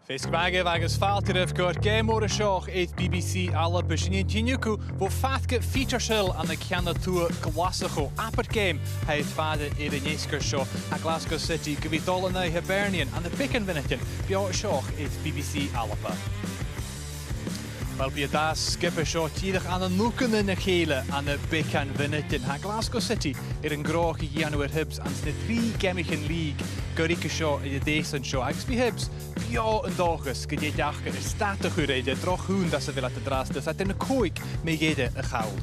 Fes Gymagaf agus fáiltíirih gur géimóra seoch BBC alla Bishinian Tinuku vo fathge featureshil an the ceanna tua Glasgow apart game heid fada i'r inesgur seo a Glasgow City gyfeidolana Hibernian and the Picken Vinnitin bio seoch BBC Alapa. Wel by das skipper seo tíadach an y núcan yn y chéile an y Picken Vinnitin ha Glasgow City yn groch I gianwyr Hibs an sy'n 3 gemichin league gyrrica seo I desan seo agus by Hibs bio yn dochus gyda dachga y statach yw'r eide droch hwn das y fel at y drastus a dyn y coig me geide y chawl.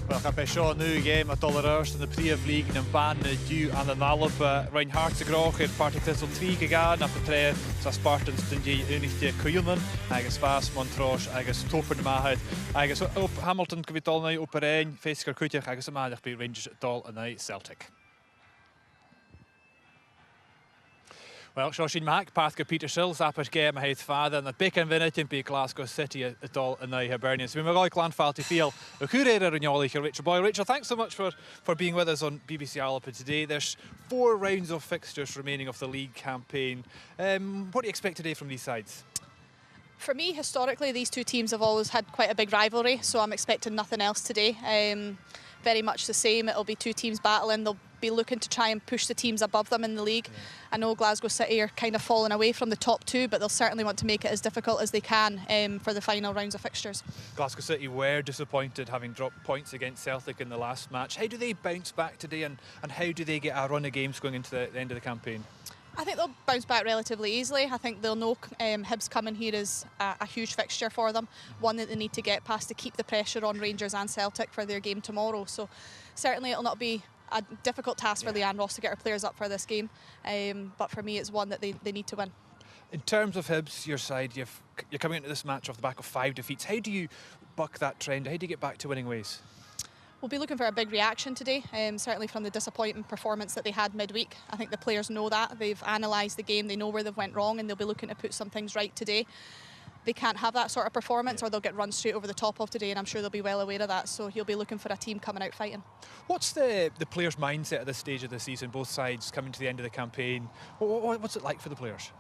Wel, ga bij seo nu game a dollar eerst in de Prif League in ban due aan de nalp rein harte groch het Partick Thistle 3 gegaan na betree sa Spartans den die unigte Kuilman agus Fas Montrose agus Topper de Maheid agus op Hamilton gewitol op rein Fesker Kutjach agus maandag by Rangers dol en Celtic. Wel, seo sin mac pathga Peter Sills apart game a heid fada and the Picken Vinnitin by Glasgow City at all in Hibernian. So we're going to Falty Field. A curator in your Richard Boy. Richard, thanks so much for being with us on BBC Alapa today. There's 4 rounds of fixtures remaining of the league campaign. What do you expect today from these sides? For me, historically, these two teams have always had quite a big rivalry, so I'm expecting nothing else today. Very much the same. It'll be 2 teams battling. They'll be looking to try and push the teams above them in the league. Yeah. I know Glasgow City are kind of falling away from the top 2, but they'll certainly want to make it as difficult as they can for the final rounds of fixtures. Glasgow City were disappointed having dropped points against Celtic in the last match. How do they bounce back today and how do they get a run of games going into the end of the campaign? I think they'll bounce back relatively easily. I think they'll know Hibs coming here is a huge fixture for them, one that they need to get past to keep the pressure on Rangers and Celtic for their game tomorrow. So certainly it'll not be a difficult task for Leanne Ross to get her players up for this game, but for me it's one that they need to win. In terms of Hibs, your side, you're coming into this match off the back of 5 defeats. How do you buck that trend? How do you get back to winning ways? We'll be looking for a big reaction today, certainly from the disappointing performance that they had midweek. I think the players know that. They've analysed the game, they know where they've went wrong, and they'll be looking to put some things right today. They can't have that sort of performance or they'll get run straight over the top of today, and I'm sure they'll be well aware of that, so he'll be looking for a team coming out fighting. What's the players' mindset at this stage of the season, both sides coming to the end of the campaign? What's it like for the players?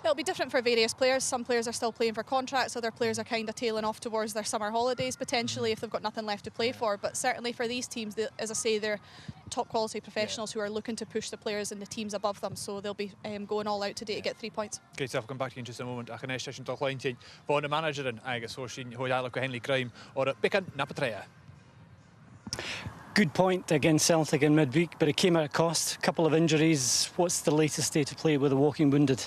It'll be different for various players. Some players are still playing for contracts, other players are kind of tailing off towards their summer holidays potentially if they've got nothing left to play for. But certainly for these teams, as I say, they're top quality professionals who are looking to push the players and the teams above them, so they'll be going all out today to get 3 points. Great stuff, I'll come back to you in just a moment. Ach yn eisiau sy'n dochlain ti'n fod y manager yn agos o sy'n hwyalach o Henley Crime o'r Picken Napatrea. Good point against Celtic in midweek, but it came at a cost. A couple of injuries. What's the latest state of play with the walking wounded?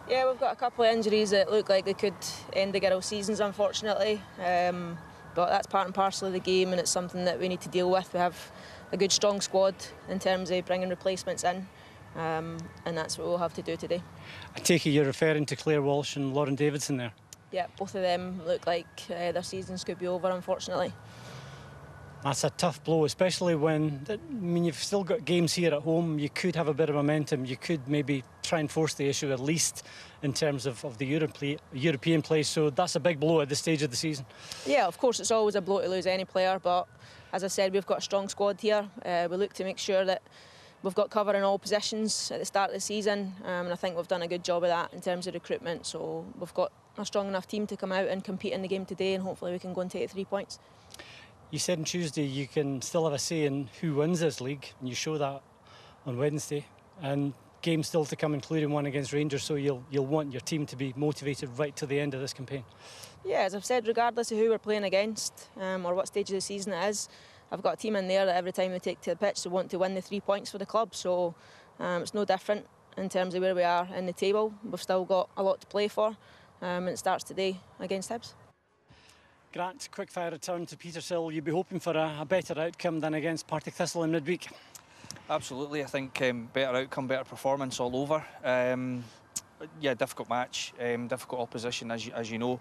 Yeah, we've got a couple of injuries that look like they could end the girls' seasons, unfortunately. But that's part and parcel of the game, and it's something that we need to deal with. We have a good, strong squad in terms of bringing replacements in, and that's what we'll have to do today. I take it you're referring to Claire Walsh and Lauren Davidson there? Yeah, both of them look like their seasons could be over, unfortunately. That's a tough blow, especially when, I mean, you've still got games here at home. You could have a bit of momentum. You could maybe try and force the issue, at least in terms of the European play. So that's a big blow at this stage of the season. Yeah, of course, it's always a blow to lose any player. But as I said, we've got a strong squad here. We look to make sure that we've got cover in all positions at the start of the season. And I think we've done a good job of that in terms of recruitment. So we've got a strong enough team to come out and compete in the game today. And hopefully we can go and take 3 points. You said on Tuesday you can still have a say in who wins this league, and you show that on Wednesday. And games still to come, including one against Rangers, so you'll want your team to be motivated right to the end of this campaign. Yeah, as I've said, regardless of who we're playing against or what stage of the season it is, I've got a team in there that every time they take to the pitch they want to win the 3 points for the club. So it's no different in terms of where we are in the table. We've still got a lot to play for, and it starts today against Hibs. Grant, quick fire return to Peter Sill. You'd be hoping for a better outcome than against Partick Thistle in midweek? Absolutely, I think better outcome, better performance all over. Yeah, difficult match, difficult opposition as you know,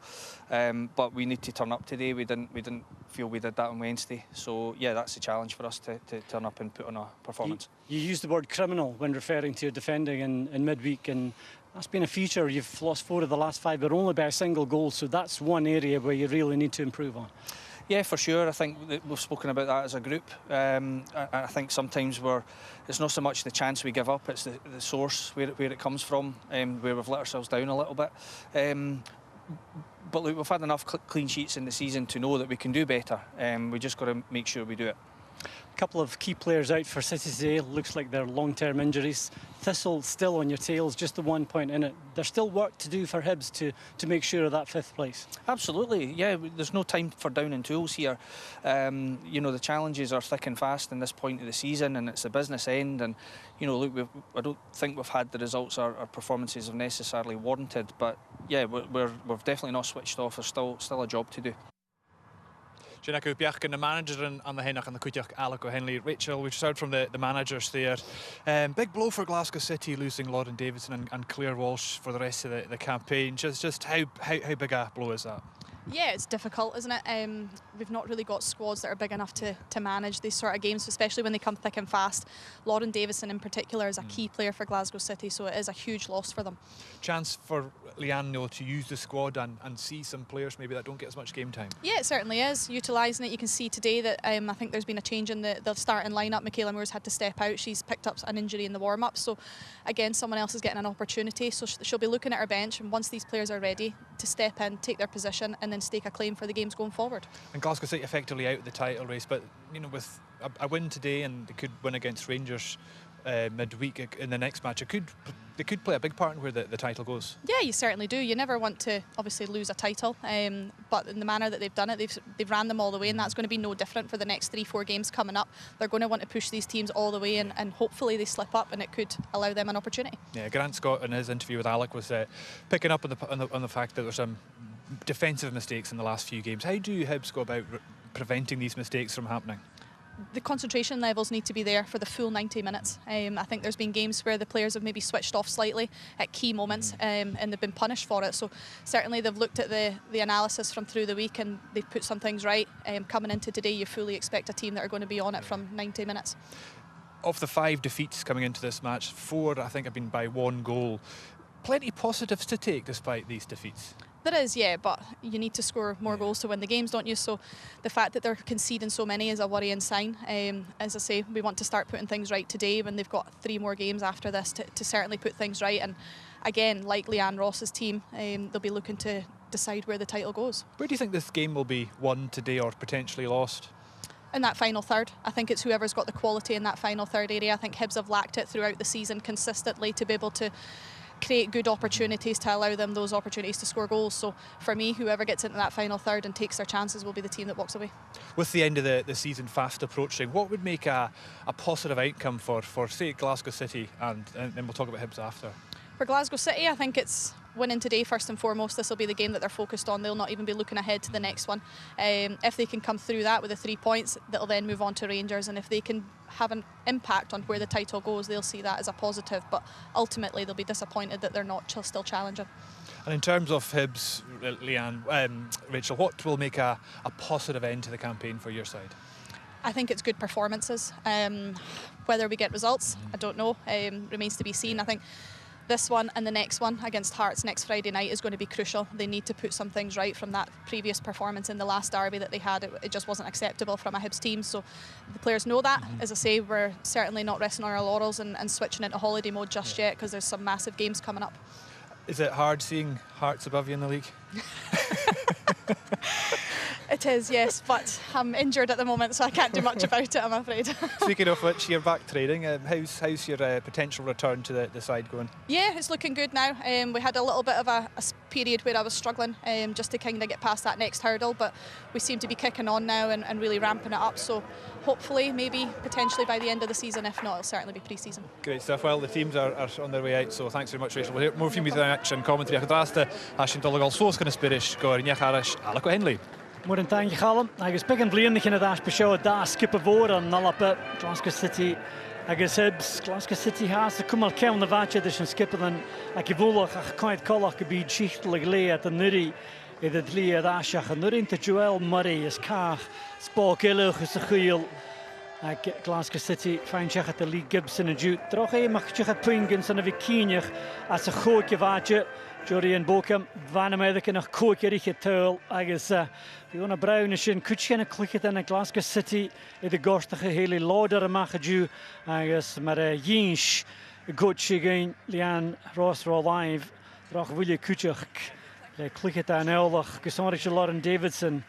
but we need to turn up today. We didn't feel we did that on Wednesday, so yeah, that's a challenge for us to turn up and put on a performance. You used the word criminal when referring to your defending in midweek, and that's been a feature. You've lost 4 of the last 5, but only by a single goal, so that's one area where you really need to improve on. Yeah, for sure. I think that we've spoken about that as a group. I think sometimes it's not so much the chance we give up, it's the source where it comes from, where we've let ourselves down a little bit. But look, we've had enough clean sheets in the season to know that we can do better. We just got to make sure we do it. A couple of key players out for City today. Looks like they're long-term injuries. Thistle still on your tails, just the 1 point in it. There's still work to do for Hibs to make sure of that 5th place. Absolutely, yeah. There's no time for down and tools here. You know, the challenges are thick and fast in this point of the season, and it's a business end. And you know, look, I don't think we've had the results our performances have necessarily warranted. But yeah, we've definitely not switched off. There's still a job to do. Janaku Biach and the manager and the Henach and the Kutjach Alec O'Henley. Rachel, we've just heard from the managers there. Big blow for Glasgow City losing Lauren Davidson and Claire Walsh for the rest of the campaign. Just how big a blow is that? Yeah, it's difficult, isn't it? We've not really got squads that are big enough to manage these sort of games, especially when they come thick and fast. Lauren Davison in particular is a key player for Glasgow City, so it is a huge loss for them. Chance for Leanne to use the squad and see some players maybe that don't get as much game time? Yeah, it certainly is. Utilising it, you can see today that I think there's been a change in the starting lineup. Michaela Moore's had to step out. She's picked up an injury in the warm-up, so again, someone else is getting an opportunity. So she'll be looking at her bench, and once these players are ready to step in, take their position, and then stake a claim for the games going forward. And Glasgow City effectively out of the title race, but you know, with a win today, and they could win against Rangers midweek in the next match, they could play a big part in where the title goes. Yeah, you certainly do. You never want to obviously lose a title, but in the manner that they've done it, they've ran them all the way, and that's going to be no different for the next 3-4 games coming up. They're going to want to push these teams all the way, and hopefully they slip up, and it could allow them an opportunity. Yeah, Grant Scott in his interview with Alec was picking up on the fact that there's some defensive mistakes in the last few games. How do Hibs go about preventing these mistakes from happening? The concentration levels need to be there for the full 90 minutes. I think there's been games where the players have maybe switched off slightly at key moments, and they've been punished for it. So certainly they've looked at the analysis from through the week, and they've put some things right. Coming into today, you fully expect a team that are going to be on it from 90 minutes. Of the 5 defeats coming into this match, 4 I think have been by 1 goal. Plenty positives to take despite these defeats. There is, yeah, but you need to score more goals to win the games, don't you? So the fact that they're conceding so many is a worrying sign. As I say, we want to start putting things right today when they've got 3 more games after this to certainly put things right. And again, like Leanne Ross's team, they'll be looking to decide where the title goes. Where do you think this game will be won today or potentially lost? In that final third. I think it's whoever's got the quality in that final third area. I think Hibs have lacked it throughout the season consistently to be able to create good opportunities to allow them those opportunities to score goals. So for me, whoever gets into that final third and takes their chances will be the team that walks away. With the end of the season fast approaching, what would make a positive outcome for say Glasgow City, and then we'll talk about Hibs after? For Glasgow City, I think it's winning today first and foremost. This will be the game that they're focused on. They'll not even be looking ahead to the next one. If they can come through that with the 3 points, that'll then move on to Rangers, and if they can have an impact on where the title goes, they'll see that as a positive, but ultimately they'll be disappointed that they're not still challenging. And in terms of Hibs, Leanne, Rachel, what will make a positive end to the campaign for your side? I think it's good performances. Whether we get results, I don't know. Remains to be seen. I think this one and the next one against Hearts next Friday night is going to be crucial. They need to put some things right from that previous performance in the last derby that they had. It just wasn't acceptable from a Hibs team, so the players know that. As I say, we're certainly not resting on our laurels and switching into holiday mode just yet, because there's some massive games coming up. Is it hard seeing Hearts above you in the league? It is, yes, but I'm injured at the moment, so I can't do much about it, I'm afraid. Speaking of which, you're back training. How's your potential return to the side going? Yeah, it's looking good now. We had a little bit of a period where I was struggling just to kind of get past that next hurdle, but we seem to be kicking on now and really ramping it up. So hopefully, maybe potentially by the end of the season. If not, it'll certainly be pre-season. Great stuff. Well, the teams are on their way out, so thanks very much, Rachel. We'll hear more from you in action commentary. Achdrasta, Ashin Dolegal, Soskana Spirish, Gorniach Harish, Alec O'Henley. Mór an tainge chalam, agus big an blianach in a dash beshow da skip a vor an nalapa Glasgow City agus Hibs. Glasgow City has the cumal cewn na vacha dis an skip an ac I volach ach caid colach byd schichtlig le at the nuri I the dli at ashach an nurin to Joel Murray is cach spok illuch is a chuil ac Glasgow City fein chach at the Lee Gibson and Jude droch mach chach at Pringans an a vikiniach as a choke vacha Jorian Bochum, Van American of Cokerich Tull, agus Fiona Brown is in Kuchina Clicket in Glasgow City, in the Gorstige Haley Lauder and Machaju, agus Mara Yinch, Gochigain, Leanne Ross Live, Roch Willie Kuchuk, Le Clicket and Elwach, Gusarich Lauren Davidson.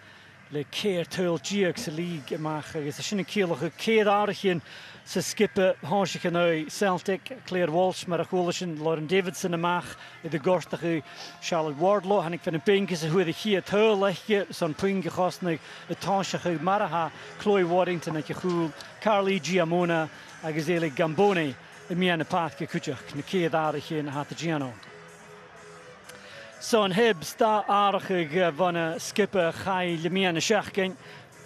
Le Keir Tuil Gx League mag is a sinne keelige keerarigin se skippe Hansje nou Celtic Claire Walsh maar Golischen Lauren Davidson mag de gorstige Charlotte Wardlaw en ik vind een pink is hoe de hier Tuil legje zo'n pink gastnig het Hansje Maraha Chloe Waddington het je goed Carly Giamona agazele Gamboni in miane paadje kutjach ne keerarigin had de Giano. Zo'n Hibs, daar aardig van een skipper ga je de meer schachting.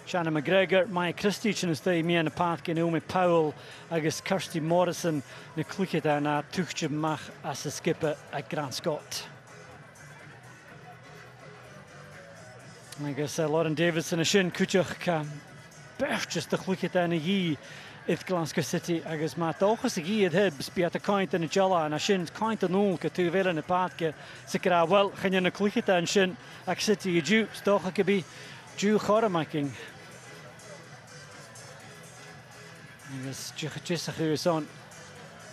Shanna McGregor, Maya Christie, en de meer een paardje, Naomi Powell, agus Kirsty Morrison, de klikje daarna toegtje mag als de skipper uit Grant Scott. Agus Lauren Davidson is in kutjach bergjes de klikje daarna hier. In Glasgow City, agus maar toch is het hier het Hibs bij de kant in de jalla en als je kant en nul ke tu wel in de paadje ze krijgen wel gaan je een klikje en shin ak City je ju toch ik be ju making. Agus just is on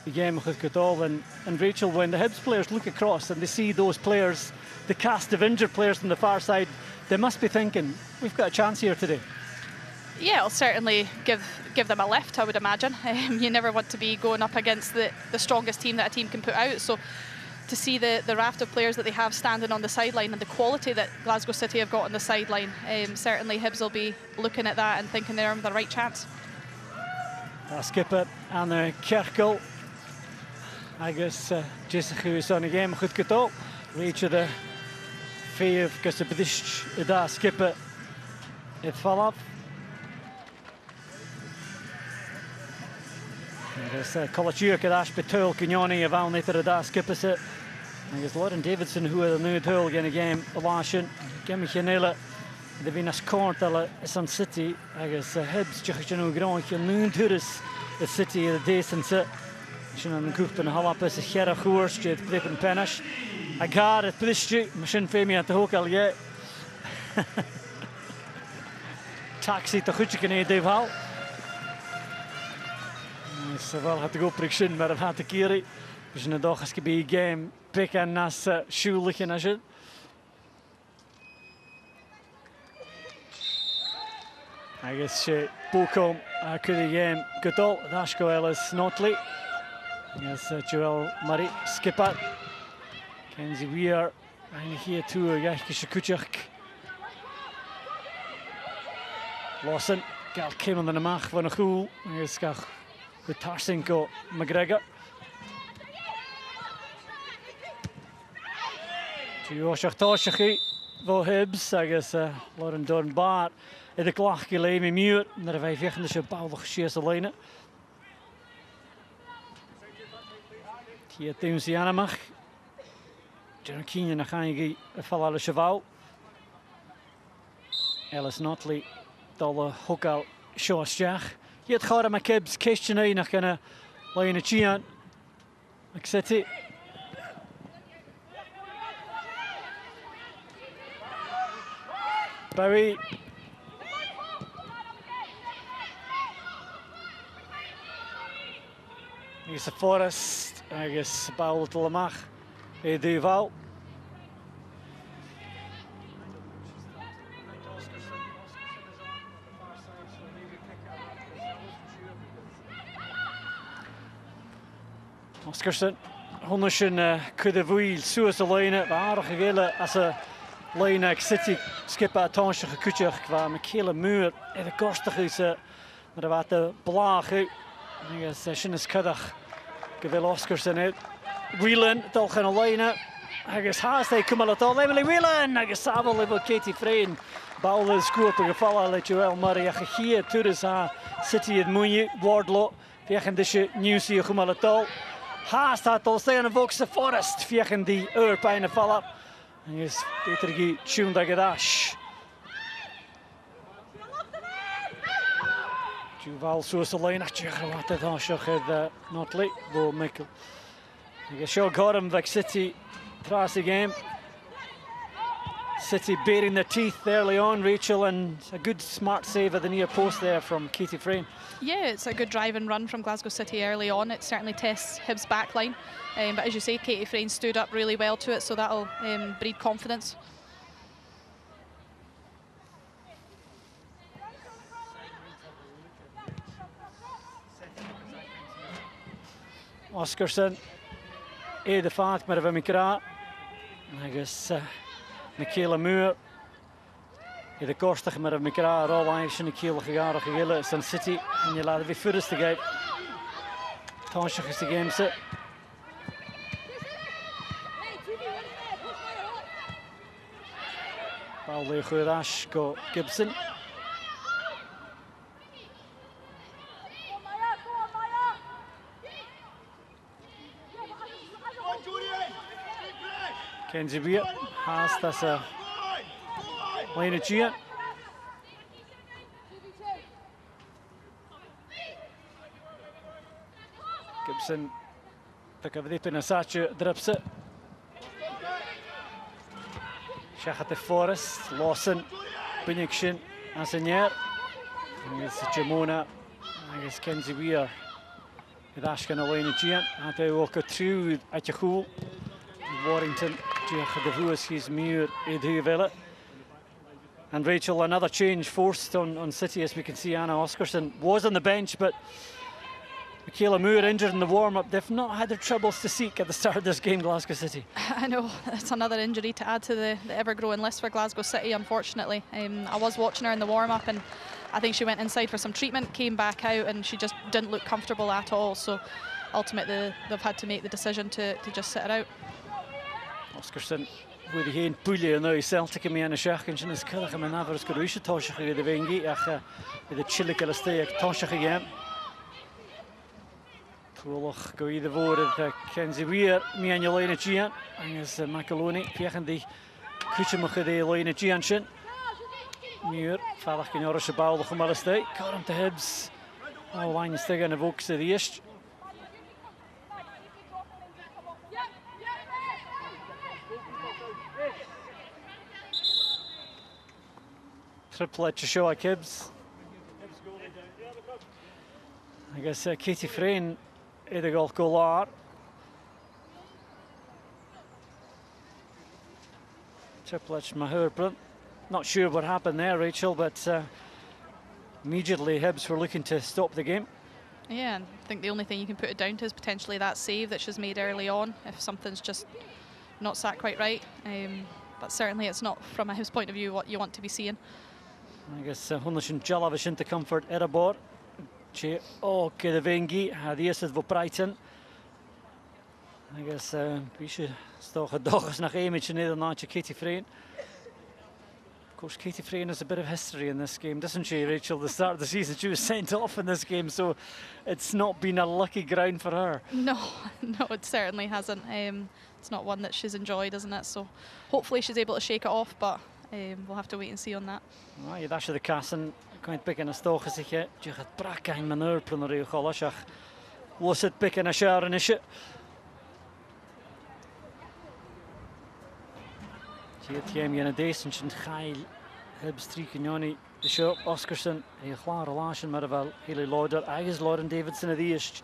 the game with Godol and Rachel when the Hibs players look across and they see those players, the cast of injured players from the far side, they must be thinking we've got a chance here today. Yeah, it'll certainly give them a lift, I would imagine. You never want to be going up against the strongest team that a team can put out. So to see the raft of players that they have standing on the sideline and the quality that Glasgow City have got on the sideline, certainly Hibs will be looking at that and thinking they're on the right chance. Skipper and Kerkel. Agus Jessica is on the game. Goed gedaan. Reach the vijf Kusabdish da skipper. Het valt. Agus Colachur Kadash Betul Kinyoni of Alniter da skipper se. Agus Lauren Davidson who are the new tool in the game. Alashin. Gimme Janela. De Venus Corntala Sun City. Agus Hibs Jachinu Gronch new tourist the city of the Decent. Shin an Coopton Hallap is a Gerra Goers, Jet Blippen Penish. I got it, Plishji, Machine Femi at the Hotel, yeah. Taxi to Hutchikin, Dave Hall. So well had to go prediction, but I've had to carry. Dus in de dag is het game pick en nas schuwelijk als je. I guess Bochum could the game good all. Dashko Ellis Notley. Yes, Joel Murray skipper. Kenzie Weir and here too Jachke Kuchak. Lawson Gal came on the mach van a goal. Yes, Gach with Tarsenko McGregor. Joshach Toshaki voor Hibs. I guess Lauren Dornbaar in de klachje Lemi Muur. Naar de 5 bouwige Sjeeseline. Hier Timsi Anamach. Jerkine na Gangi Falala Cheval. Alice Notley Dolle Hokal Shawstjach. Hier het gaat met Hibs Kistje naar kunnen Lene Chian. City. Barry. Here's the Forest. I guess Paul to Lamach. Duval. Oscarson. Honderdje kunnen we zoals de lijnen. Aardige gele als een lijn City skipper Tansje gekutje qua met hele muur en de kostig is maar er wat de blagen. Ik session is kuddig. Gewil Oscarson uit. Whelan tal gaan lijnen. Ik haast hij komt al tal. Emily Whelan. Ik sabel even Katie Frein. Bal is goed gevallen. Let Joel Murray. Ik hier toerus City het moeie Wardlaw. Vegen deze nieuwsie komt al tal. Haast had al staan en Volks de Forest. Vegen die pijnen vallen. En is Peter Guy Tjunda Gadash. Juval zoals de lijn. Wat het is Notley. Bo Michael. Ik show got him Vic City. Tras the game. City baring their teeth early on, Rachel, and a good smart save at the near post there from Katie Frayne. Yeah, it's a good drive and run from Glasgow City early on. It certainly tests Hibs' backline. But as you say, Katie Frayne stood up really well to it, so that'll breed confidence. Oscarson, de faat mar a bheith micrá, agus Michaela Moore, de costach mar a micrá ar all sin na cíalach a garach a gile san City, and you lad a bhí furas the gate. Táiseach is the game set. Ball le chuiráis go Gibson. Kenzie Beer has das a line of Gia. Gibson pick up the pin and Sacha drips it. Shachat the Forest, Lawson, Binikshin, Asinier. It's Jamona, I guess Kenzie Beer. With Ashkan a line of Gia. And they walk through at Yahoo. Warrington, his Muir, and Rachel, another change forced on City, as we can see. Anna Oscarson was on the bench, but Michaela Moore injured in the warm-up. They've not had their troubles to seek at the start of this game, Glasgow City. I know, it's another injury to add to the ever-growing list for Glasgow City, unfortunately. I was watching her in the warm-up, and I think she went inside for some treatment, came back out, and she just didn't look comfortable at all. So ultimately, they've had to make the decision to just sit her out. Oscarson with the hen pulje now Celtic me an seach and is killig am naver is goruisha toshach the vengi ach with the chillikele steek toshach again. Twolach go either voord Kenzie Weir me an Jelena Gian and is Macaroni piechen die kuchemach de Jelena Gian shin. Muir falach in Orische ball the Gomala stay current to Hibs all line steg and evokes the east. Triplet to show Hibs. I guess Katie Frayne is the goal are. Triplet Mahurbrun. Not sure what happened there, Rachel, but immediately Hibs were looking to stop the game. Yeah, and I think the only thing you can put it down to is potentially that save that she's made early on, if something's just not sat quite right. But certainly it's not, from a Hibs point of view, what you want to be seeing. I guess Hunnishin Jalavish into comfort Erebor. Oh, Kedevengi had the eerste voor Brighton. I guess we should toch een dag eens nog image in Nederland. Katie Frayne. Of course, Katie Frayne has a bit of history in this game, doesn't she, Rachel? The start of the season, she was sent off in this game, so it's not been a lucky ground for her. No, it certainly hasn't. It's not one that she's enjoyed, isn't it? So hopefully she's able to shake it off, but we'll have to wait and see on that. Right, that's the Casson. Can't pick in a stoch as je gaat braken in mijn oorplen er je was het pikken a shower in it. Zie het game in a decent and high Hibs 3 Kenyani de show Oscarson een klare relatie maar wel hele Lauder eigen Lauren Davidson in de eerste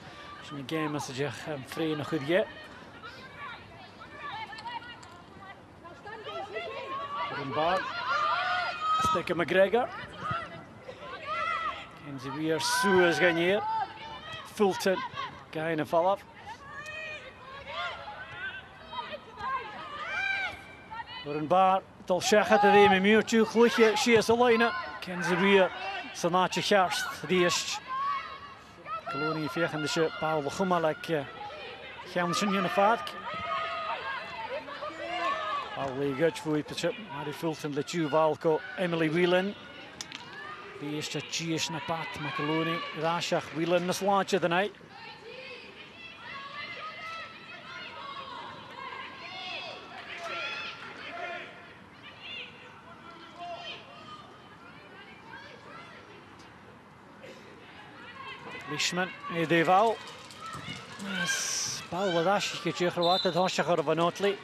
in de game as je vrij nog goed je. Bar Stick McGregor. Kenzie Weir Suez Gagnier. Fulton guy in a follow-up. Bar Dol Shachat de Remy Muurtje Gluchje Shias Alina. Kenzie Weir Sanatje Gerst die is Kolonie Vegen de Ship Paul de Gumalek Jansen in de vaart. Allee Gutsch voor het Harry Fulton, Lechu Valko, Emily Whelan. Die eerste Gies naar Pat, Macaroni, Rashach, Whelan, dat is laatje de night. Lishman, Deval. Paul Rashach, je hebt wat het Hoshach van Otley.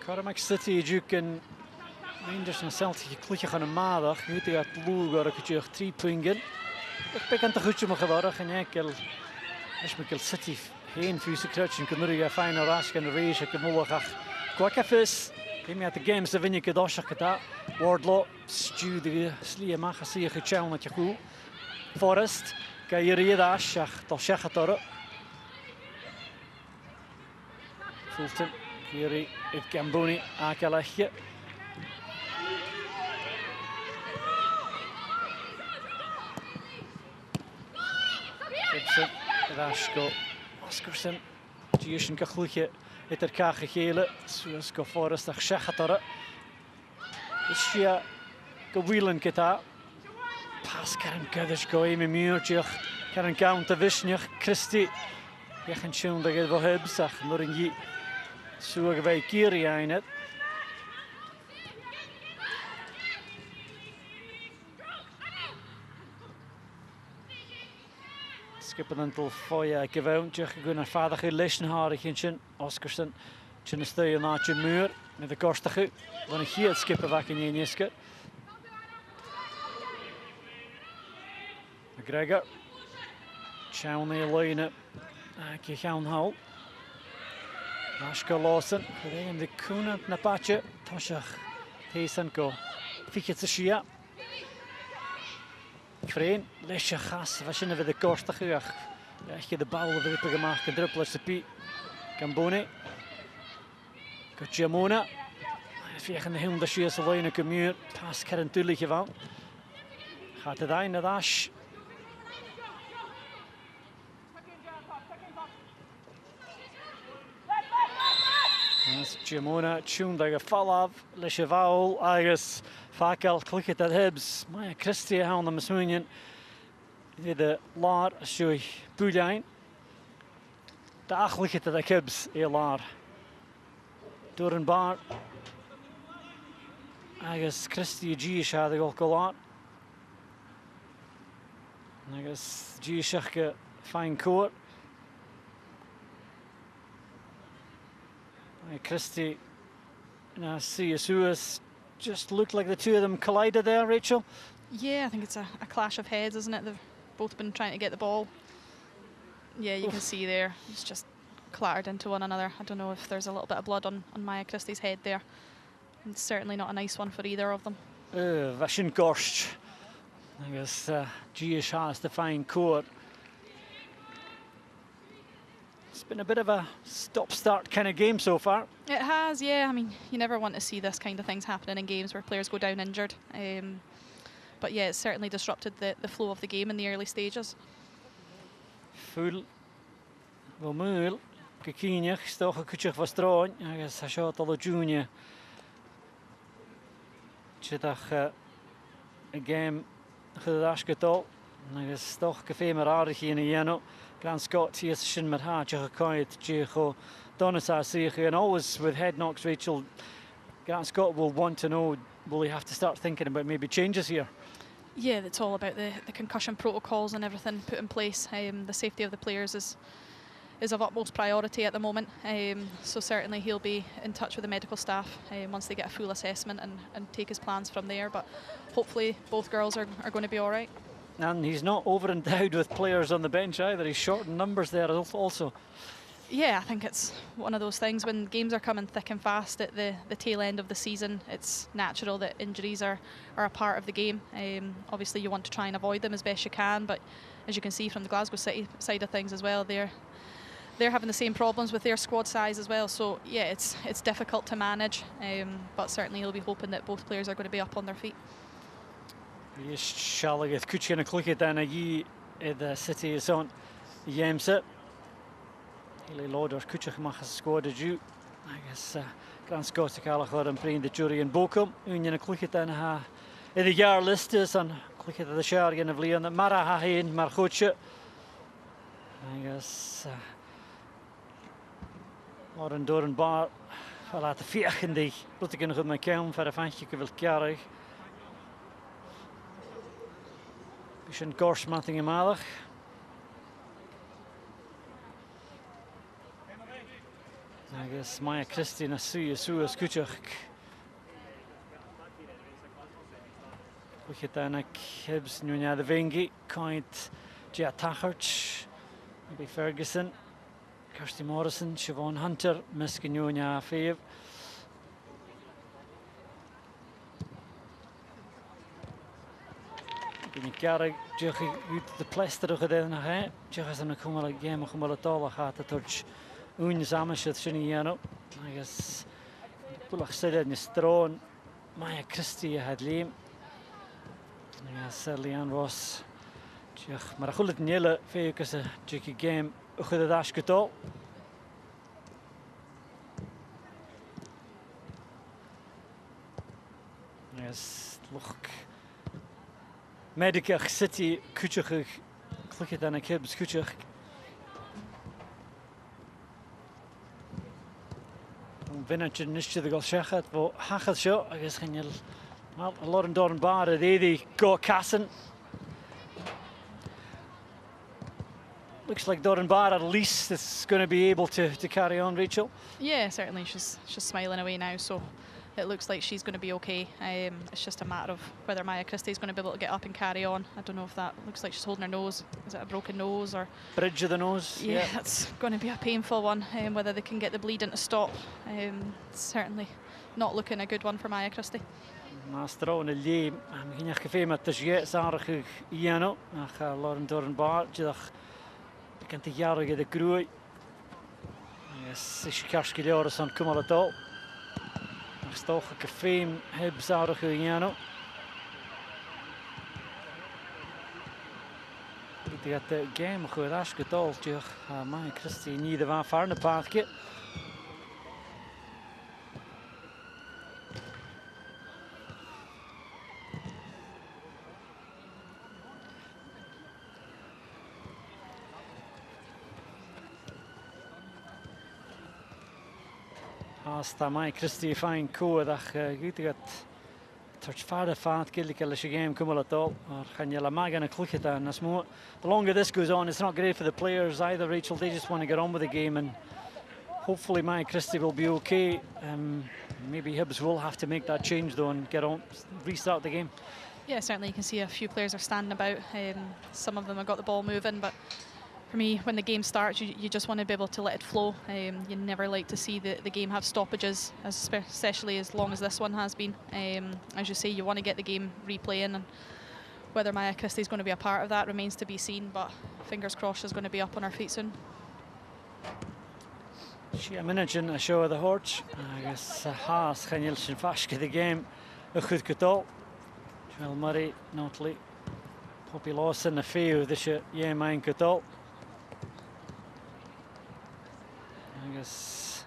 Cormac City juk en Rangers en Celtic klikken gaan een maandag. Goed die gaat loer ik je 3 punten. Ik ben aan het goedje maar geworden en ik is met City heen fysisch crutch en kunnen je fijn rask en race ik mogelijk ach. Kwak vis. Hem at the games de win je kedosh kata. Wardlaw Stu de slie mag zie je challenge met je goed. Forest kan je reda ach toch zeggen toch. Fulton hier het Gamboni akalachje. Gibson, Rashko, Oscarson, Giushin Kachluche, het Kage Gele, Suesko Forest, Achachatara. Shia, Gawilan Kita, Pas Karen Kadish Goemi Murjach, Karen Count Vishnach, Christie, Jachan Shun, the Gilvo Hebsach, Muringi, Suagway Kiri in it. Skippen until Foya Gavountje, Gunnar Vader Lischenharig, Oscarson, Chinestay en Naatje Muur, met de Korstige, van een hier skippen weg in Jeniske. McGregor, Chowney Leunen, Aki Gaunhal, Rashko Lawson, in de Kuna Napatje, Toshach, Teisenko, Fiketje Shia. Vreen, lesje gas, was je naar de Korstige. Krijg je de bal weer gemaakt, een druppel is de Pie. Gamboni. Kutjamona. Vegen de hele schiers alleen een muur. Pas kan een tulletje van. Gaat het einde dash. Jamona, tune dat geval af. Lesje Vaul, Agus. Fakel, klik het dat hebs. Maar Christie aan de mismunien. De laar, zo'n pullijn. De achlig het dat hebs, laar. Door een bar. Agus Christie G had ik ook al aan. Agus G schakje fijn koor. Christie, now see Suez just looked like the two of them collided there, Rachel. Yeah, I think it's a clash of heads, isn't it? They've both been trying to get the ball. Yeah, you can see there, it's just clattered into one another. I don't know if there's a little bit of blood on Maya Christie's head there. It's certainly not a nice one for either of them. Vashin Gorst. I guess G.S. has the fine court. It's been a bit of a stop-start kind of game so far. It has, yeah. I mean, you never want to see this kind of things happening in games where players go down injured. But yeah, it's certainly disrupted the flow of the game in the early stages. Full. Wel moeilijk. Gekienig, toch een kutje van stroon. I guess hij shot al junior. Chitach een game gedasgetol. I guess toch gefemer aardig in Jeno. Grand Scott hier is met haar gekooid. Jego Donata zich and always with head knocks, Rachel. Grand Scott will want to know, will he have to start thinking about maybe changes here? Yeah, it's all about the concussion protocols and everything put in place. The safety of the players is of utmost priority at the moment. So certainly he'll be in touch with the medical staff once they get a full assessment and take his plans from there. But hopefully both girls are going to be all right. And he's not over-endowed with players on the bench either. He's short in numbers there also. Yeah, I think it's one of those things when games are coming thick and fast at the tail end of the season. It's natural that injuries are a part of the game. Obviously you want to try and avoid them as best you can, but as you can see from the Glasgow City side of things as well, they're having the same problems with their squad size as well. So yeah, it's difficult to manage, but certainly he'll be hoping that both players are going to be up on their feet. Yes, shall I get Kuchin a click at Danagi the City is on Yemse. Hele Loders Kuchig mag scoorde ju. I guess Grand Scott te kalen gaan brengen de jury in Bochum. Union een click at dan ha in de jaarlist is aan click at de jaar in de vliegen. Mara ha heen maar goedje. I guess Oren door een bar laten vechten die. Dat ik nog op mijn kamer voor een vantje wil krijgen. Bisschen Gors Mattingemalig. agus Maya Christie na suas cúteach. Luchitanak Hibs Nunya the Vengi, Coint Gia Tachart, maybe Ferguson, Kirsty Morrison, Siobhan Hunter, Miskin Nunya Fave. Gini Garrig, Jochi ut de plester of the Nahe, Jochas and a Kumala game of Kumala hat a touch Un Zamashat Shiniano. I guess Pulach said in his throne, Maya Christie had Liam. Ja, Leanne Ross. Maar goed, het nieuwe feit is een tricky game. Hoe gaat het afgespeeld? Yes, look. Medical City, Kutschig. Klik het aan een keer, Kutschig. Winnetje nisje de Golshachat, wo Hachat zo. Ik is geen heel. Well, a lot of Doran Bar, they go Casson. Looks like Doran Bar at least is going to be able to carry on, Rachel. Yeah, certainly. She's smiling away now, so it looks like she's going to be okay. It's just a matter of whether Maya Christie is going to be able to get up and carry on. I don't know if that looks like she's holding her nose. Is it a broken nose or bridge of the nose? Yeah, it's going to be a painful one. Whether they can get the bleeding to stop. Certainly not looking a good one for Maya Christie. Master on the lay, I'm going to give him a tashget, Sarah Iano, Lauren Doran Bar, Jidach, I can't take Yara get a crew. Yes, she cash get yours on Kumalato. I stock a fame, Heb Sarah Iano. They got the game of good Ash get all, Jich, my Christie, neither van far in the path kit. Asta Maya Christie fine co dat goed gaat touch farther fat gillik as game come at all or can you la magan a click it and as more the longer this goes on it's not great for the players either, Rachel. They just want to get on with the game and hopefully Maya Christie will be okay. Maybe Hibs will have to make that change though and get on, restart the game. Yeah, certainly you can see a few players are standing about. Some of them have got the ball moving, but for me, when the game starts, you just want to be able to let it flow. You never like to see the game have stoppages, especially as long as this one has been. As you say, you want to get the game replaying, and whether Maya Christie is going to be a part of that remains to be seen, but fingers crossed she's going to be up on her feet soon. She a minute in a show of the horse. I guess Haas Chaniel Shinfashke the game a good goal. Joel Murray, Notley, Poppy Lawson, the few this year, mine goal. I guess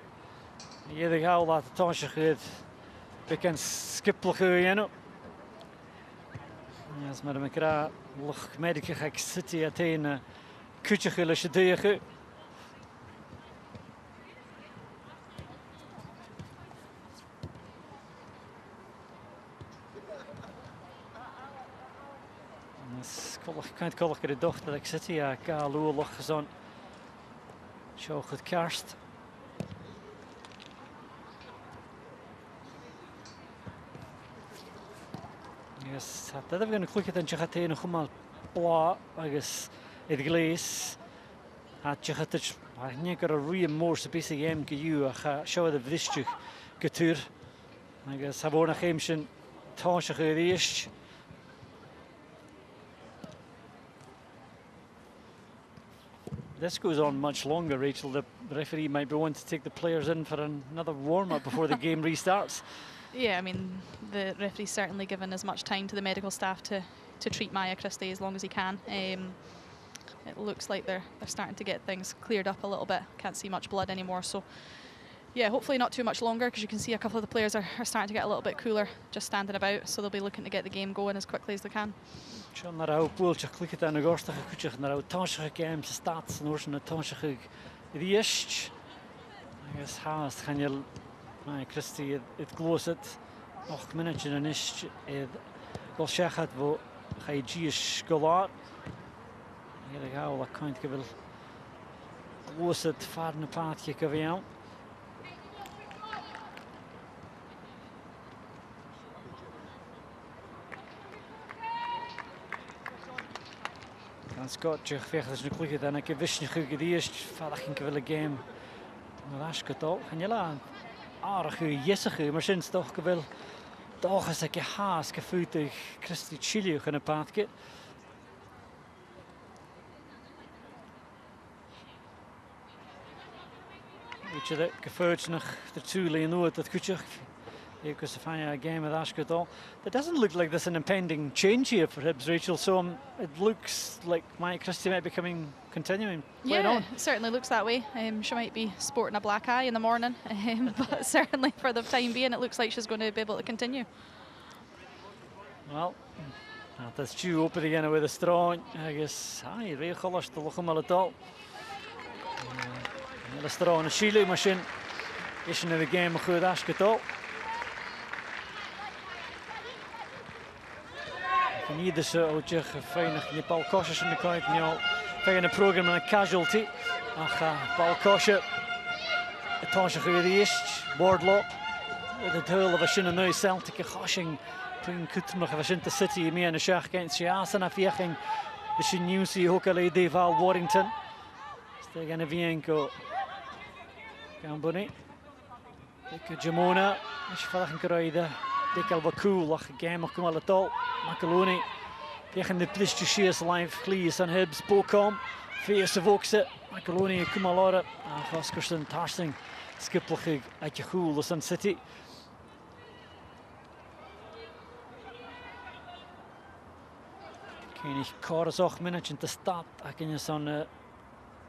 the goal that the Tasha could begin skip you know. Yes, Madam McGrath, look, medical city at a Kuchakula should do you. Can't call it a dochter like City, a Galu Lochazon. Show good Karst. Yes, they're going to click it and Chahate and Humal Blah, I guess, it glaze. At Chahatich, I think a real more basic game to you, a show the Vishchuk Gatur. I guess Havona Hemshin, Tasha Herish. This goes on much longer, Rachel. The referee might be wanting to take the players in for another warm-up before the game restarts. Yeah, I mean, the referee's certainly given as much time to the medical staff to treat Maya Christie as long as he can. It looks like they're starting to get things cleared up a little bit. Can't see much blood anymore, so yeah, hopefully not too much longer, because you can see a couple of the players are starting to get a little bit cooler just standing about, so they'll be looking to get the game going as quickly as they can. John, naar hoe poeltje klikt aan de gorstige kutje naar hoe tasje games staat en hoe een tasje die is. I guess haast gaan je maar Christie het gloos het nog minutje en is het wel zeggen wo ga je gies gelaat. Hier gaan we dat kan ik wel gloos het vaarne paadje kwijt. Dan Scott Jech vechters nu klikken dan ik wist niet goed die eerst vader ging willen game. Maar als ik toch en je laat aardige jessige maar sinds toch wel toch is ik haas gevoetig Christi Chile gaan een paadje. Weet je dat gevoerd nog de Tule in Noord dat goedje. Because if I game with Ashkadal, it doesn't look like there's an impending change here for Hibs, Rachel. So it looks like Mike Christie might be continuing. Yeah, it certainly looks that way. She might be sporting a black eye in the morning, but certainly for the time being, it looks like she's going to be able to continue. Well, that's due open again with a strong. I guess hi, real colours to look at all. The strong Chile machine is in the game of good Ashkadal. Niet dus ook weinig je Paul Kosjes in de kant nu tegen een programma een casualty. Ach, Paul Kosje. Het tasje geweest. Wardlaw. Het hele was in een nieuwe Celtic Goshing. Toen kunt nog was in de City meer in de schach kent ze aan zijn afweging. Dus in Newsy ook al Deval Warrington. Tegen een Vienko. Gamboni. Ik Jamona. Is vandaag een kruide. Dik al wat cool, ach game ook wel het al. Makaloni tegen de Plisticious live Clees en Hibs Bocom. Feeste Vokse. Makaloni kom al orde. Gaskersen Tarsing. Skippelig uit je cool de Sun City. Kenig Korzog minutje in de stad. Ik ken je zo'n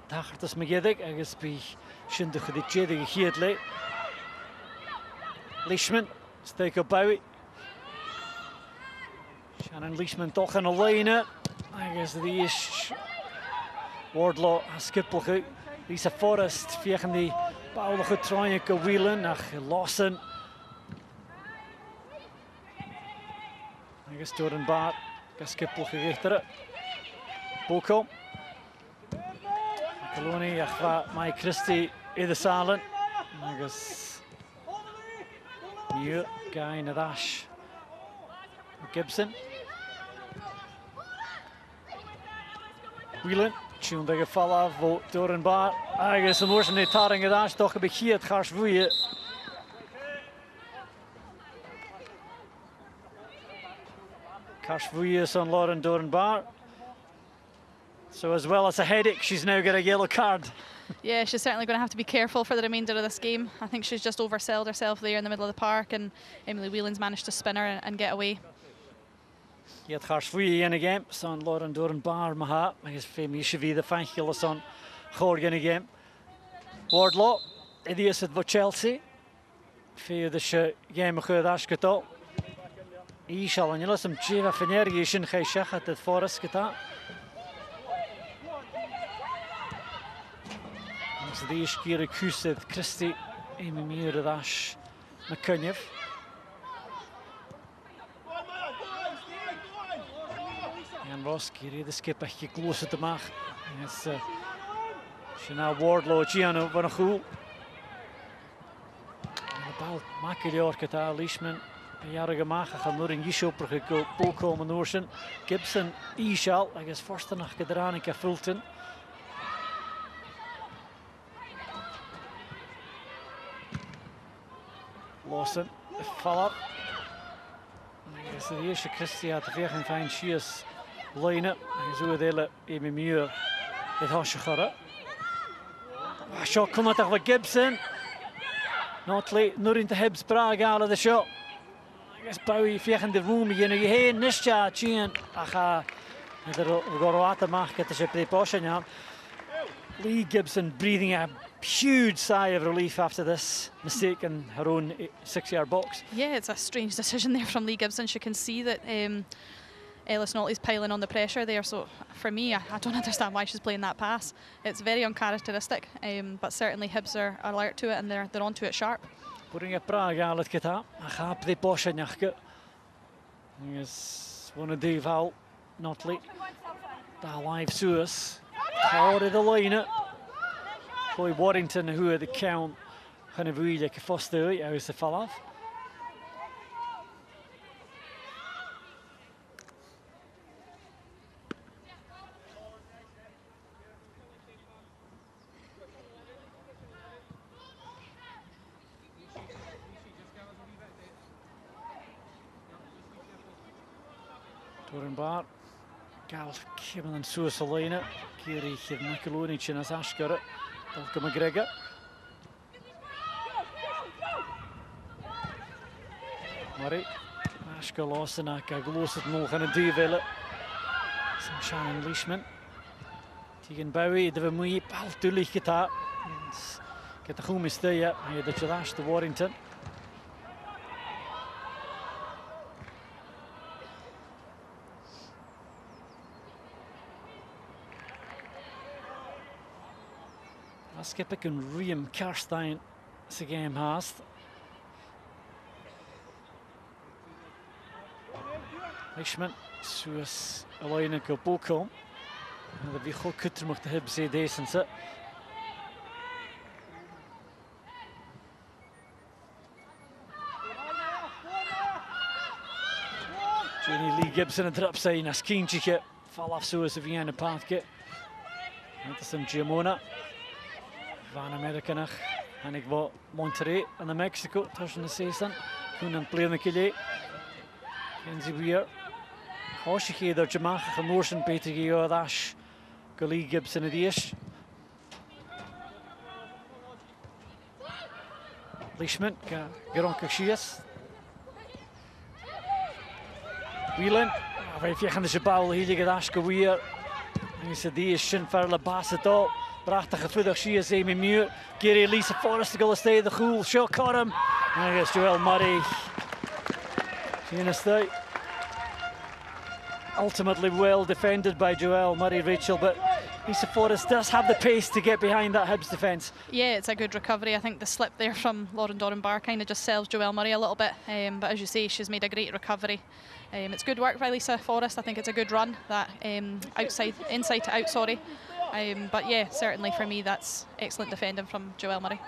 dacht dat me gedig. Ik is bij Schindig de Jedig Giedle. Leishman. Steek op Bowie. Shannon Leishman toch in de lijnen. I guess die is Wardlaw skippelig. Lisa Forrest vegen die bouwlige trooien wielen naar Lawson. I guess Jordan Baat skippelig richteren. Boko. Coloni, Mike Christie in de zalen. I guess New guy in the dash. Gibson. Whelan. Tune tegen vallen door een bar. Eigenlijk een moorsen in het in dash toch een beetje het gaars voeien. Gaars voeien zo'n Lauren door een bar. So as well as a headache, she's now got a yellow card. Yeah, she's certainly going to have to be careful for the remainder of this game. I think she's just oversold herself there in the middle of the park, and Emily Whelan's managed to spin her and get away. Je het gaars voeien in de game. Zo'n Lauren door een bar, maar hij is veel meer de fangelen zo'n goal in de game. Wardlaw, die is het voor Chelsea. Via de game goed afgespeeld. Ishal en je laat hem Jeva Feneri is in geen schach het Forest gedaan. Dus de eerste keer het Christie in meer dash McCunniff. En Ross keer de skip echt geklozen te maken. Is Chanel Wardlaw Giano van een goal. De bal maken die orketa Leishman. Jarige maken gaan door een Gishoper komen Noorsen. Gibson Ishal. Hij is voorste nog gedaan in Fulton. Lawson, follow. De eerste Christie had de veer fijn schiers lijnen. En zo delen even meer het hasje gaat. Shot komt het toch Gibson. Not late, nur in de Hibs Prague halen de shot. I guess Bowie veer de room je nu heen nisja chien. Aha, er gorwater maken het is op de poschen ja. Lee Gibson breathing a huge sigh of relief after this mistake in her own 6-yard box. Yeah, it's a strange decision there from Lee Gibson. She can see that Ellis Nolte's piling on the pressure there. So for me, I don't understand why she's playing that pass. It's very uncharacteristic, but certainly Hibs are alert to it and they're onto it sharp. Putting a Prague aan het gedaan. I ga op de poschen jachten. Is one of the val not late. Daar live Suez. Houden de lijnen. Chloe Warrington, who the count, gaan we weer lekker vast uit. Hij is de val af. Goran bar. Gal cefn yn sŵs o leina. Giri chydd Macoloni chyn as asgar. Dalca McGregor. Murray. Asgar Lawson ac a glwysyd nôl chan y difel. Sam Shannon Leishman. Tegan Bowie, dyfa mwy bal dwlich gyda. Gyda chwm i steia. A ydy Jadash de Warrington. Skipper yn rhywun Karstein sy'n gêm hast. Leishman, sŵs y loen yn gael Bocom. Yna fi chod cytrymwch dy hybs i desyn sy. Jenny Lee Gibson yn drap sain as cyn chi'ch fall off sŵs y fi yn y path ge. Yna sy'n Giamona. Van Americanach, hannig fo Monterrey yn y Mexico, tos yn y season. Hwn yn bleir yn y gili. Kenzie Weir. Hos i chi ddod Jamach ac yn mwrs yn beth i gi o ddash. Goli Gibson y dies. Leishman, gyronc ag sias. Whelan. Fe fiach yn ddysg bawl hilig y ddash go Weir. Ys y dies sy'n fferl y bas y dol. Brachtach a fwyddach si as Amy Muir. Giri Lisa Forrest to go stay the cool. Shot caught him. I guess Joel Murray. She's a stay. Ultimately well defended by Joel Murray, Rachel, but Lisa Forrest does have the pace to get behind that Hibs defence. Yeah, it's a good recovery. I think the slip there from Lauren Doran-Barr kind of just sells Joel Murray a little bit. But as you say, she's made a great recovery. It's good work by Lisa Forrest. I think it's a good run, that inside to out, sorry. But yeah, certainly for me, that's excellent defending from Joel Murray.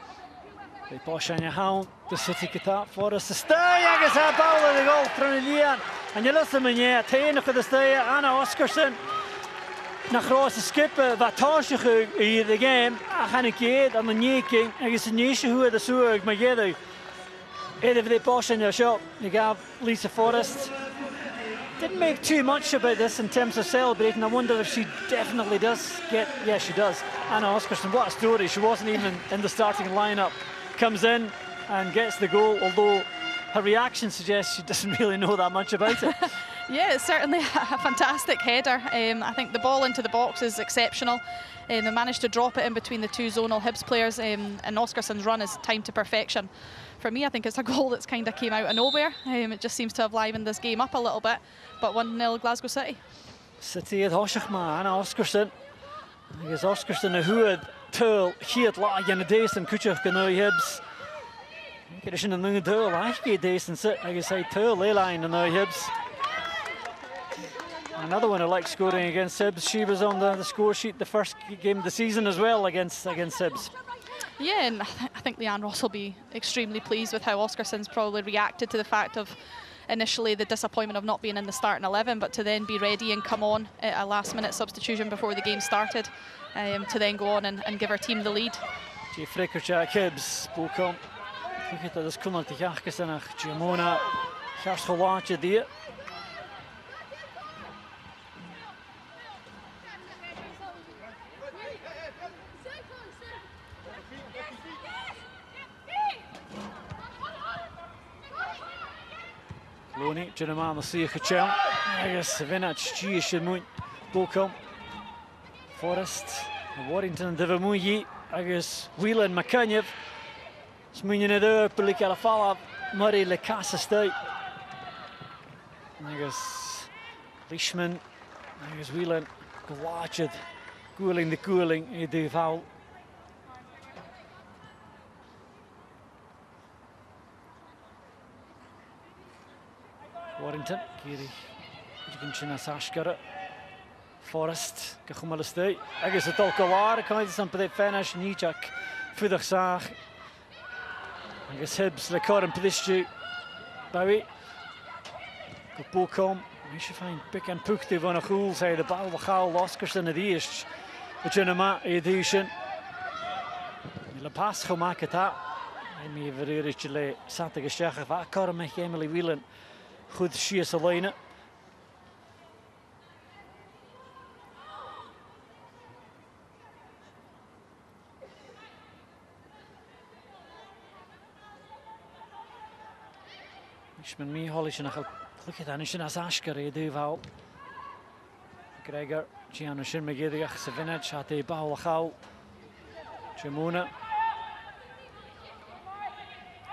They push on your hound, the City Qatar Forrest. The stay, I guess, a ball of the goal through the year. And you listen, man, yeah, Taina for the stay, Anna Oscarson. Na grote skippen, wat tasje in the game. I gaan ik je aan de nieking. I guess een niche hoe de zoek, maar je doet. Even the push on your shot. You got Lisa Forrest. Didn't make too much about this in terms of celebrating. I wonder if she definitely does get... Yeah, she does. Anna Oscarson, what a story. She wasn't even in the starting lineup. Comes in and gets the goal, although her reaction suggests she doesn't really know that much about it. Yeah, it's certainly a fantastic header. I think the ball into the box is exceptional. They managed to drop it in between the two zonal Hibs players, and Oscarson's run is timed to perfection. For me, I think it's a goal that's kind of came out of nowhere. It just seems to have livened this game up a little bit. But 1-0 Glasgow City. City het hoshach ma, Anna Oscarson. I guess Oscarson who had tuil hiert lag in the days and kuchach gano Hibs. Ik is in een lange tuil, eigenlijk days and sit. I guess I tuil line in the Hibs. Another one who likes scoring against Hibs. She was on the score sheet the first game of the season as well against Hibs. Yeah, and I think Leanne Ross will be extremely pleased with how Oscarson's probably reacted to the fact of initially the disappointment of not being in the starting 11, but to then be ready and come on at a last-minute substitution before the game started, to then go on and give her team the lead. Jay Fricker, Jack Hibs, Bocom. Ik weet dat is kunnen te jagen zijn naar Giamona. Gers gewaadje die. Loni, Giamona zie je gechel. Ergens Vinach, Giesje moet Bocom. Forrest, Warrington, de Vermoeie. Ergens Whelan, McCunyev. Smunje net door, publiek aan de vallen. Murray le kasse stuit. Ergens Leishman. Ergens Whelan. Gewaadje. Koeling de koeling. Je doet foul. Warrington, Kiri. Je kunt je naar Sashkara. Forrest, Kachumala stuit. Ergens het al klaar. Kan je dan bij de finish. Nijak. Voedig zaag. I guess Hibs, le corn Plisju, Bowie, Bocom. We should find pick and puch the van a cool side the ball of Hal Oscarson at the east. The Genema edition. The pass Homakata. I may very richly Santa Gashach. If I corn make Emily Whelan, good she is a line. Leishman mi holly sin ach look at an sin as Ashker e duval. Gregor Gianna sin megediach sa vinad chat e bawl chaw. Jamona.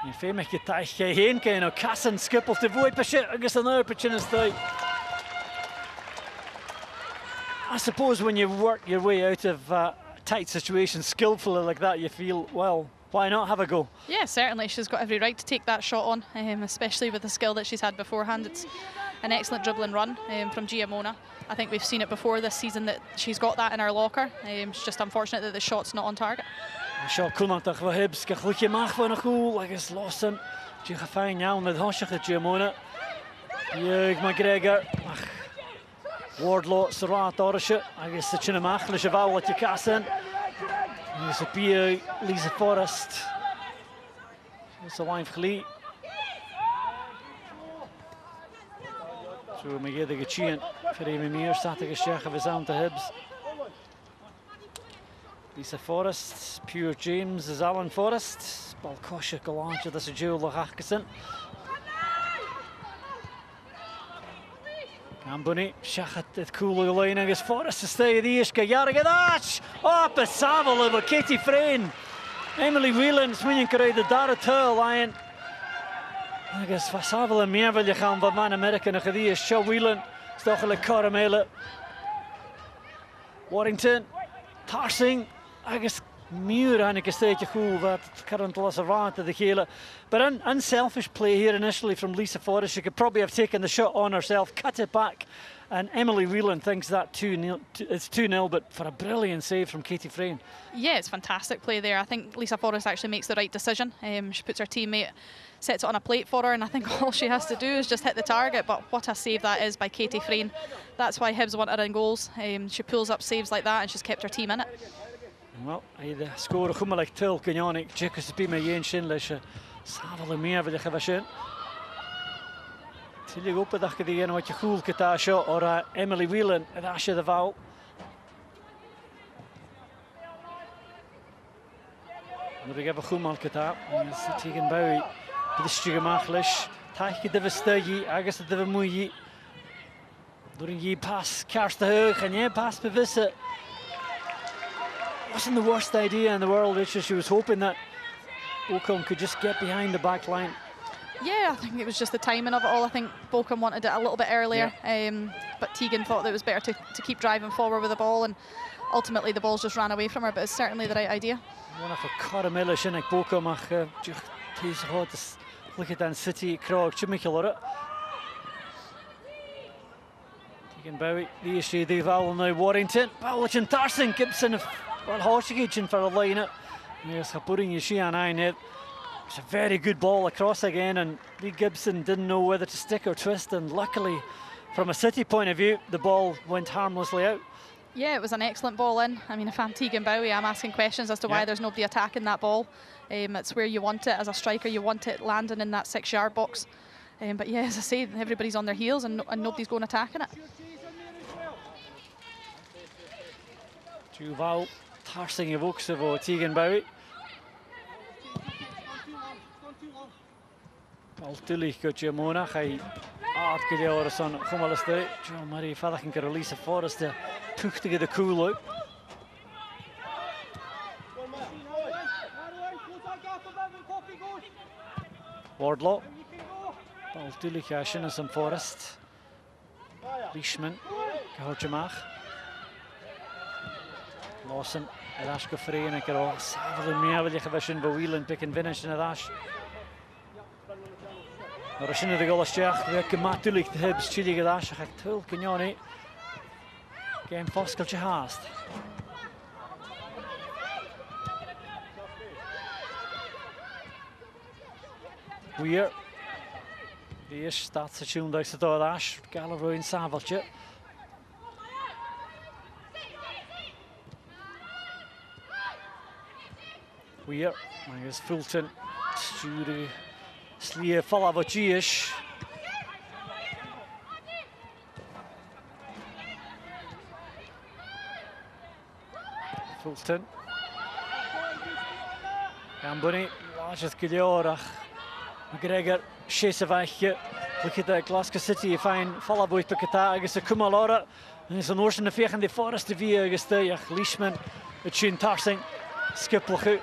Ni fe me getaich ke heen kein o Cassan skippel te void pashit agus an urpachin is day. I suppose when you work your way out of tight situations skillfully like that, you feel, well, why not have a go? Yeah, certainly. She's got every right to take that shot on, especially with the skill that she's had beforehand. It's an excellent dribbling run from Giamona. I think we've seen it before this season that she's got that in her locker. It's just unfortunate that the shot's not on target. Seo cúnach wa Hibs go chluiche mach fan a chúl agus losan. Dí cha fáin iawn na dhosach a Giamona. Bíag McGregor. Wardlaw sa rát áiriise agus sa sin amach leis a bhail at Cassan. Agus a bíag Lisa Forrest. Sa bhain chlí. So me géad go tían for éimi mír sat agus seach a bheits an ta Hibs. Lisa Forrest, Pure James is Alan Forrest. Bal cosha goláinte das a dúil a Hachkasan. Gambuni, Shachat at cool line agus Forrest to stay the Ishka Yaragadash. Up a savel of a Katie Frayne. Emily Whelan, swinging carry the Dara Turl Lion. I guess Fasavel and Miervel Yacham, but man American Akadias, Shaw Whelan, Stochel Caramela. Warrington, Tarsing, I guess Muir Hanneke state cool that current loss of rant to the Kayla. But an unselfish play here initially from Lisa Forrest. She could probably have taken the shot on herself, cut it back, and Emily Whelan thinks that it's 2-0, but for a brilliant save from Katie Frayne. Yeah, it's fantastic play there. I think Lisa Forrest actually makes the right decision. She puts her teammate, sets it on a plate for her, and I think all she has to do is just hit the target. But what a save that is by Katie Frayne. That's why Hibs want her in goals. She pulls up saves like that and she's kept her team in it. Well, the score of Humalek Til Kenyonik, Jacobs be my yen shin leis Savel and Mia with the Havashin. Till you go up with the end what you cool Katasha or Emily Whelan at Asha the Vow. And we give a Humal Kata, and it's the Tegan Bowie, the Stigamachlish, Taiki Devastagi, Agassi Devamuyi. During ye pass, Karsta Hug, and ye pass Pavissa. Wasn't the worst idea in the world, Richard. She was hoping that Oakham could just get behind the back line. Yeah, I think it was just the timing of it all. I think Bochum wanted it a little bit earlier, but Tegan thought that it was better to keep driving forward with the ball, and ultimately the balls just ran away from her, but it's certainly the right idea. One of a caramella shinnik Bochum ach he's hot to look at that City Krog Chimikalora. Tegan Bowie, the issue the Vowel now Warrington, Bowlich and Tarsing, Gibson well, Hoshigichin for a line. Yes, putting Yishian on it. It's a very good ball across again, and Lee Gibson didn't know whether to stick or twist, and luckily, from a City point of view, the ball went harmlessly out. Yeah, it was an excellent ball in. I mean, if I'm Tegan Bowie, I'm asking questions as to why there's nobody attacking that ball. It's where you want it as a striker, you want it landing in that 6-yard box. But yeah, as I say, everybody's on their heels and nobody's going attacking it. Juval Tarsing evokes of Tegan Bowie. Altuli go Giamona, I art Gideon son Humaliste, John Marie Fadakin can release a Forrest to push to get the cool out. Wardlaw, Altuli Cashin and some Forrest. Leishman, Kahorjamach. Lawson, Elashka Frayne, and Karo, Savel and Mia with Yahavashin, Whelan pick and finish in a dash. Rashina the Golashach, the Kamatulik, the Hibs, Chili Gadash, Haktul, Kenyoni. Game Foskal Chahast. Weir. The ish starts to tune like the Dash, Galloway and Savalchit. Weir, Magus Fulton, Sturi. Slia Falavachiish. Fulton. Gambuni, Lajas Gileorach. McGregor, Shesavach, look at the Glasgow City, fine, Fallaboy Picata, agus a Kumalora, and it's an ocean of Fech and the Forest of Via, agus the Leishman, the Chin Tarsing, Skip Lochu.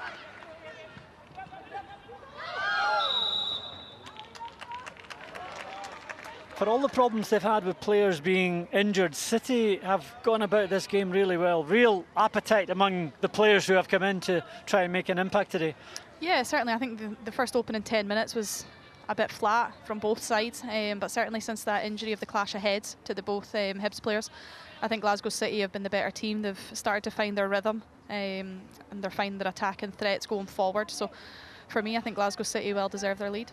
For all the problems they've had with players being injured, City have gone about this game really well. Real appetite among the players who have come in to try and make an impact today. Yeah, certainly. I think the first opening 10 minutes was a bit flat from both sides, but certainly since that injury of the clash of heads to the both Hibs players, I think Glasgow City have been the better team. They've started to find their rhythm, and they're finding their attacking threats going forward. So for me, I think Glasgow City well deserve their lead.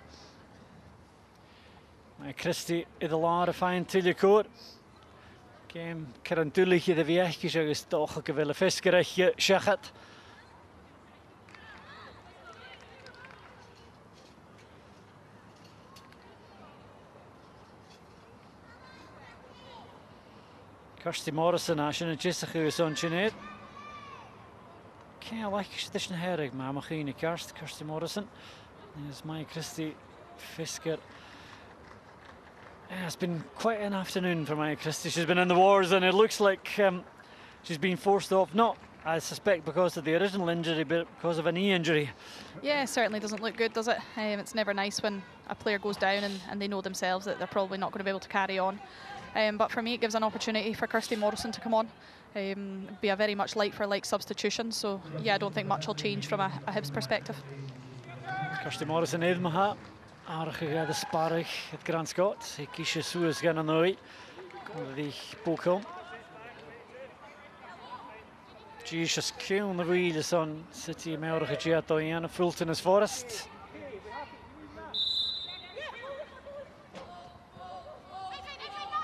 Christie I the lá a fine til je koor. Game Karen Dullige de viechjes agus toch ik wil fiskerechtje schachet. Kirsty Morrison ashen en Jessica is on Chinet. Can I like this in Herrig, maar Machine Kirsty Morrison. There's my Christie Fisker. Yeah, it's been quite an afternoon for Maya Christie. She's been in the wars, and it looks like she's been forced off, not, I suspect, because of the original injury, but because of a knee injury. Yeah, it certainly doesn't look good, does it? It's never nice when a player goes down and they know themselves that they're probably not going to be able to carry on. But for me, it gives an opportunity for Kirsty Morrison to come on. Be a very much like-for-like substitution, so yeah, I don't think much will change from a Hibs perspective. Kirsty Morrison, Edmaha. Aardig de sparig, het Grand Scott. Ik kies je zoals gaan aan nooit. Kom die boekholm. Jesus Kuhn, de wheels on City, Melrige Giatoiana, Fulton is Forest.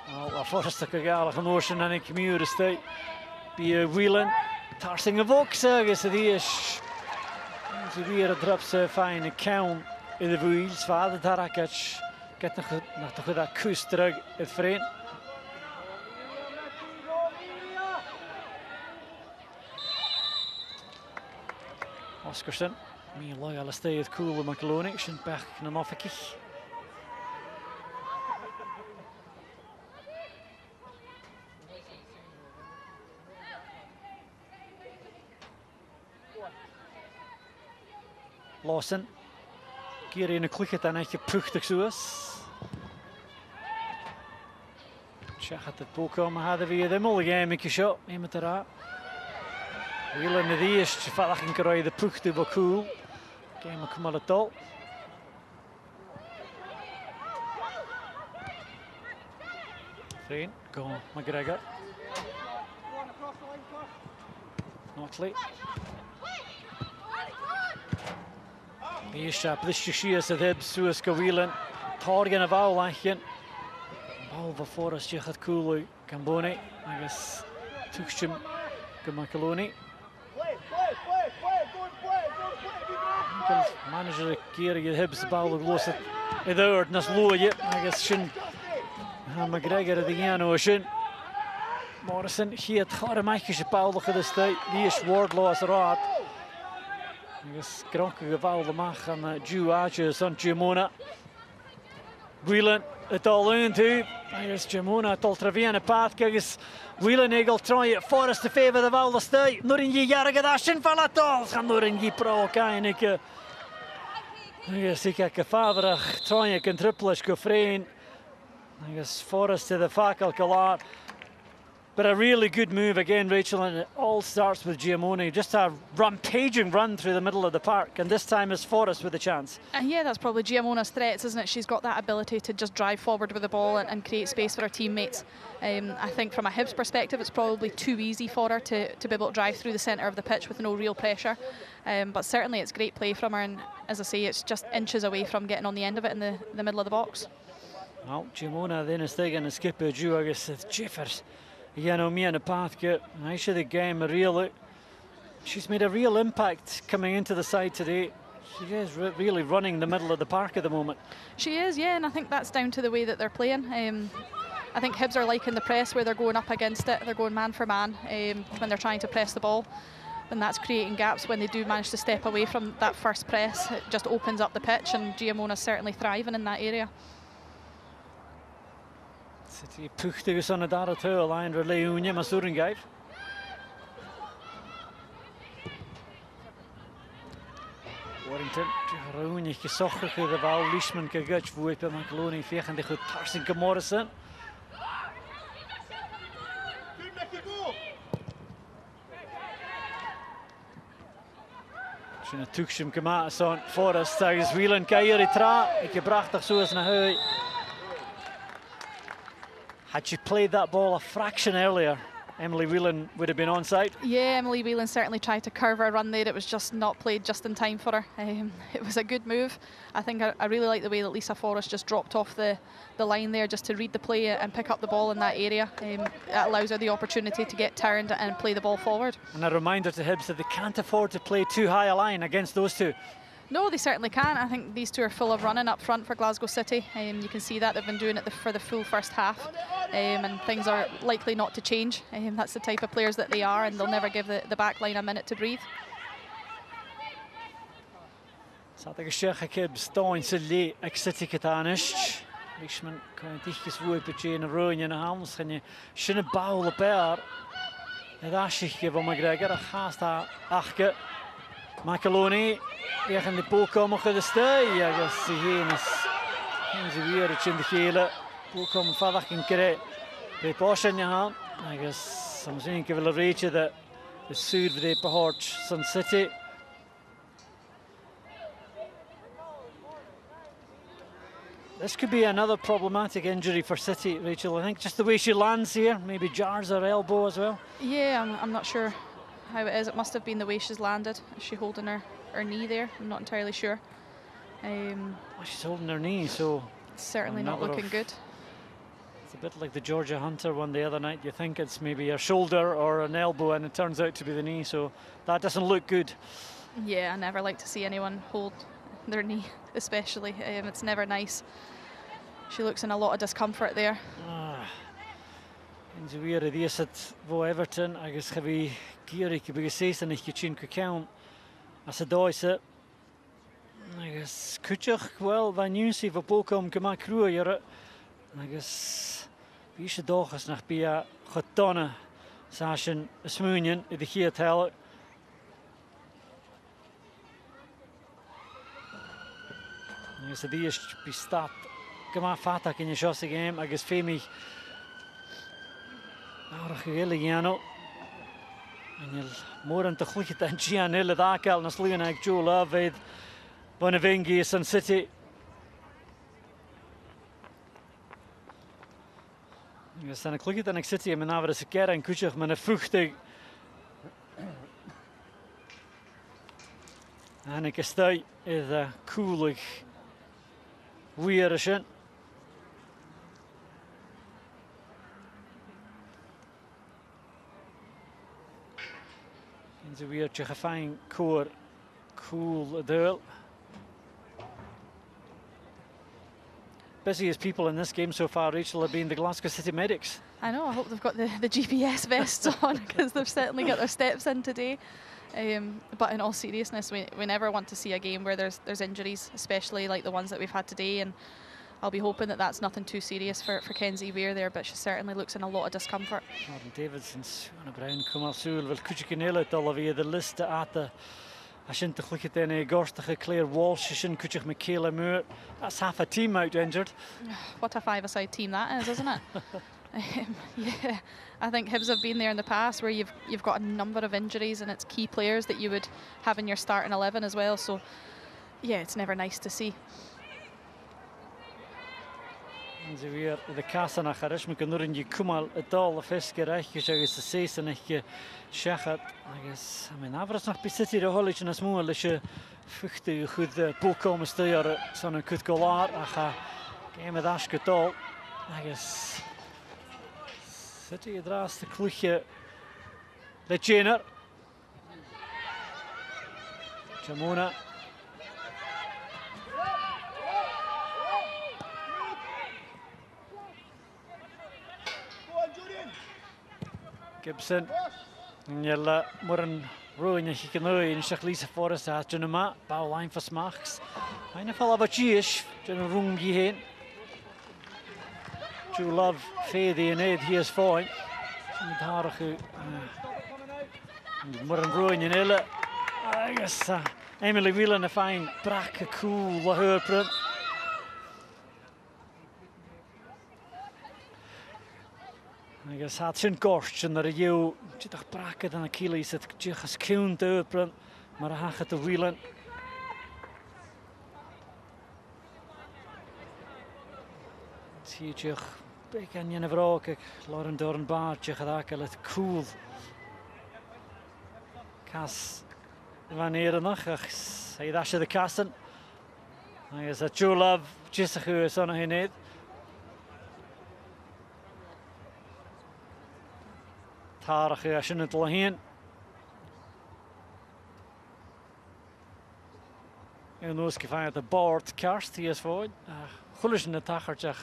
Well, Forest ik ga gaan oorsen en ik muur stay. Bij Whelan, Tarsing of Oxagus, die is. Ze weer het drops fine count. In de wheels, vader Tarakach, get nog toch dat kus terug het vreemd. Oscarson, me loyal stay het cool McLean, zijn pech en afgekig. Lawson. Hier in een klikje dan echt gepuchtig zo is. Check het boek maar hadden we de molle game shot met de Whelan de eerste vallig een keer de puchte wel cool. Game kom maar het al. Vriend, go McGregor. Notley. Hier plisje is het Hibs zoals Whelan. Targen of Aulachjen. Bal van Forest je gaat cool Camboni. I guess Tuchim Gemakaloni. Manager een keer je Hibs bal los het. Idoord nas looie. I guess Shin McGregor de Giano Shin. Morrison hier het gore matje bal de tijd. Die is Wardlaw als raad. Agus gronke geval de mag aan Juaje son Gimona. Whelan het al in toe. Agus Gimona het al traviane path agus Whelan egal try Forest te favor de val de stay. Nur in je jarige dashin van het al. Gaan nur in je pro kan ik. Agus ik heb gevaardig try ik een triple gefrein. Agus Forest to the fakel kalar. But a really good move again, Rachel, and it all starts with Giamone. Just a rampaging run through the middle of the park, and this time it's Forrest with a chance. And yeah, that's probably Giamone's threats, isn't it? She's got that ability to just drive forward with the ball and create space for her teammates. I think from a Hibs perspective, it's probably too easy for her to be able to drive through the centre of the pitch with no real pressure. But certainly it's great play from her, and as I say, it's just inches away from getting on the end of it in the middle of the box. Well, Giamone then is taking a skipper, Juagus Jeffers. You know, me and the path get I should the game she's made a real impact coming into the side today. She is really running the middle of the park at the moment. She is, yeah, and I think that's down to the way that they're playing. I think Hibs are liking the press where they're going up against it. They're going man for man when they're trying to press the ball. then that's creating gaps when they do manage to step away from that first press. It just opens up the pitch, and Giamona's certainly thriving in that area. City puchtigus on a dara tu line for Leonia Masuringave. Warrington, Rooney gezocht de bal, Leishman gegutch voor bij Macaloni vegen de goed Tarsing Morrison. Schöne Tuchschim gemaakt son Forrest tegen Wieland Keiri tra. Ik gebracht zo eens naar huis. Had she played that ball a fraction earlier, Emily Whelan would have been onside. Yeah, Emily Whelan certainly tried to curve her run there. It was just not played just in time for her. It was a good move. I think I really like the way that Lisa Forrest just dropped off the line there just to read the play and pick up the ball in that area. It allows her the opportunity to get turned and play the ball forward. And a reminder to Hibs that they can't afford to play too high a line against those two. No, they certainly can't. I think these two are full of running up front for Glasgow City. You can see that they've been doing it for the full first half, and things are likely not to change. That's the type of players that they are, and they'll never give the back line a minute to breathe. Zat ik zeg ik heb staan ze le City getanisch. Leishman kan dichtjes voor beetje in Rooney en Hams gaan je schöne bal op haar. Het asje van McGregor gaat daar achter. Macaloni, tegen de bal komen de stij. Ja, dat is ze weer het in de gele. Bal komen verder in krijgen. Bij Porsche gaan. I guess soms denk ik wel reach dat de zuid van de Pahort Sun City. This could be another problematic injury for City, Rachel. I think just the way she lands here, maybe jars her elbow as well. Yeah, I'm not sure how it is. It must have been the way she's landed. Is she holding her knee there? I'm not entirely sure. Well, she's holding her knee, so it's certainly not looking good. It's a bit like the Georgia Hunter one the other night. You think it's maybe a shoulder or an elbow, and it turns out to be the knee, so that doesn't look good. Yeah, I never like to see anyone hold their knee, especially. It's never nice. She looks in a lot of discomfort there. En zo weer die is het voor Everton. Agus heb je gierig heb gezegd en ik gezien gekauwd. Als het daar is, agus kutjach wel van nieuws die voor Polkom gemaakt groeien. Agus wie is het dag is nog bij getonnen. Sasjen smoenjen in de geert halen. Agus die is bestaat. Gemaakt vatak in je shosse game. Agus femig. Nou, gehele Giano. En je morgen te goed en Gian hele dag al naar Slugen Joe Love with Bonavengi Sun City. Je staan een kloekje en ik zit hier met een avond keer en kutje met een vruchtig. En ik sta is koelig weerische. En zo weer je gefijn koor cool duel. Busiest people in this game so far, Rachel, have been the Glasgow City medics. I know, I hope they've got the GPS vests on because they've certainly got their steps in today. But in all seriousness, we never want to see a game where there's injuries, especially like the ones that we've had today. And I'll be hoping that that's nothing too serious for Kenzie Weir there, but she certainly looks in a lot of discomfort. Martin Davidson's Anna Brown come al soul wil kutje kenelle tal via de liste at the Ashin te gluchet in a gorstige Claire Walsh, Ashin kutje Michaela Moore. That's half a team out injured. What a five-a-side team that is, isn't it? Yeah, I think Hibs have been there in the past where you've got a number of injuries and it's key players that you would have in your starting 11 as well. So yeah, it's never nice to see. En zo weer de kassa naar Garish, maar kan er in je kumal het al de fiske rechtje zeggen ze zes en ik zeg het. Agus, mijn avond nog bij City de holletje naar smoel, dus je vruchtige goed pool komen sturen, zo'n goed golaar. Aga, geen met asket al. Agus, City draast de kloegje de Jenner. Jamona. Gibson, Njella, Moran Rowan je kan nu in zich Lisa Forrest had je maar bouwlijn van smaks. Een val wat je is, je een room heen. You love Fede en Ed hier is fijn. Met haar maar een Rowan in hele. I guess Emily Whelan een fijn brakke cool la heurprint. I guess had zijn korst en er jou je toch brakke dan Achilles het je geskuund heurprint. Maar hij gaat de Whelan. Zie je ik kan je vrouw kijk Lauren door een baardje gedaan het cool. Kas wanneer nog hij dat je de kasten. Hij is dat you love just hoe is nog niet. Tarig als je het al heen. En nu is gevangen de board karst hier is voor. Goed in de tachertje.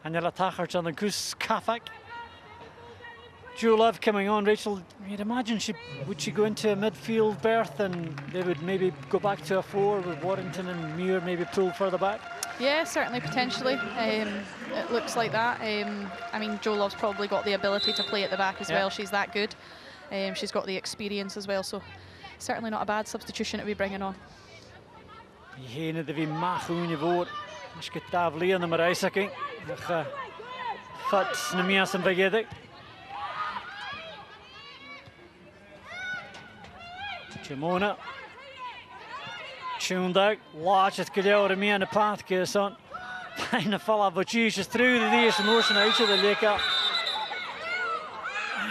En je laat tachertje aan de kus kafak. Love coming on, Rachel. You'd imagine would she go into a midfield berth and they would maybe go back to a 4 with Warrington and Muir maybe pull further back? Yeah, certainly, potentially. It looks like that. I mean, Jo Love's probably got the ability to play at the back as well. She's that good. She's got the experience as well, so certainly not a bad substitution to be bringing on. Diegene die wie mag hoe je voor. Als je tafel in de reiziking, dan gaat het niet meer vergeten. Jamona. Tuned out. Watch it get out of me on the path, son. And the fella, but she's through the eerste motion out of the lake. I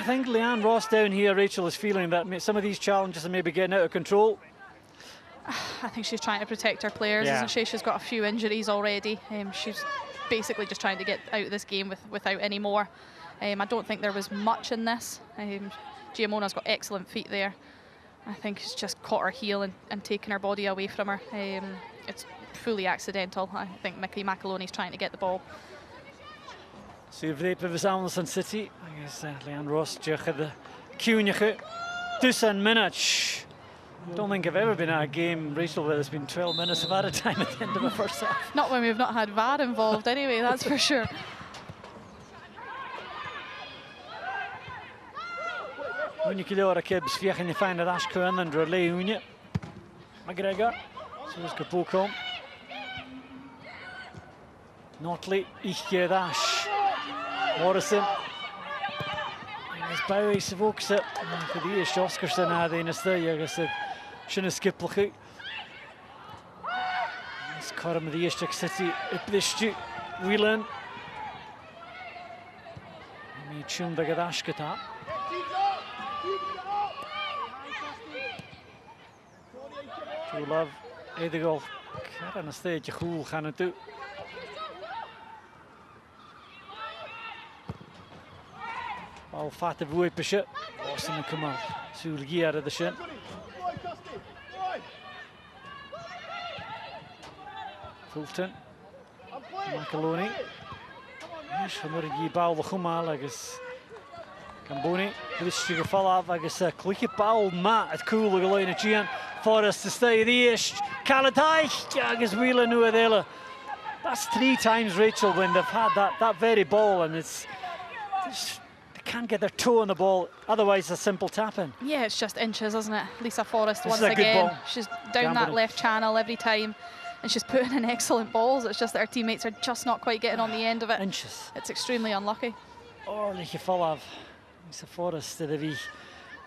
think Leanne Ross down here, Rachel, is feeling that some of these challenges are maybe getting out of control. I think she's trying to protect her players, isn't she? She's got a few injuries already. She's basically just trying to get out of this game without any more. I don't think there was much in this. Giamona's got excellent feet there. I think she's just caught her heel and taken her body away from her. It's fully accidental. I think Mickey McAloney's trying to get the ball. Survrepen we Anderson City. I guess Leanne Ross just the Cunha. 2 minutes. I don't think I've ever been at a game, Rachel, where there's been 12 minutes of added time at the end of a first half. Not when we've not had VAR involved anyway, that's for sure. When you could do a kibs, you can find that Ash Cohen and Relay Unia. McGregor, so it's Kapoko. Notley, Ichke Dash. Morrison. As Bowie evokes it. For the eerste Oscarson had in his third, I said, shouldn't skip like it. It's Karam the East City, Iplishti, Whelan. Me tuned the Gadashkata. Jo Love, Edegol, Karen stage, cool, can it do? Al fatte vui pesje. Awesome Kamal. Sulgi out of the shin. Fulton. McAloney. Yes, vanmorgen die bal de Gumal agus. Camboni. Blitz geval af agus klikke bal ma het coole geloine Gian. Forrest to stay the east. Calatai agus Wheeler nu adela. That's 3 times, Rachel, when they've had that very ball, and it's can't get their toe on the ball, otherwise a simple tap-in. Yeah, it's just inches, isn't it? Lisa Forrest, once again, she's down that left channel every time, and she's putting in excellent balls. It's just that her teammates are just not quite getting on the end of it. Inches. It's extremely unlucky. Orlijk geval af. Lisa Forrest, de wie.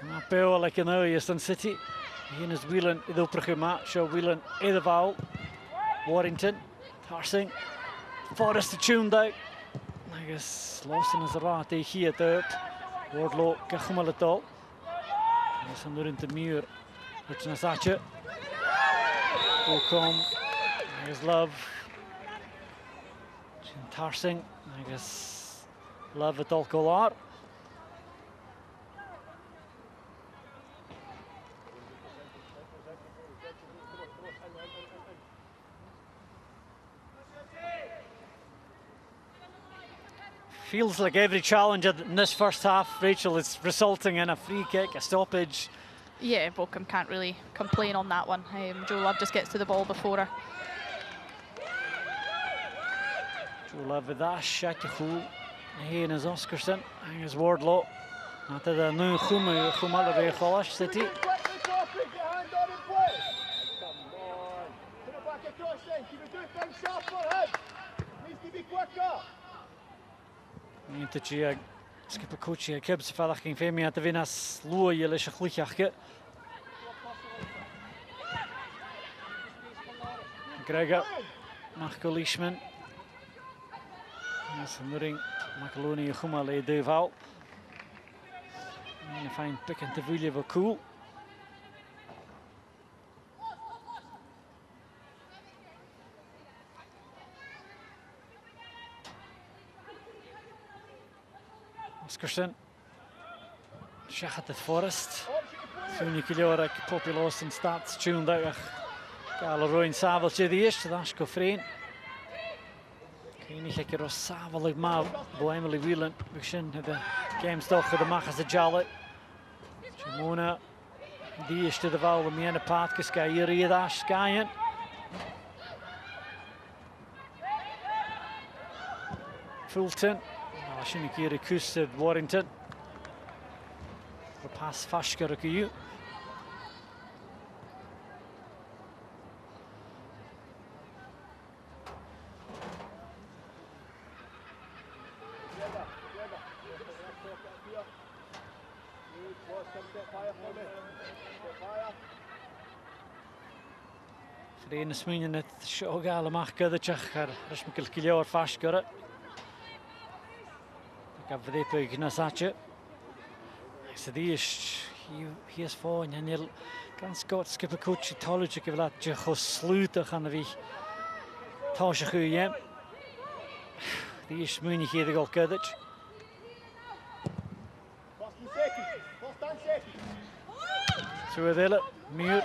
Maar Peu, like now, Eastern City. Hier is Whelan, de opprogramma. Show Whelan, de foul. Warrington, Tarsing. Forrest, de tuned out. I guess Lawson is raad hier uit. Wardlow kachmal het al. Dus dan door in de muur. Het is een zatje. Ocom. I guess Love. Tarsing. I guess Love het al klaar. Feels like every challenge in this first half, Rachel, is resulting in a free kick, a stoppage, Yeah, Bochum can't really complain on that one. Joe Love just gets to the ball before her. Joe Love with that shot to Hul. Heen is Oscarson. And is Wardlaw. Not the new Humal College City. Niet dat je skip een coach hier kibs vandaag ging veel meer te winnen als Loe je les gelijk Gregor Marco Leishman is een ring Macaroni Gumale Deval en een fijn pick te voelen wel cool. Oscarson, Shachat at Forest. Soon you kill your populous and starts tuned out. Gala Roin Saval to the east, that's go free. Kenny Hickero Saval Mal, Boemily Whelan, Bushin, the game stock for the Machas of Jolly. Jamona, the east to the Val, the Miana Patka Sky, Dash Skyan. Fulton. Shinikiri Kusted Warrington. For pass Fashker Kuyu. Vreemde smingen het shogale mag kuddertjach er Rishmikil Kiljoor Fashker. Gavrepe Gnasache. So he is fine and he'll Scott skip a coach tology give that Jehos sluiter gaan we Tasha Guye. Die is moeilijk hier de goal kuddet. Zo we willen muur.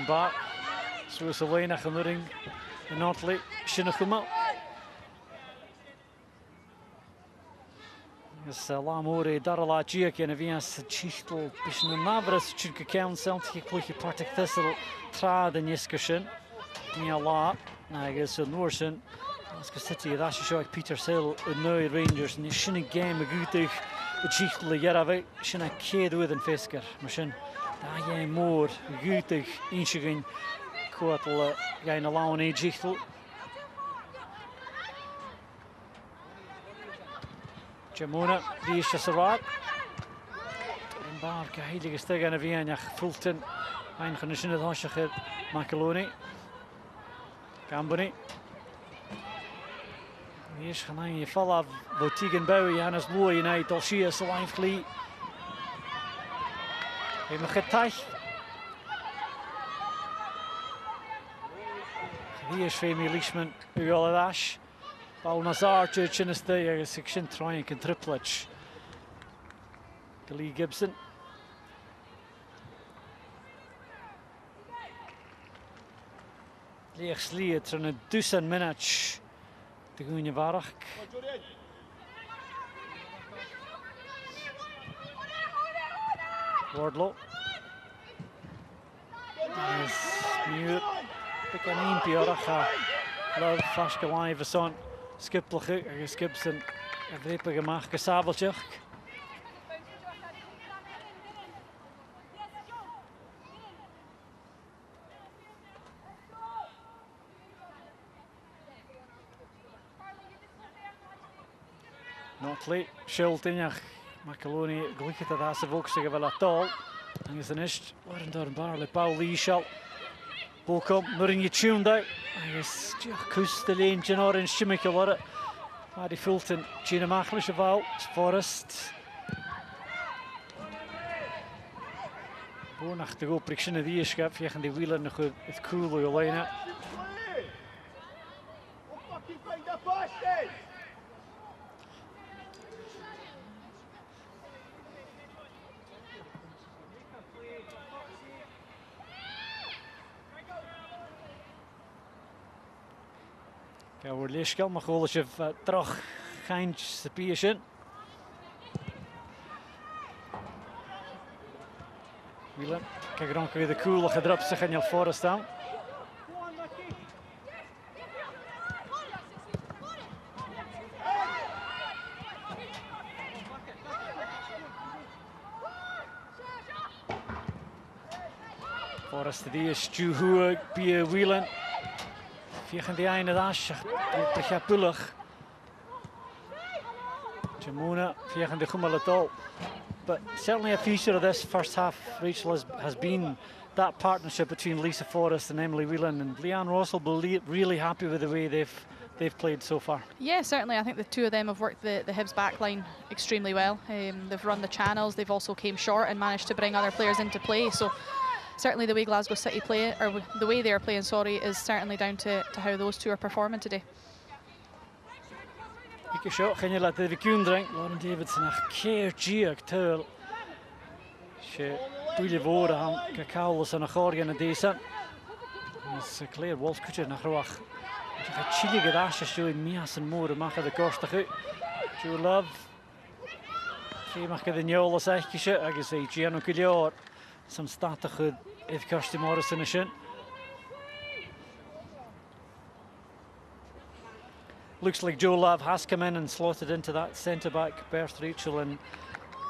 Back, so it's away nach an ring, and not late, Shinakuma. Yes, Lamore, Darala Giak, and Avias, Chichtel, Bishon Navras, Chunka Council, Tikluki Partic Thistle, Trad and Yiskashin, Nia La, I guess a Norsen, Alaska City, Rashishok, Peter Sill, Noy Rangers, and Shinning game, a Gutig, the Chichtel, Yarave, Shina Kid with and Fisker, Machine. Daar jij moor, gutig, inschiging, kwartel, jij een lauw in Jichtel. Jamona, die is just raak. En Barke, heilige steg aan de Vienna, Fulton, een genoemd het hasje, Macaroni, Gamboni. Die is gaan je vallen, Boutique en Bowie, en als mooi in uit, als je is live glee. Hij mag het thuis. Hier is Femi Leishman, Ugaladash. Paul Nazar, Church in the day, a section trying and triplet. Lee Gibson. Leeg sliet van een duizend minutes. De goede warg. Wardlow. Muur. Ik kan één piaracha. Love Fashka live son. Skippelge. Gibson. Vrepe gemaakt. Gesabeltje. Notley. Schultinjach. Macaroni gelukkig dat hij zijn volkstige wel at all. En is een ist. Waren daar een barley Paul Lieshal. Bochum, maar in je tuned uit. En is kust de leentje orange chimical worden. Maar die Fulton, Gina Machlische val, Forest. Boonach te go priksen die schap, via die wielen nog het coole lijnen. Gawr leisgal mag Oleshev trach gaint sa bíishin. Whelan, kijk er weer de koele gedrupt zich in je voor staan. Forrest die is Juhu bij Whelan. Via die einde dash, de Gapullig. Jamuna via de Gumalatol. But certainly a feature of this first half, Rachel, has been that partnership between Lisa Forrest and Emily Whelan, and Leanne Rossell really happy with the way they've played so far. Yeah, certainly. I think the two of them have worked the Hibs backline extremely well. They've run the channels. They've also came short and managed to bring other players into play. So certainly the way Glasgow City play, or the way they are playing, sorry, is certainly down to how those two are performing today. Ik shot gaan je laten de kundring. Lauren Davidson nach keer giag tul. She bwyle fod am Cacaulos yn achorion y desan. Is Claire Walsh cwtio nach rwach. Dwi'n chili gyda asio siw i mias yn môr ymach ad y gorstach yw. Drew Love. Lle mach gyda niol os eich gysio. Agus ei Gianno Gilior. Sam statach yw Edd Kirsty Morrison y sy'n. Looks like Joe Love has come in and slotted into that centre-back berth, Rachel, and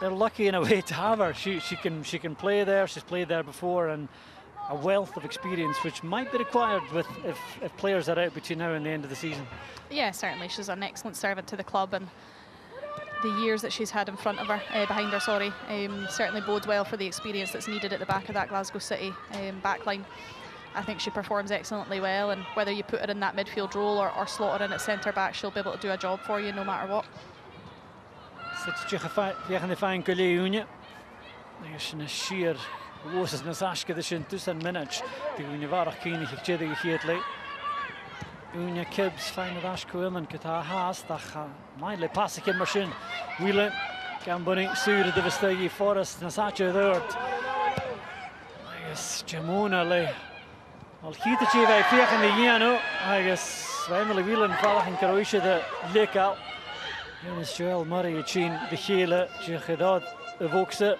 they're lucky in a way to have her. She can play there. She's played there before, and a wealth of experience which might be required with if players are out between now and the end of the season. Yeah, certainly. She's an excellent servant to the club, and the years that she's had in front of her, behind her, sorry, certainly bodes well for the experience that's needed at the back of that Glasgow City backline. I think she performs excellently well, and whether you put her in that midfield role or slot her in at centre-back, she'll be able to do a job for you no matter what. Fiach yn ffain gwylio Iwnia. Nag yn y sir, wos yn asgyd ysyn dwsan minach. Dwi'n Iwnia farach cyn i chi'ch jedig i chi'd le. Iwnia Kibbs ffain yr asg Whelan gyda has, dach mae'n le pas ac yn marsyn. Whelan, gan bod ni'n sŵr y dyfystegi Forrest yn asgyd ddwrt. Agus Jamuna le. Al chiet het je bij Fiach in de Jano. Agus Emily Whelan vallig in Croatia de Lekal. En is Joel Murray chin de Gele. Je gedaan de Vokse.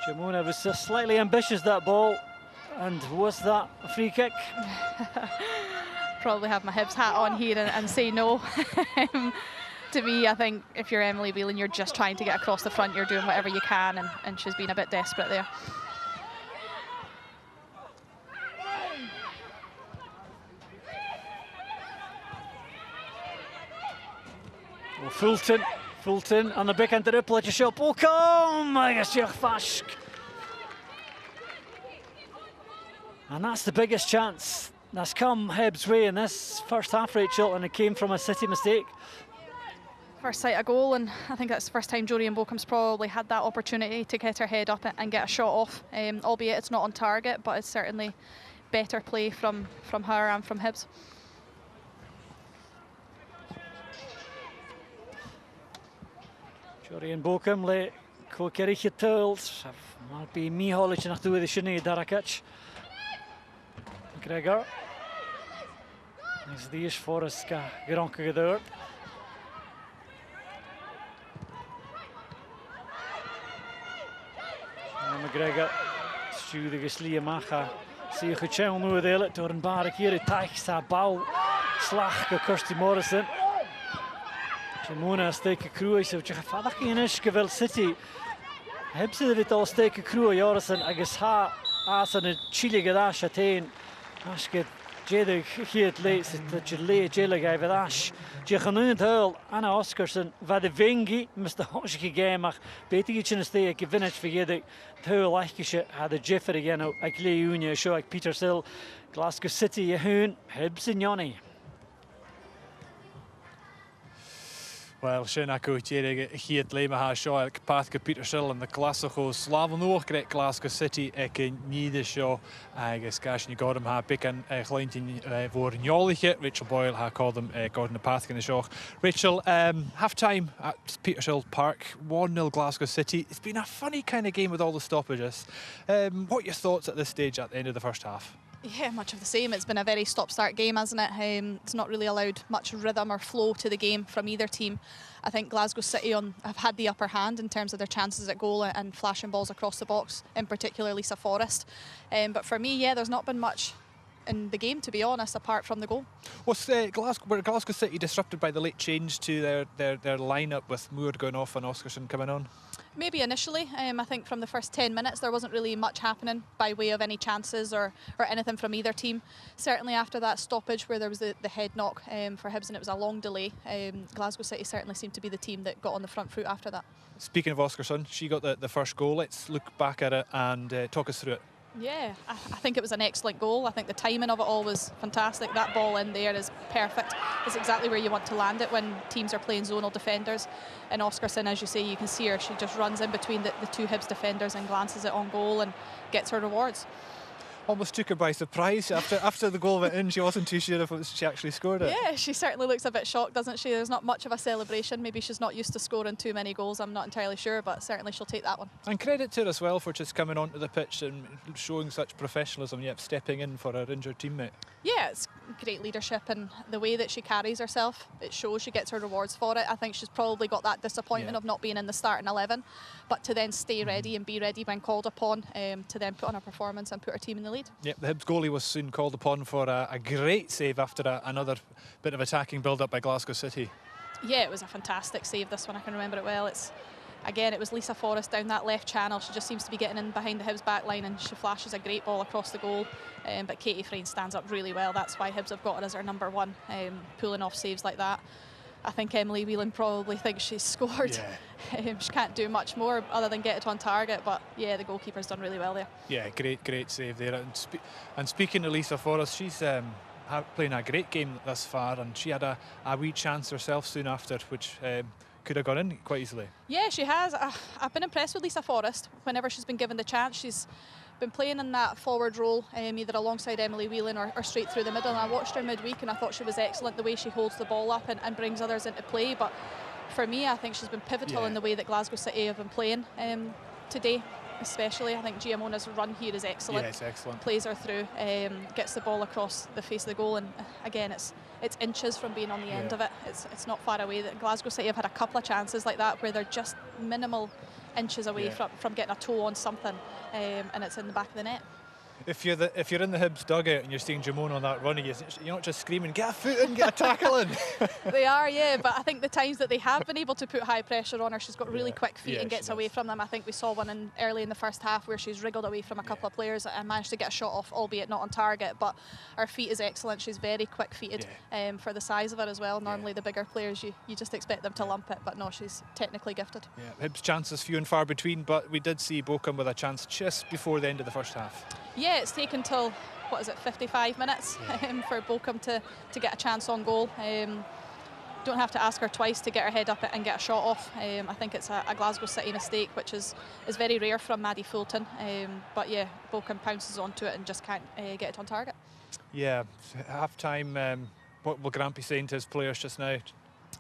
Jamuna was slightly ambitious that ball, and was that a free kick? Probably have my Hibs hat on here and say no. To me, I think if you're Emily Whelan, you're just trying to get across the front. You're doing whatever you can, and she's been a bit desperate there. Fulton aan de bekant de ruppeltje shop. Oh, kom! I guess you're fast. And that's the biggest chance that's come Hibs' way in this first half, Rachel, and it came from a City mistake. First sight of goal, and I think that's the first time Jodie Bokum's probably had that opportunity to get her head up and get a shot off, albeit it's not on target, but it's certainly better play from her and from Hibs. Jodie Bokum le co-kerich tools. Might be me hollage nach toe de Sinead Darakach. Gregor. Is die is Forrest geronken gedeurd. En McGregor stuurde geslie macha. Zie je goed nu delen door een barek hier in Tijgsta bouw slag Kirsty Morrison. Jamuna steken crew is wat je gevaarlijk in is geweld City. Hebben ze dit al steken crew Jorrison agus ha as een Chile gedash ateen. As get jedig hier het leest dat je le jelig even ash. Je gaan nu het huil Anna Oscarson van de Vengi Mr. Hoschke game maar beter iets in de steek gewinnen vergeten. Het huil eigenlijk had de Jeffer again ik le Unia show ik Peter Sill Glasgow City je hun Hibs en Johnny. Wel, sy'n ac wyt i'r hyd le mae ha sio ac path gyda Peter Sill yn y Glasgow Slavan nhw gyda Glasgow City ac yn nid y sio ag ysgas ni godym ha bican chleint yn fawr nioli chi. Rachel Boyle ha godym godym y path gyda sio. Rachel, half-time at Peter Sill Park, 1-0 Glasgow City. It's been a funny kind of game with all the stoppages. What are your thoughts at this stage at the end of the first half? Yeah, much of the same. It's been a very stop-start game, hasn't it? It's not really allowed much rhythm or flow to the game from either team. I think Glasgow City have had the upper hand in terms of their chances at goal and flashing balls across the box, in particular Lisa Forrest. But for me, yeah, there's not been much in the game, to be honest, apart from the goal. Were Glasgow City disrupted by the late change to their lineup with Moore going off and Oscarson coming on? Maybe initially. I think from the first 10 minutes there wasn't really much happening by way of any chances or anything from either team. Certainly after that stoppage where there was the head knock for Hibs and it was a long delay, Glasgow City certainly seemed to be the team that got on the front foot after that. Speaking of Oscarson, she got the first goal. Let's look back at it and talk us through it. Yeah, I think it was an excellent goal. I think the timing of it all was fantastic. That ball in there is perfect. It's exactly where you want to land it when teams are playing zonal defenders. And Oscarson, as you say, you can see her. She just runs in between the two Hibs defenders and glances it on goal and gets her rewards. Almost took her by surprise. After the goal went in, she wasn't too sure if she actually scored it. Yeah, she certainly looks a bit shocked, doesn't she? There's not much of a celebration. Maybe she's not used to scoring too many goals. I'm not entirely sure, but certainly she'll take that one. And credit to her as well for just coming onto the pitch and showing such professionalism, yet stepping in for her injured teammate. Yeah, it's great leadership and the way that she carries herself. It shows she gets her rewards for it. I think she's probably got that disappointment of not being in the starting 11, but to then stay ready and be ready when called upon, to then put on a performance and put her team in the lead. Yep, the Hibs goalie was soon called upon for a great save after another bit of attacking build-up by Glasgow City. Yeah, it was a fantastic save, this one. I can remember it well. Again, it was Lisa Forrest down that left channel. She just seems to be getting in behind the Hibs back line and she flashes a great ball across the goal. But Katie Frayne stands up really well. That's why Hibs have got her as her number one, pulling off saves like that. I think Emily Whelan probably thinks she's scored. Yeah. She can't do much more other than get it on target, but yeah, the goalkeeper's done really well there. Yeah, great save there. And speaking of Lisa Forrest, she's playing a great game thus far, and she had a wee chance herself soon after, which could have gone in quite easily. Yeah, she has. I've been impressed with Lisa Forrest whenever she's been given the chance. She's been playing in that forward role, either alongside Emily Whelan or straight through the middle. And I watched her midweek and I thought she was excellent the way she holds the ball up and brings others into play. But for me, I think she's been pivotal in the way that Glasgow City have been playing today. Especially, I think Giamona's run here is excellent. Yeah, it's excellent. Plays her through, gets the ball across the face of the goal, and again, it's inches from being on the end of it. It's not far away. That Glasgow City have had a couple of chances like that where they're just minimal inches away from getting a toe on something, and it's in the back of the net. If you're in the Hibs dugout and you're seeing Jamona on that run, you're not just screaming, get a foot in, get a tackle in. They are, yeah, but I think the times that they have been able to put high pressure on her, she's got really quick feet and gets away from them. I think we saw one early in the first half where she's wriggled away from a couple of players and managed to get a shot off, albeit not on target, but her feet is excellent. She's very quick-feeted for the size of her as well. Normally the bigger players, you just expect them to lump it, but no, she's technically gifted. Yeah, Hibs' chances few and far between, but we did see Bochum with a chance just before the end of the first half. Yeah, it's taken till, 55 minutes for Bochum to get a chance on goal. Don't have to ask her twice to get her head up and get a shot off. I think it's a Glasgow City mistake, which is very rare from Maddie Fulton. But yeah, Bochum pounces onto it and just can't get it on target. Yeah, half-time, what will Grant be saying to his players just now?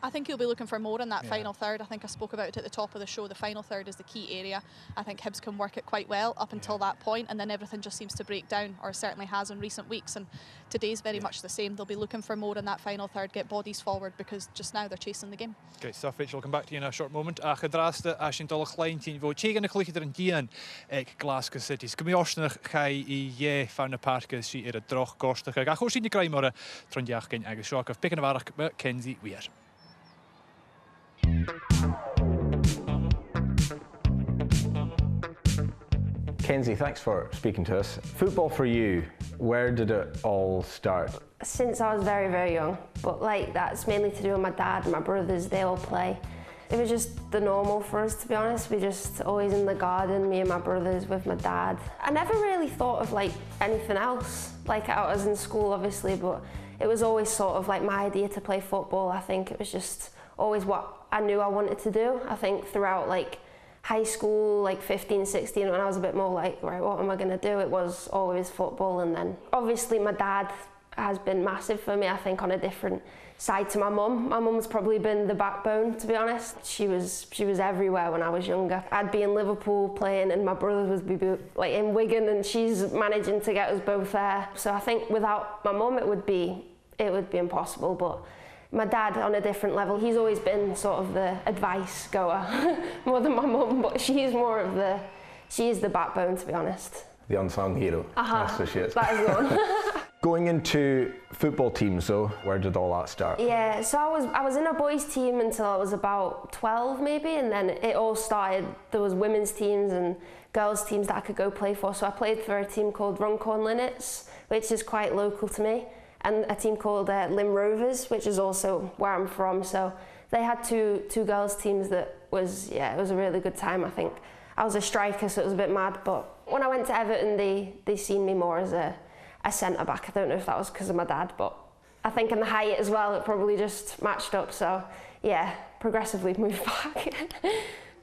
I think he'll be looking for more in that final third. I think I spoke about it at the top of the show. The final third is the key area. I think Hibs can work it quite well up until that point, and then everything just seems to break down, or certainly has in recent weeks. And today's very much the same. They'll be looking for more in that final third, get bodies forward, because just now they're chasing the game. Great stuff, Rachel. I'll come back to you in a short moment. A chydrasta a sy'n dolach lain ti'n fod cheg yn y chlwychyd yn dian ag Glasgow City. Sgymio osnach chai I fan y parca si y droch gostach ag achos sy'n y grau mora tron diach gen ag y sioc of picking of arach Kenzie Weir. Kenzie, thanks for speaking to us. Football for you, where did it all start? Since I was very, very young, but that's mainly to do with my dad and my brothers. They all play. It was just the normal for us, to be honest. We just always in the garden, me and my brothers with my dad. I never really thought of anything else. I was in school obviously, but it was always sort of my idea to play football. I think it was just always what I knew I wanted to do. I think throughout high school, 15, 16, when I was a bit more right, what am I going to do? It was always football. And then obviously my dad has been massive for me, I think, on a different side to my mum. My mum's probably been the backbone, to be honest. She was everywhere when I was younger. I'd be in Liverpool playing and my brother would be like in Wigan, and she's managing to get us both there. So I think without my mum it would be impossible. But my dad, on a different level, he's always been sort of the advice goer more than my mum, but she's the backbone, to be honest. The unsung hero. That's what she is. That is the one. Going into football teams though, where did all that start? Yeah, so I was in a boys team until I was about 12 maybe, and then it all started. There was women's teams and girls teams that I could go play for. So I played for a team called Runcorn Linnets, which is quite local to me, and a team called Lim Rovers, which is also where I'm from. So they had two girls teams that was, it was a really good time. I think I was a striker, so it was a bit mad, but when I went to Everton, they seen me more as a centre-back. I don't know if that was because of my dad, but I think in the height as well, it probably just matched up. So yeah, progressively moved back.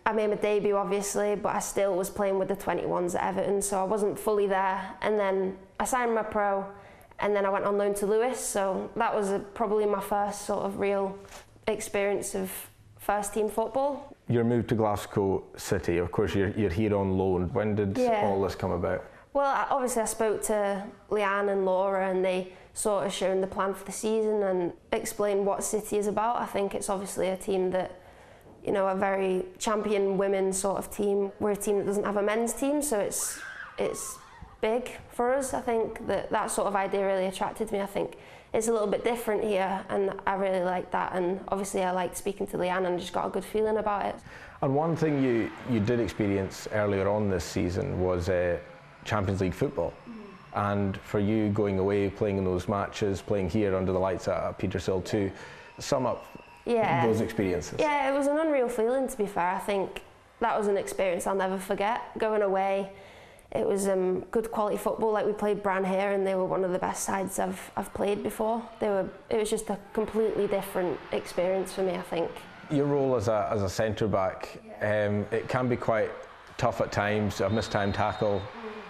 I made my debut obviously, but I still was playing with the 21s at Everton, so I wasn't fully there. And then I signed my pro, and then I went on loan to Lewis, so that was probably my first sort of real experience of first team football. Your move to Glasgow City, of course you're here on loan. When did all this come about? Well, obviously I spoke to Leanne and Laura, and they sort of shown the plan for the season and explained what City is about. I think it's obviously a team that, you know, a very champion women sort of team. We're a team that doesn't have a men's team, so it's big for us. I think that sort of idea really attracted me. I think it's a little bit different here, and I really like that. And obviously I liked speaking to Leanne and just got a good feeling about it. And one thing you did experience earlier on this season was Champions League football. And for you going away, playing in those matches, playing here under the lights at Petershill too, sum up those experiences. Yeah, it was an unreal feeling, to be fair. I think that was an experience I'll never forget. Going away, it was good quality football. Like, we played Bran here, and they were one of the best sides I've played before. It was just a completely different experience for me, I think. Your role as a centre back, it can be quite tough at times. A mistimed tackle,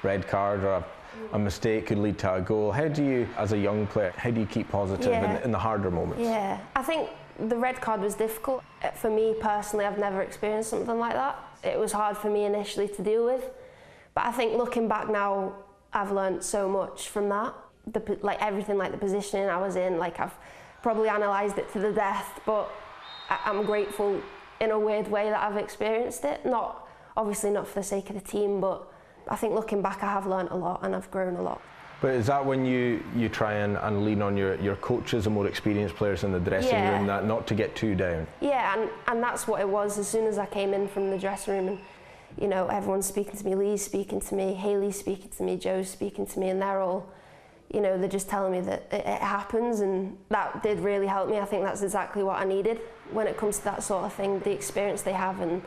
red card, or a mistake could lead to a goal. How do you, as a young player, how do you keep positive in the harder moments? Yeah, I think the red card was difficult. For me personally, I've never experienced something like that. It was hard for me initially to deal with, but I think looking back now, I've learned so much from that. Everything, like the positioning I was in, like I've probably analysed it to the death, but I'm grateful in a weird way that I've experienced it. Obviously not for the sake of the team, but I think looking back I have learnt a lot and I've grown a lot. But is that when you try and lean on your coaches and more experienced players in the dressing room, that not to get too down? Yeah, and that's what it was. As soon as I came in from the dressing room, and you know, everyone's speaking to me, Lee's speaking to me, Hayley's speaking to me, Joe's speaking to me, and they're all, you know, they're just telling me that it happens, and that did really help me. I think that's exactly what I needed when it comes to that sort of thing. The experience they have and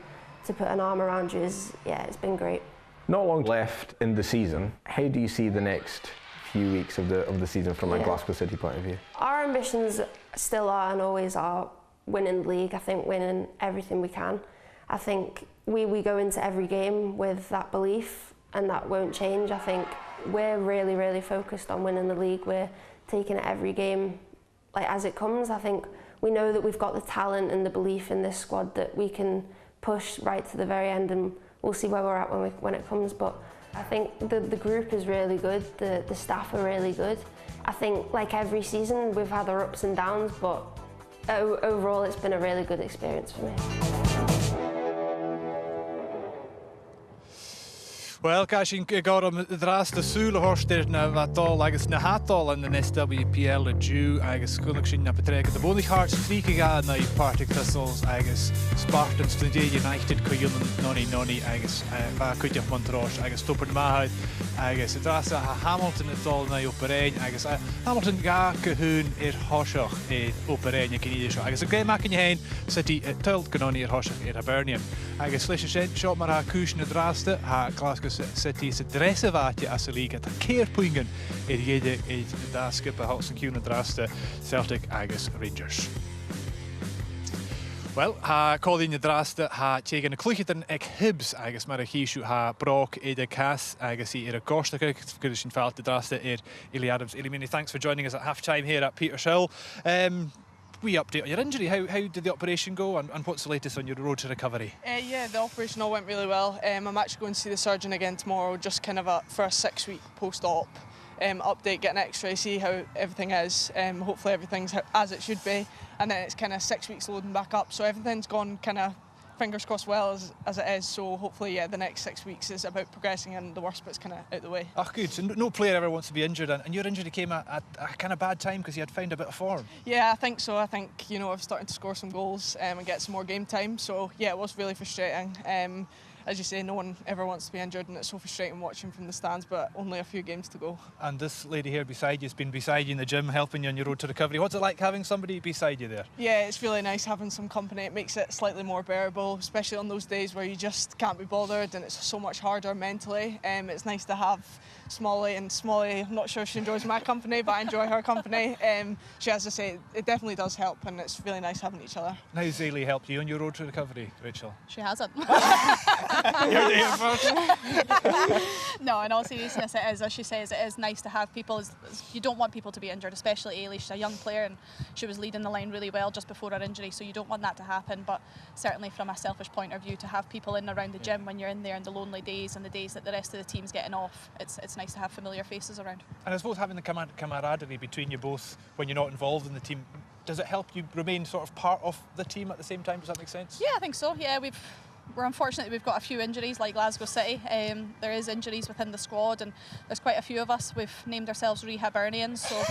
to put an arm around you it's been great. Not long left in the season. How do you see the next few weeks of the season from a Glasgow City point of view? Our ambitions still are and always are winning the league. I think winning everything we can. I think we go into every game with that belief, and that won't change. I think we're really, really focused on winning the league. We're taking it every game like as it comes. I think we know that we've got the talent and the belief in this squad that we can push right to the very end, and we'll see where we're at when it comes. But I think the group is really good, the staff are really good. I think like every season we've had our ups and downs, but overall it's been a really good experience for me. Wel, Cashin gorum dras de Sule Horster na Vatol agus na Hatol in the SWPL a Jew agus Kunaksin na Patrek the Bonnie Hearts Freakiga na Partick Thistles agus Spartans Dundee United Coyulan Noni agus Kutjaf Montrosh agus Topper Mahad agus dras a Hamilton at all na Operain agus Hamilton ga Cahoon Hoshach Operain Canadian agus a game making heen City Tilt Canoni Hoshach Hibernian agus Lisha shot mar ha Kush na Draste ha Glasgow City se dressevaatje as de liga ta keerpuingen jede da skip a Hawks and Cuna Draste Celtic agus Rangers. Wel, ha coddi'n y drasta ha tegen y clwychyd yn ec hybs agos mae'r hisiw ha broc ed y cas agos i'r agost ac gyda sy'n ffalt y drasta i'r Ili Adams. Ili, many thanks for joining us at half-time here at Petershill. We update on your injury. How did the operation go and what's the latest on your road to recovery? Yeah, the operation all went really well. I'm actually going to see the surgeon again tomorrow, just kind of for a 6-week post-op update, get an x-ray, see how everything is. Hopefully everything's as it should be, and then it's kind of 6 weeks loading back up, so everything's gone kind of fingers crossed well as it is, so hopefully yeah, the next 6 weeks is about progressing and the worst bit's kind of out the way. Oh good, so no player ever wants to be injured, and your injury came at a kind of bad time because you had found a bit of form. Yeah, I think so. I think, you know, I've started to score some goals and get some more game time, so yeah, it was really frustrating. As you say, no one ever wants to be injured, and it's so frustrating watching from the stands, but only a few games to go. And this lady here beside you has been beside you in the gym, helping you on your road to recovery. What's it like having somebody beside you there? Yeah, it's really nice having some company. It makes it slightly more bearable, especially on those days where you just can't be bothered and it's so much harder mentally. It's nice to have Smalley, and Smalley, I'm not sure she enjoys my company, but I enjoy her company. She, as I say, it definitely does help, and it's really nice having each other. How's Ailey helped you on your road to recovery, Rachel? She hasn't. You're the first. No, in all seriousness, it is, as she says, it is nice to have people. You don't want people to be injured, especially Ailey. She's a young player and she was leading the line really well just before her injury, so you don't want that to happen. But certainly from a selfish point of view, to have people in around the gym when you're in there in the lonely days and the days that the rest of the team's getting off, it's nice to have familiar faces around. And I suppose having the camaraderie between you both when you're not involved in the team, does it help you remain sort of part of the team at the same time? Does that make sense? Yeah, I think so. Yeah, we're unfortunate we've got a few injuries like Glasgow City. There is injuries within the squad and there's quite a few of us. We've named ourselves Hibernian, so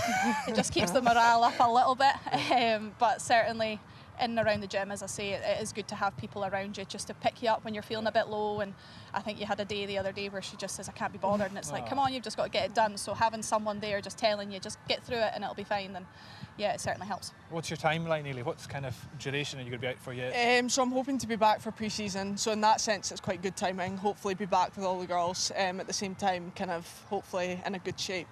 it just keeps the morale up a little bit. But certainly in and around the gym, as I say, it is good to have people around you just to pick you up when you're feeling a bit low. And I think you had a day the other day where she just says, I can't be bothered, and it's like, come on, you've just got to get it done. So having someone there just telling you, just get through it and it'll be fine, then yeah, it certainly helps. What's your timeline, Ailey? What's kind of duration are you going to be out for yet? So I'm hoping to be back for pre-season, so in that sense it's quite good timing. Hopefully be back with all the girls at the same time, kind of hopefully in a good shape.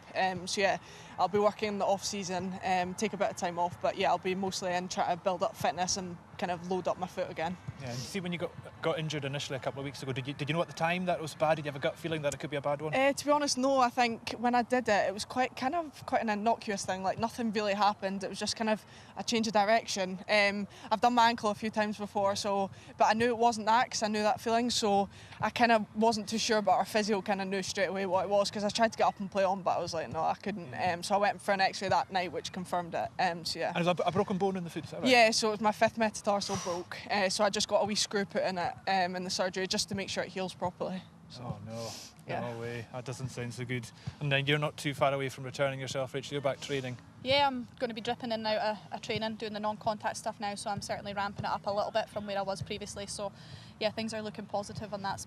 So yeah, I'll be working in the off-season, take a bit of time off, but yeah, I'll be mostly in trying to build up fitness and kind of load up my foot again. Yeah, and see, when you got injured initially a couple of weeks ago, did you know at the time that it was bad? Did you have a gut feeling that it could be a bad one? To be honest, no. I think when I did it, it was quite an innocuous thing. Like nothing really happened. It was just kind of a change of direction. I've done my ankle a few times before, but I knew it wasn't that because I knew that feeling. So I kind of wasn't too sure, but our physio kind of knew straight away what it was because I tried to get up and play on, but I was like, no, I couldn't. So I went for an X-ray that night, which confirmed it. So yeah. And it was a broken bone in the foot, is that right? Yeah, so it was my 5th metatarsal broke. So I just got a wee screw put in it in the surgery just to make sure it heals properly. So, oh no, yeah. No way. That doesn't sound so good. And then you're not too far away from returning yourself, Rachel. You're back training. Yeah, I'm going to be dripping in and out of training, doing the non-contact stuff now, so I'm certainly ramping it up a little bit from where I was previously. So yeah, things are looking positive on that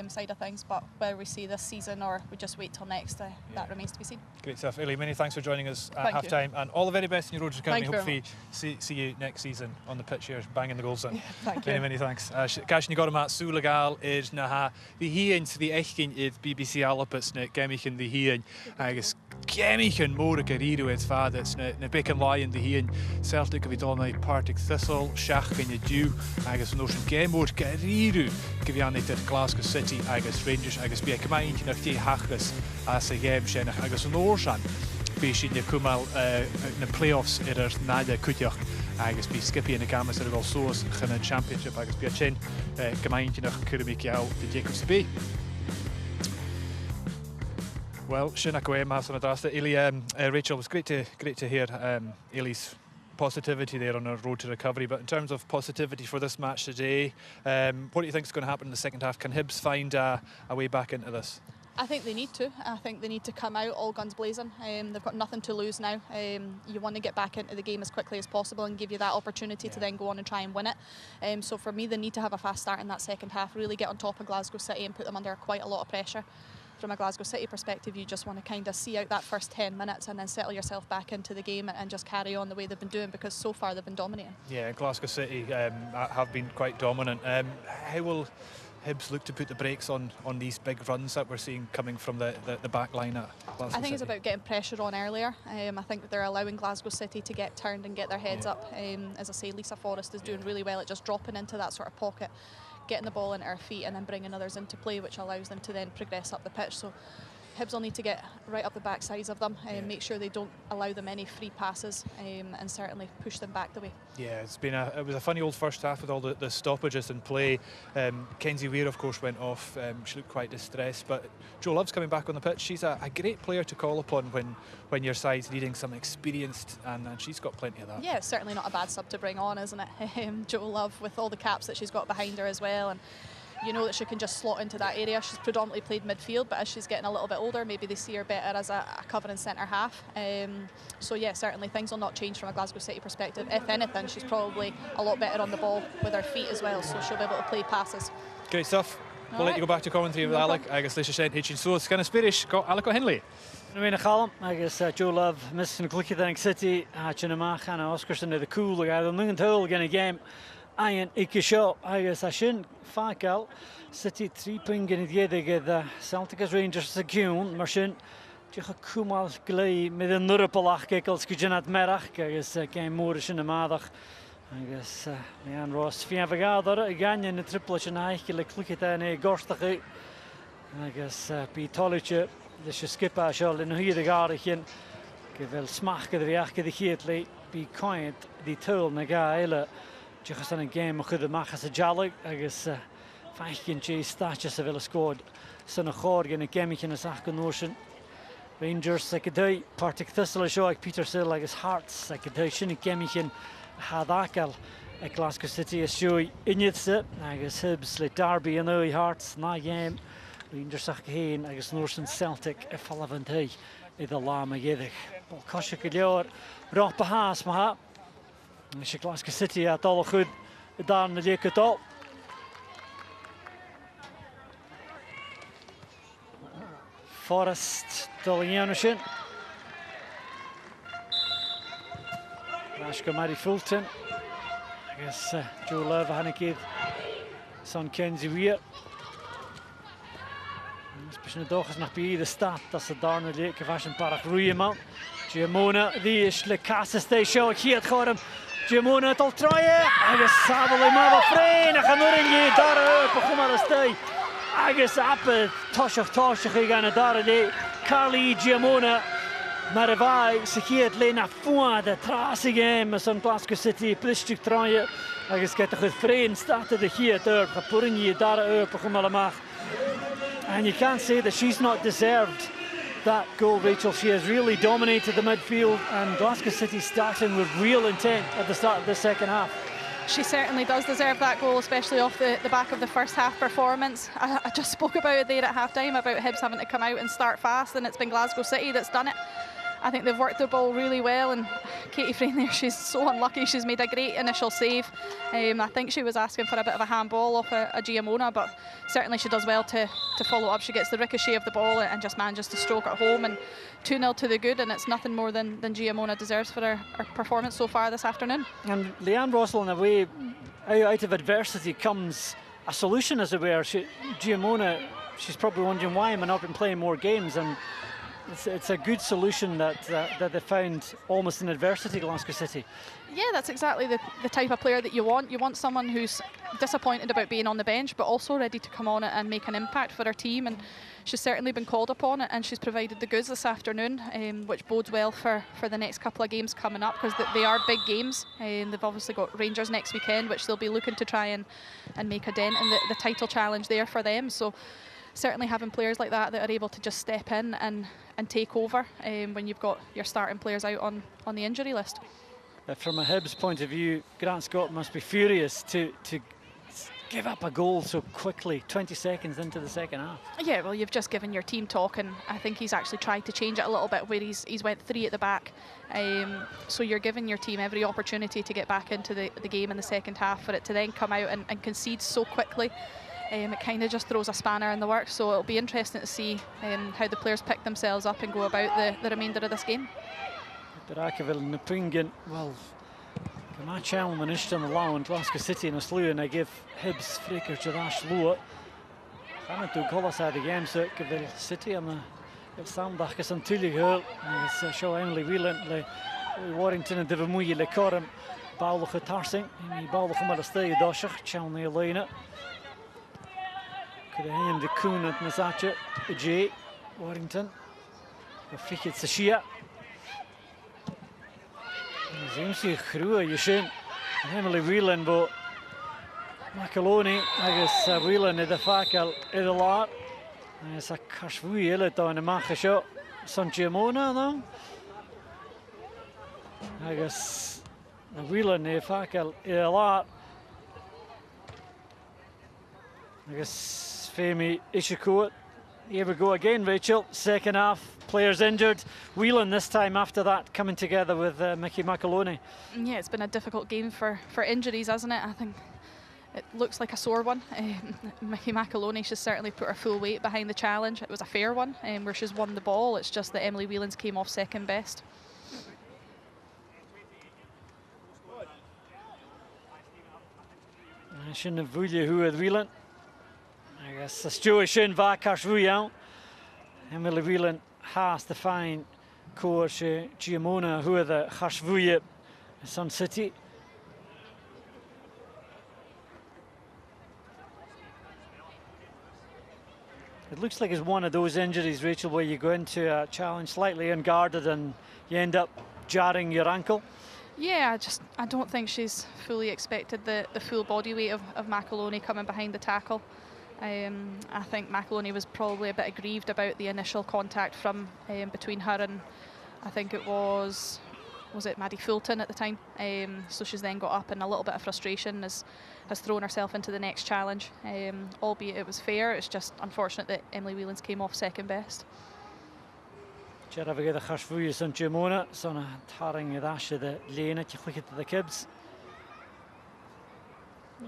side of things, but whether we see this season or we just wait till next, that remains to be seen. Great stuff. Ailey, many thanks for joining us at Thank half-time, and all the very best in your road to recovery. Thank you Hopefully see you next season on the pitch here, banging the goals in. Yeah, thank you. Many thanks. Cash ni gorau mat sŵl y gael i'r na ha. Ddi hiyn sydd i echgyn i'r BBC Alapus na gemich yn ddi hiyn. Agus gemich yn môr y garirw eith fadys na bec yn lai yn ddi hiyn. Celtic gyfi dol na Partick Thistle, Siach yn y diw. Agus yn oes yn gemwr garirw gyfiannau dyr Glasgow City agus Rangers agus bi cymaint yn eich hachas as y gem sienach agus yn orsan. Be sy'n y cwmal na play-offs yr nada cwtioch agus bi Skippy yn y gamas ar y gol sôs yn y Championship agus bi a chen gymaint yn eich cwrymig iaw dy Jacobs B. Well, sy'n ac o mas yn y drasta. Ailey, Rachel, it was great to hear Ailey's positivity there on her road to recovery, but in terms of positivity for this match today, what do you think is going to happen in the second half? Can Hibs find a way back into this? I think they need to. I think they need to come out all guns blazing. They've got nothing to lose now. You want to get back into the game as quickly as possible and give you that opportunity to then go on and try and win it. So for me, they need to have a fast start in that second half, really get on top of Glasgow City and put them under quite a lot of pressure. From a Glasgow City perspective, you just want to kind of see out that first 10 minutes and then settle yourself back into the game and just carry on the way they've been doing, because so far they've been dominating. Yeah, Glasgow City have been quite dominant. How will Hibs look to put the brakes on these big runs that we're seeing coming from the back line? Glasgow I think it's City? about getting pressure on earlier. I think that they're allowing Glasgow City to get turned and get their heads up. As I say, Lisa Forrest is doing really well at just dropping into that sort of pocket, getting the ball into her feet and then bringing others into play, which allows them to then progress up the pitch. So Hibs will need to get right up the backsides of them and make sure they don't allow them any free passes and certainly push them back the way. Yeah, it was a funny old first half with all the stoppages in play. Kenzie Weir, of course, went off. She looked quite distressed, but Jo Love's coming back on the pitch. She's a great player to call upon when your side's needing some experienced, and she's got plenty of that. Yeah, it's certainly not a bad sub to bring on, isn't it? Jo Love, with all the caps that she's got behind her as well, and you know that she can just slot into that area. She's predominantly played midfield, but as she's getting a little bit older, maybe they see her better as a covering centre half. So yeah, certainly things will not change from a Glasgow City perspective. If anything, she's probably a lot better on the ball with her feet as well, so she'll be able to play passes. Great stuff. We'll let you go back to commentary with Alec. Agus leis sé hitchin so scanna spirish go Alec O'Henley. Nuaine Challam agus Jo Love missing Clucky Thank City Chinamach and Oscarson the cool guy the Nungan Toll again a game. Ian Ikisho agus a sin Facal City 3 point in the Celtic as Rangers Sagun mar sin Dicha Kumal Glei with a Nurapalach Gekels Kujanat Merach agus game more sin Madach agus Leanne Ross Fiavagador again in the triple in Eichel Clucky Gorstach agus Pitoliche the skipper shall in here the Garichin Gevel Smach the Riach the Heatley be kind the toll Nagaila just in a game could the Machas a Jallig agus Feichen Chase Thatches a Villa scored son of Horg in a Gemic in a Sacco Notion Rangers like a day Partick Thistle show like Peter Sill like his hearts like a day Shin Gemic in Hadakal at Glasgow City is show Inyitse agus Hibs like Derby and early hearts na game Rangers Hain agus Norsen Celtic a Falavantay I the Lama Yedig Bal Koshik Lior Ropa Haas Maha Glasgow City at all good down the lake at all. Forrest Dolianoshin. Rashka Mary Fulton. I guess Jo Love Hanekid. Son Kenzie Weir. Especially the dogs nach bij de stad dat ze daar naar de fashion park roeien man. Giamona die is le Casas de show hier gewoon. Giamona tot traaien. Agus sabel maar vrein. En gaan je daar op gewoon stay. Agus appe toshig gaan daar de Carly Giamona. Maar wij zich Lena voor de trasse game van Glasgow City plastic traaien. Agus gaat toch vrein staat de hier daar. Gaan je daar op gewoon maar. And you can't say that she's not deserved that goal, Rachel. She has really dominated the midfield, and Glasgow City starting with real intent at the start of the second half. She certainly does deserve that goal, especially off the back of the first half performance. I just spoke about it there at half-time, about Hibs having to come out and start fast, and it's been Glasgow City that's done it. I think they've worked their ball really well, and Katie Frayne there, she's so unlucky. She's made a great initial save. I think she was asking for a bit of a handball off a Giamona, but certainly she does well to follow up. She gets the ricochet of the ball and just manages to stroke it home, and 2-0 to the good, and it's nothing more than Giamona deserves for her performance so far this afternoon. And Leanne Rossell, in a way, out of adversity comes a solution, as it were. Giamona, she's probably wondering why am I not been playing more games, and it's a good solution that they found almost in adversity, Glasgow City. Yeah, that's exactly the type of player that you want. You want someone who's disappointed about being on the bench, but also ready to come on and make an impact for her team. And she's certainly been called upon, and she's provided the goods this afternoon, which bodes well for the next couple of games coming up, because they are big games. They've obviously got Rangers next weekend, which they'll be looking to try and make a dent in the title challenge there for them. So certainly having players like that are able to just step in and take over when you've got your starting players out on the injury list. From a Hibs point of view, Grant Scott must be furious to give up a goal so quickly, 20 seconds into the second half. Yeah, well, you've just given your team talk, and I think he's actually tried to change it a little bit, where he's went 3 at the back. So you're giving your team every opportunity to get back into the game in the second half. For it to then come out and concede so quickly, it kind of just throws a spanner in the works. So it'll be interesting to see how the players pick themselves up and go about the remainder of this game. Rakeville na Pungen, well, Gama Chalman Ishton allowing Glasgow City in a slew, and I give Hibs Fraker Jadash Lua. Hannah to Golas at the game, so Gaville City on the Samdach is an tulig hul. Agus seo Emily Whelan le Warrington and Diva Muyi le Coram. Bálach a tarsing. Ní bálach mar a stay dosach. Chalna Elena. Could have him the Coon at Nazacha. J. Warrington. The Fichit Sashia. Zimsi Chrua Yushin. Emily Whelan bo Macaloni. Agus Whelan in the Fakal in the lot. It's a Kashvui Ilito in the Machasho. Son Giamona now. I guess the Whelan in the Fakal in the lot. I guess Femi Ishikuot. Here we go again, Rachel. Second half, players injured. Whelan this time after that coming together with Mickey Macaloni. Yeah, it's been a difficult game for injuries, hasn't it? I think it looks like a sore one. Mickey Macaloni, she's certainly put her full weight behind the challenge. It was a fair one where she's won the ball. It's just that Emily Whelans came off second best. I shouldn't have voulu who with Whelan. I guess the Stuart Shin Vakars Vuyan. Emily Whelan has to find coach Giamona who are the Hashvuya Sun City. It looks like it's one of those injuries, Rachel, where you go into a challenge slightly unguarded and you end up jarring your ankle. Yeah, I don't think she's fully expected the full body weight of Macaloni coming behind the tackle. I think Macaloni was probably a bit aggrieved about the initial contact from between her and I think it was it Maddie Fulton at the time. So she's then got up and a little bit of frustration has thrown herself into the next challenge. Albeit it was fair, it's just unfortunate that Emily Whelans came off second best. Jarafagada Khashvuya Sun Giamona, Sona Taring Yadasha the Lena Chikliket to the Kibs.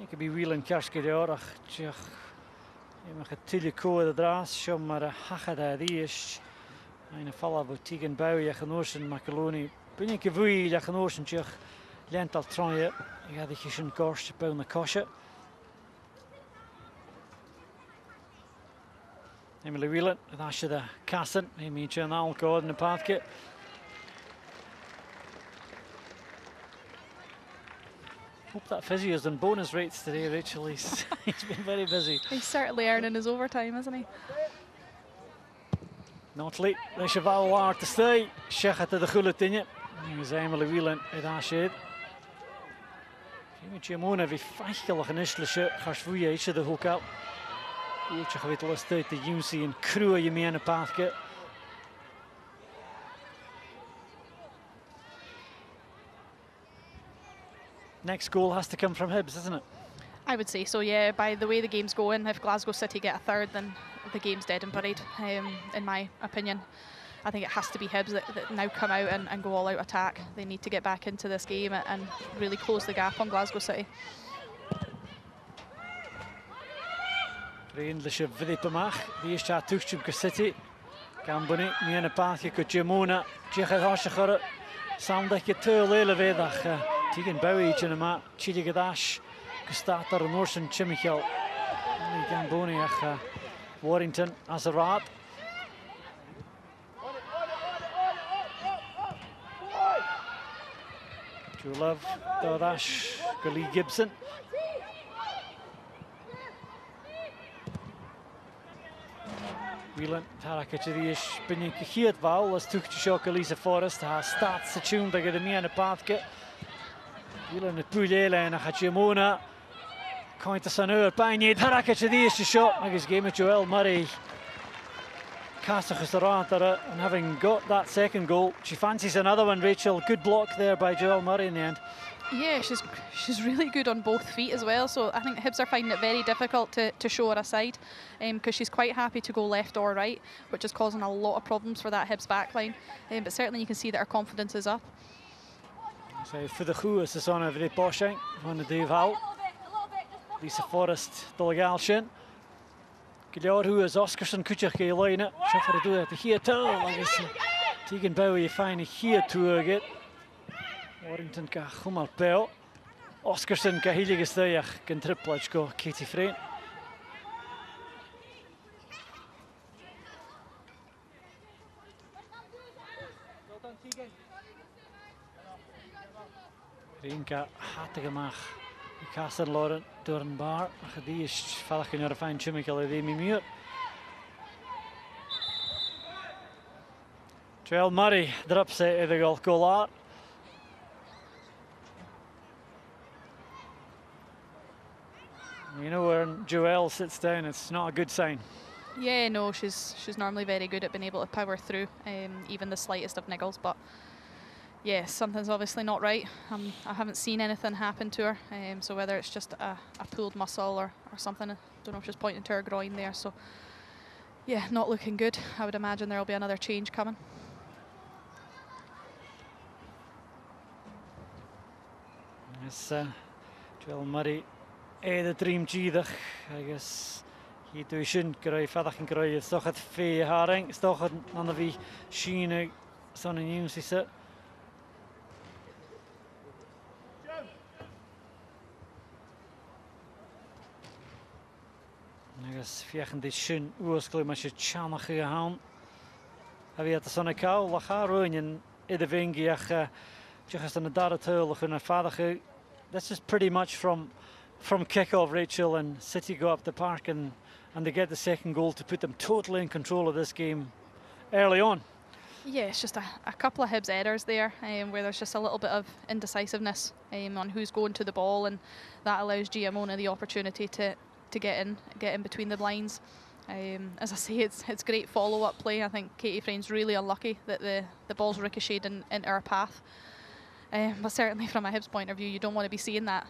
It could be Whelan Kershke the Orach Chich. Je mag het tilliko de draas, show maar hachada dies. Een falla boutiquen bouw je genoorsen Macaloni. Ben je kevui je genoorsen tjech lent al tranje. Je gaat je zijn korst bouw na kosje. Emily Whelan, that's the Casson. He meets an alcohol in the pathke. Hope that physio is on bonus rates today, Rachel. He's been very busy. He's certainly earning his overtime, isn't he? Not late. The Cheval waar te stay. Shechat to the Gulatinje. Here's Emily Whelan at Ashid. Giamona vi feichelig een islische Gashvuye is de hoek out. Oortje gewit last uit de Junsi en Krua je mee aan de pathke. Next goal has to come from Hibs, isn't it? I would say so, yeah. By the way the game's going, if Glasgow City get a third, then the game's dead and buried, in my opinion. I think it has to be Hibs that now come out and go all out attack. They need to get back into this game and really close the gap on Glasgow City. Reindelijke Vidipamach, die is daar toegtjumke City. Gamboni, mee aan de pathje, Giamona, Tjechat Hoshachara. Samdach je te lele wedag. Tegen Bowie in de maat, Chili Gadash, gestaat daar een Orson Chimichel. Gamboni, Warrington, as a raad. Julov, Dadash, Gully Gibson. Whelan, Tarakachirish, Binyan Kahiat Val, as Tukchishok Elisa Forrest, has starts the tune by the Miana Pathke. Whelan at Pulela and Giamona. Coin to Sanur, Banyed, Tarakachirish to shot, like his game at Joel Murray. Casachas and having got that second goal, she fancies another one, Rachel. Good block there by Joel Murray in the end. Yeah, she's really good on both feet as well, so I think Hibs are finding it very difficult to show her a side because she's quite happy to go left or right, which is causing a lot of problems for that Hibs backline, but certainly you can see that her confidence is up. So for the Goe is this on over the Bosching van de Dave Howell. Lisa Forrest, Dolgal Shin. Gilior who is Oscarson Kutcher Gailina, Shaffer do it here too, like I said. Tegan Bowie find here to again. Warrington ka Gumal Peo. Oscarson ka Hilige Steyach can triplage go Katie Freen. Rinka Hattigemach. Castle Lauren Durn Bar. Chadi is fallach in your fine chimical of Amy Muir. Joel Murray drops it the goal goal. You know, when Joelle sits down, it's not a good sign. Yeah, no, she's normally very good at being able to power through even the slightest of niggles, but yeah, something's obviously not right. I haven't seen anything happen to her, so whether it's just a pulled muscle or something, I don't know if she's pointing to her groin there, so yeah, not looking good. I would imagine there'll be another change coming. It's Joel Murray. The dream G-dach, I guess. He do shouldn't groi fadach yn groi. It's toch het vee haring. It's toch het aan de wie schiene son in nieuws is it. I guess fiachen dit schön ursklui maar je chanach gehaan. Heb je het son een kou lach haar in de vingiach. Just aan de derde tuil hun vader. This is pretty much from kick-off, Rachel, and City go up the park and they get the second goal to put them totally in control of this game early on. Yeah, it's just a couple of Hibs errors there where there's just a little bit of indecisiveness on who's going to the ball, and that allows GMona the opportunity to get in between the blinds. As I say, it's great follow-up play. I think Katie Frane's really unlucky that the ball's ricocheted into her path. But certainly from a Hibs point of view, you don't want to be seeing that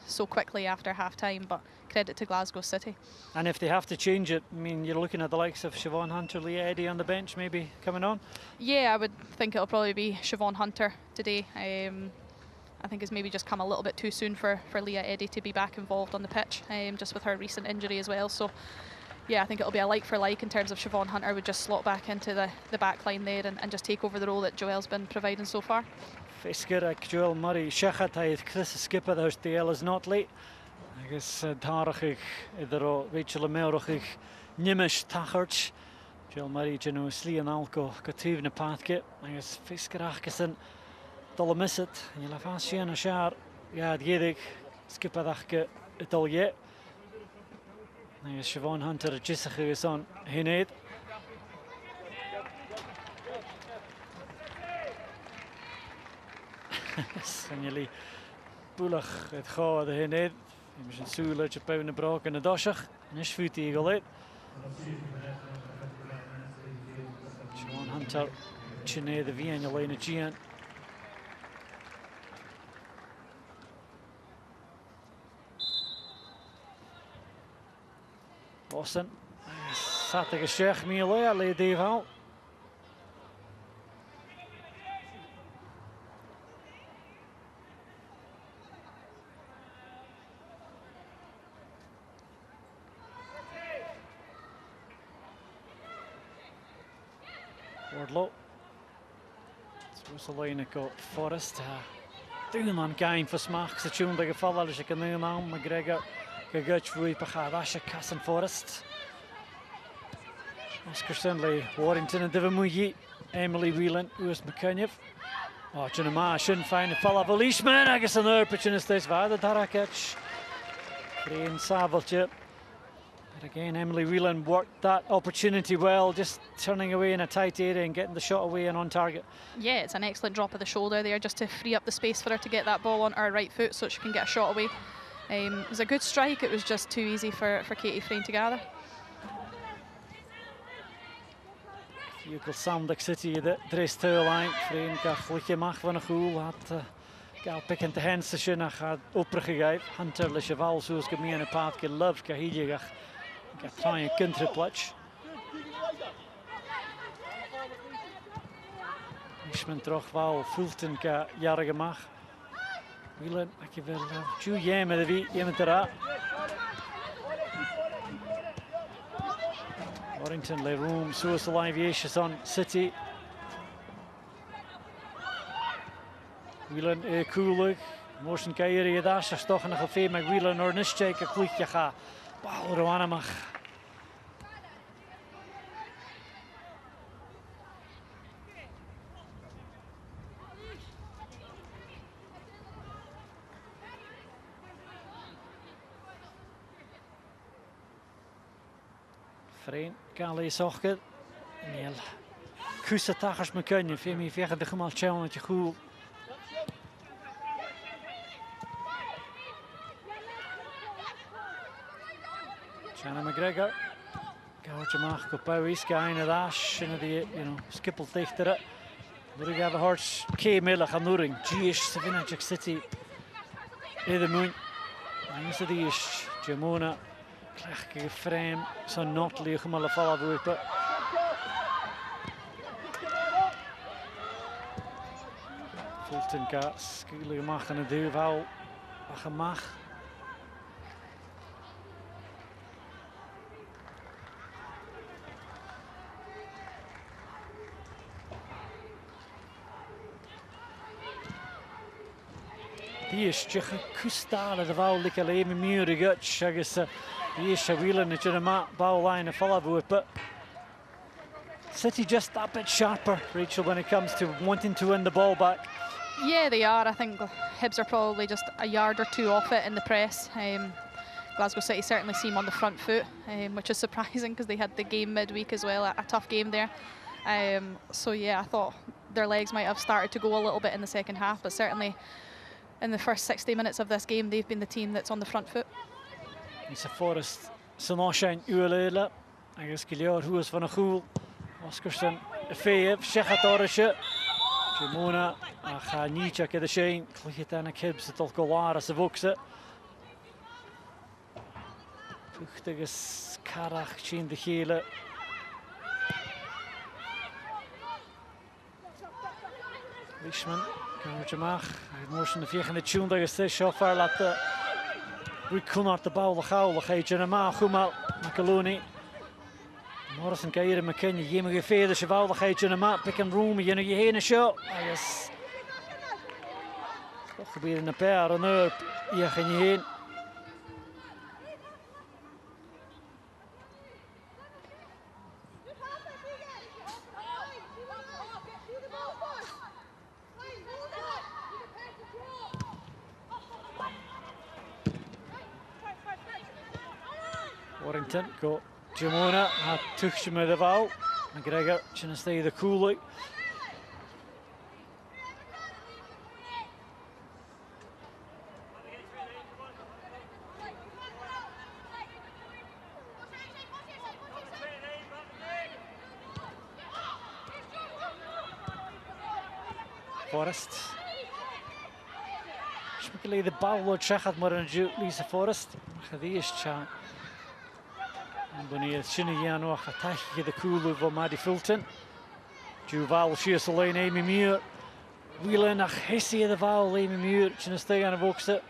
so quickly after half-time, but credit to Glasgow City. And if they have to change it, I mean, you're looking at the likes of Siobhan Hunter, Leah Eddy on the bench maybe coming on? Yeah, I would think it'll probably be Siobhan Hunter today. I think it's maybe just come a little bit too soon for Leah Eddy to be back involved on the pitch, just with her recent injury as well. So yeah, I think it'll be a like for like in terms of Siobhan Hunter would just slot back into the back line there and just take over the role that Joelle's been providing so far. Fisker Joel Murray, Shechat, Chris Skipper, the DL is not late. I guess Tarachig, either Rachel Melrochig, Nimish Tacharch, Joel Murray, Geno Slee and Alco, Kativ Napathke. I guess Fisker Achkeson, Dollar it, and you'll have Asian a shar, Yad Gedig, Skipper Achke, it all yet. I guess Siobhan Hunter, Jessica is on Hined. En jullie boelig het gaat er heen. Je moet een soeltje pauwen braken in de dasje. En is voet eagle uit. Siobhan Hunter, Chine de Wien, je lijn het Gian. Boston, zat ik een sheikh mee leer, Dave Hall. Wardlow. So the line got Forrest. Duurman game for Smach. The tune by gevallen als ik een nieuwe naam. McGregor. Gegutch voor Pachad. Asje Cass and Forrest. Oscar Sindley. Warrington and Divamuyi. Emily Whelan. Urs McCunniff. Oh, Junama shouldn't find a follow of Leishman. I guess another opportunist is vader Darakich. Green Saveltje. But again, Emily Whelan worked that opportunity well, just turning away in a tight area and getting the shot away and on target. Yeah, it's an excellent drop of the shoulder there just to free up the space for her to get that ball on her right foot so she can get a shot away. It was a good strike, it was just too easy for Katie Frane to gather. Jukkel Samdak City, the dress to line. Frane gaf lichtje mag van een goal. Had gal pikkend de henstation. Hij gaat opgegeven. Hunter le cheval zoals gemeen een paard geloof. Kahidje gaat try een kuntreplatch. Ishman terug wel Fulton ka jarige mag. Whelan, ik wil Julie met de wie iemand eruit. Warrington le room zoals de live on City. Whelan koelig. Motion Kairi dash is toch nog veel met Whelan or nischek een kliekje ga. Wow, Rowana mag. Frein, Gali Sochgad. Niel. Kusa Tachas McCunny, Femi Vega de Gumal Challenge Cool. Shanna McGregor. Gaurjamach go Bowie Sky in Ash in the skipple dichter. Murig have a horse K Milach and Nuring, Gish Savinajak City. Either moon. And the Ish, Jamona, Clach frame, so not Leokumala follow but Fulton Gats, Gilimach and a Duval, Achamach. Dies Jech Kustala the Val like a lame Muri Gutch, I guess Dies a wheel in the mat bow line a follow but City just a bit sharper, Rachel, when it comes to wanting to win the ball back. Yeah, they are. I think Hibs are probably just a yard or two off it in the press. Glasgow City certainly seem on the front foot, which is surprising because they had the game midweek as well, a tough game there. So yeah, I thought their legs might have started to go a little bit in the second half, but certainly in the first 60 minutes of this game, they've been the team that's on the front foot. It's a Forest Sanoshan Ulela. I guess Gilior, who is van a Goel, Oscarson, Feev, Shechatorish, Jamona, Achanicha, the Shane, Clitana Kibs, the Tolkolara, Savoxa. Puchtigus, Karach, Chin de Hele. Leishman. Gaurjamach, motion the Fiech the tune that is so far at the we cannot the ball the Gaul, Janama, Humal, Macaloni, Morrison Gair and McKinney, Yemig Fader, Cheval, the Janama, pick and room, you know, you hear a shot. I guess. Could be in a pair on earth, yeah, can you hear? Warrington got Jamona, had Tuchsham with the Val. McGregor trying to stay the cool. Forest. Schmickely the ball would check at more than Lisa Forest. Khadish chan. Bunny Shiniano attack the cool of Maddie Fulton. Juval Shearslane, Amy Muir. Wheeling a hissy the Val, Amy Muir, Chinastay and evokes it.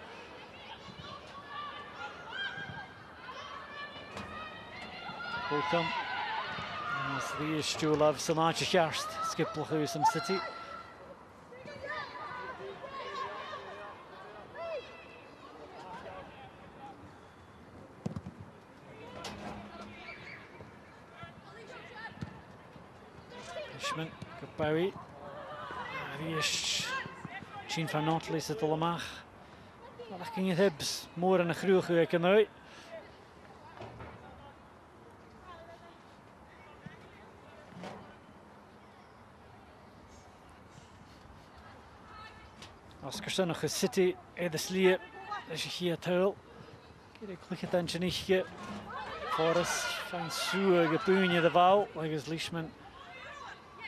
Welcome. As the issue of Sanacha Sharst, Skipple and City. Bowie. Arish. Chin van Notlis at the Lamach. Lacking at Hibs. More than a crew who I can out. Oscarson of the City. Ed the Sleep. As you hear tell. Get a quick attention here. Forest. Van Sue. Gabunia the Val. Like his Leishman.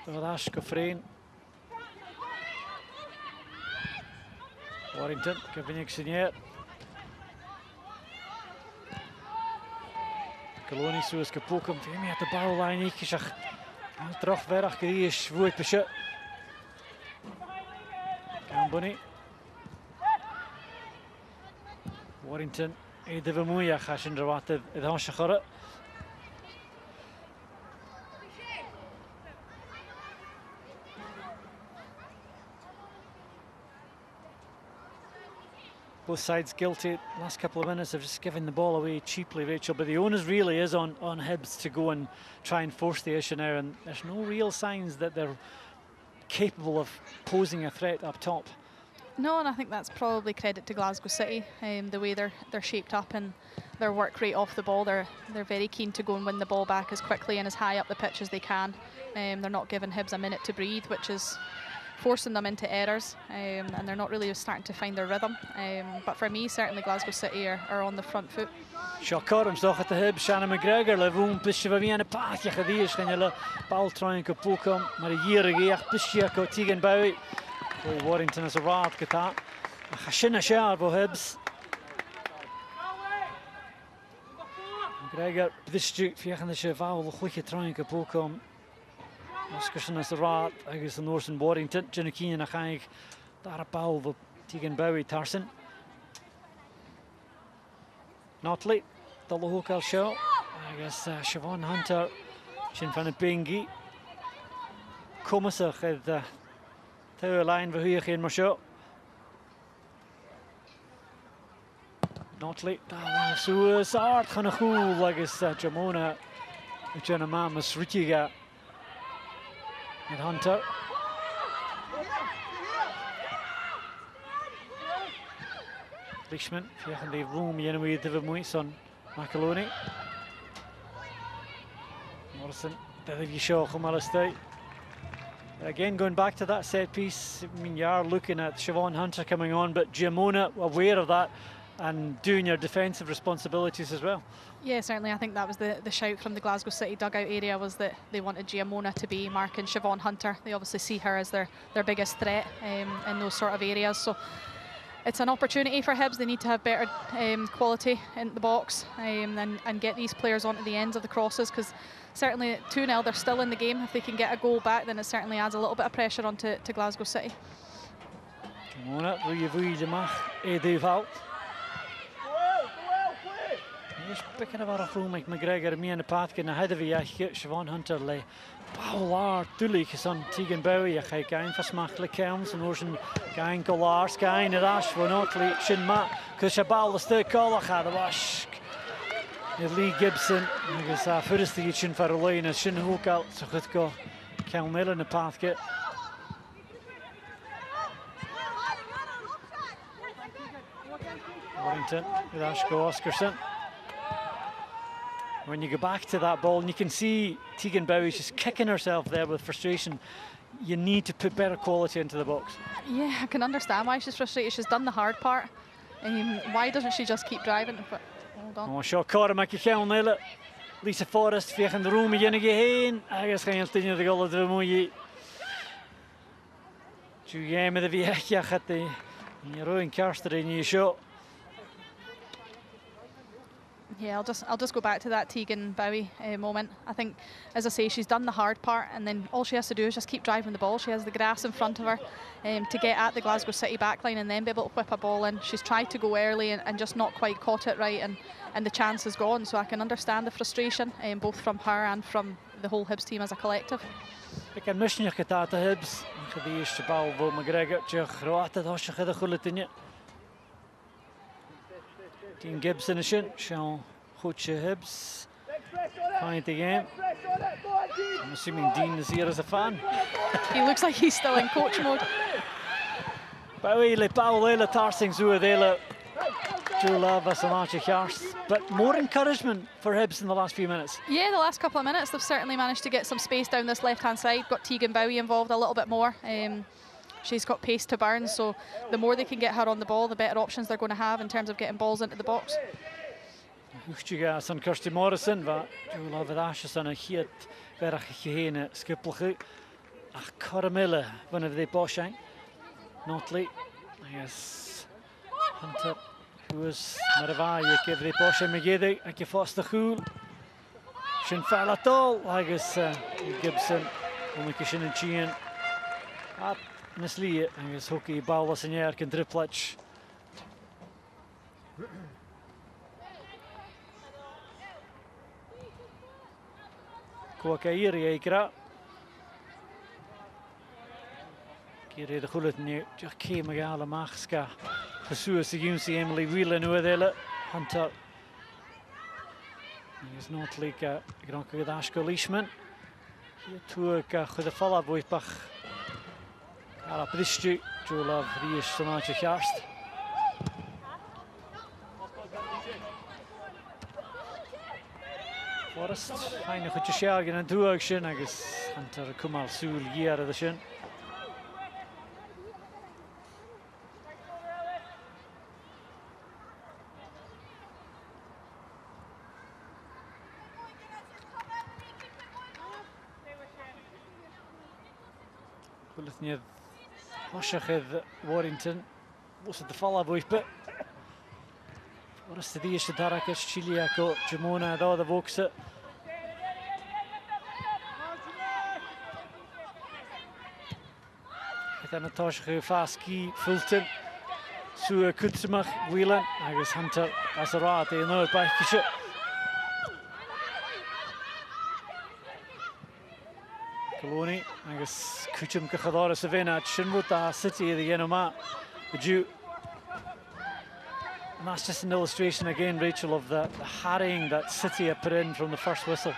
Dash Gofrain. Warrington, Kevin Senior. Coloni Suez Kapokam, Femi at the bow line, Ikishach. Drach Verach Grish, Woodpeshe. Gamboni. Warrington, Edevamuya, Hashin Rawat, Edhanshachara. Both sides guilty. Last couple of minutes of just giving the ball away cheaply, Rachel. But the onus really is on Hibs to go and try and force the issue now. And there's no real signs that they're capable of posing a threat up top. No, and I think that's probably credit to Glasgow City, the way they're shaped up and their work rate off the ball. They're very keen to go and win the ball back as quickly and as high up the pitch as they can. They're not giving Hibs a minute to breathe, which is forcing them into errors, and they're not really starting to find their rhythm. But for me, certainly Glasgow City are on the front foot. Shakarum zag het de Hibs, Shannon McGregor, le woon pisje van wie aan de paadje gediers, gaan jullie bal trying to poke hem, maar hier regeert pisje ko Tegan Bowie. Warrington is a raad geta. Gashinna shaar voor Hibs. McGregor, this stuk via de cheval, de goede trying to poke hem. Oscarson is a raad, agus de Norsen Warrington, Jennikin en ga ik daar een bal voor Tegan Bowie Tarsen. Notley, the local show. I guess Siobhan Hunter, Shin van het Bengi. Komen ze het de lijn voor hier geen maar show. Notley, daar was zo hard gaan goed, like is Jamona, Jenna Mamas Richiga. En Hunter. Richmond, via de room, je weet dat we moeite zijn. Macaroni. Morrison, dat heb je show gemaakt. Again, going back to that set piece, I mean, you are looking at Siobhan Hunter coming on, but Giamona aware of that and doing your defensive responsibilities as well. Yeah, certainly. I think that was the shout from the Glasgow City dugout area, was that they wanted Giamona to be marking Siobhan Hunter. They obviously see her as their biggest threat in those sort of areas. So it's an opportunity for Hibs. They need to have better quality in the box and get these players onto the ends of the crosses, because certainly 2-0, they're still in the game. If they can get a goal back, then it certainly adds a little bit of pressure onto Glasgow City. Giamona, vui de mag, Duval. He's picking up a room like McGregor, me and the Patkin ahead of you. Siobhan Hunter lay Paul Dulik is on Tegan Bowie. I gain for Smackley Kelms and Ocean gain Golars, gain at Ash for Notley, Shin Matt, because Shabal the stick call had a wash. Lee Gibson, I guess first the Shin for a line as Shin Hook out, so good go Kelmill in the Patkin. Warrington with Ashko Oscarson. When you go back to that ball and you can see Tegan Bowie's just kicking herself there with frustration, you need to put better quality into the box. Yeah, I can understand why she's frustrated. She's done the hard part. Why doesn't she just keep driving? But hold on. Oh, Shaw Carter maak je gauw nelen. Lisa Forrest vegen de room jenige heen. Ergens geen stinje de golle drummoeie. Juge met de viechja gaat de Rowan Karster in je show. Yeah, I'll just go back to that Tegan Bowie moment. I think, as I say, she's done the hard part, and then all she has to do is just keep driving the ball. She has the grass in front of her to get at the Glasgow City backline and then be able to whip a ball in. She's tried to go early and just not quite caught it right, and the chance is gone. So I can understand the frustration, both from her and from the whole Hibs team as a collective. Ik heb misschien gedaan de Hibs. De eerste bal voor McGregor. Je groot dat als je gaat de goede dingen. Team Gibson is in. Sean Coach Hibs. Find the game. I'm assuming Dean is here as a fan. He looks like he's still in coach mode. Bowie, Paul, hele tarsing zo, hele Jula was een aantal jars. But more encouragement for Hibs in the last few minutes. Yeah, the last couple of minutes they've certainly managed to get some space down this left-hand side. Got Tegan Bowie involved a little bit more. She's got pace to burn, so the more they can get her on the ball, the better options they're going to have in terms of getting balls into the box. Hoogtje aan Kirsty Morrison, waar Jula van Asjes aan een giet berg geheen skippelge. Ach, Caramilla, one of the boshang. Notley, I guess Hunter, who was Maravai, give the boshang McGiddy, I give us the cool. Shin fell at all, I guess Gibson, only Kishin and Chien. Honestly, I guess hockey ball was in here can dripletch. Kwakairi ikra. Kiri de goelet nu, just came magala magska. Gesuus de Junsi Emily Whelan uedele. Hunter. Is not like granke gedashko Leishman. Hier toe ik de falla boypach. Ar a bristru, Joe Love, Rhys Sonacha Cast. Forrest, fine chwyd y siarg yn y dwag sy'n agos Hunter y cwmal sŵl iar ydy sy'n. Gwylwch ni Hoshachydd Warrington, os ydy ffala fwy by. Forrest ydy eisiau darach ys Chile ac o Jamona ddodd y fwgsa. Gyda na Toshachydd Faski Fulton. Sŵa Cwtsamach Whelan agos Hunter as y rad ei nôl baich gysio. Coloni agos Cwtsam gychador ys y fenad. Sinfwyd a City iddi gen o ma. Y Jew. And that's just an illustration again, Rachel, of the harrying that City have put in from the first whistle.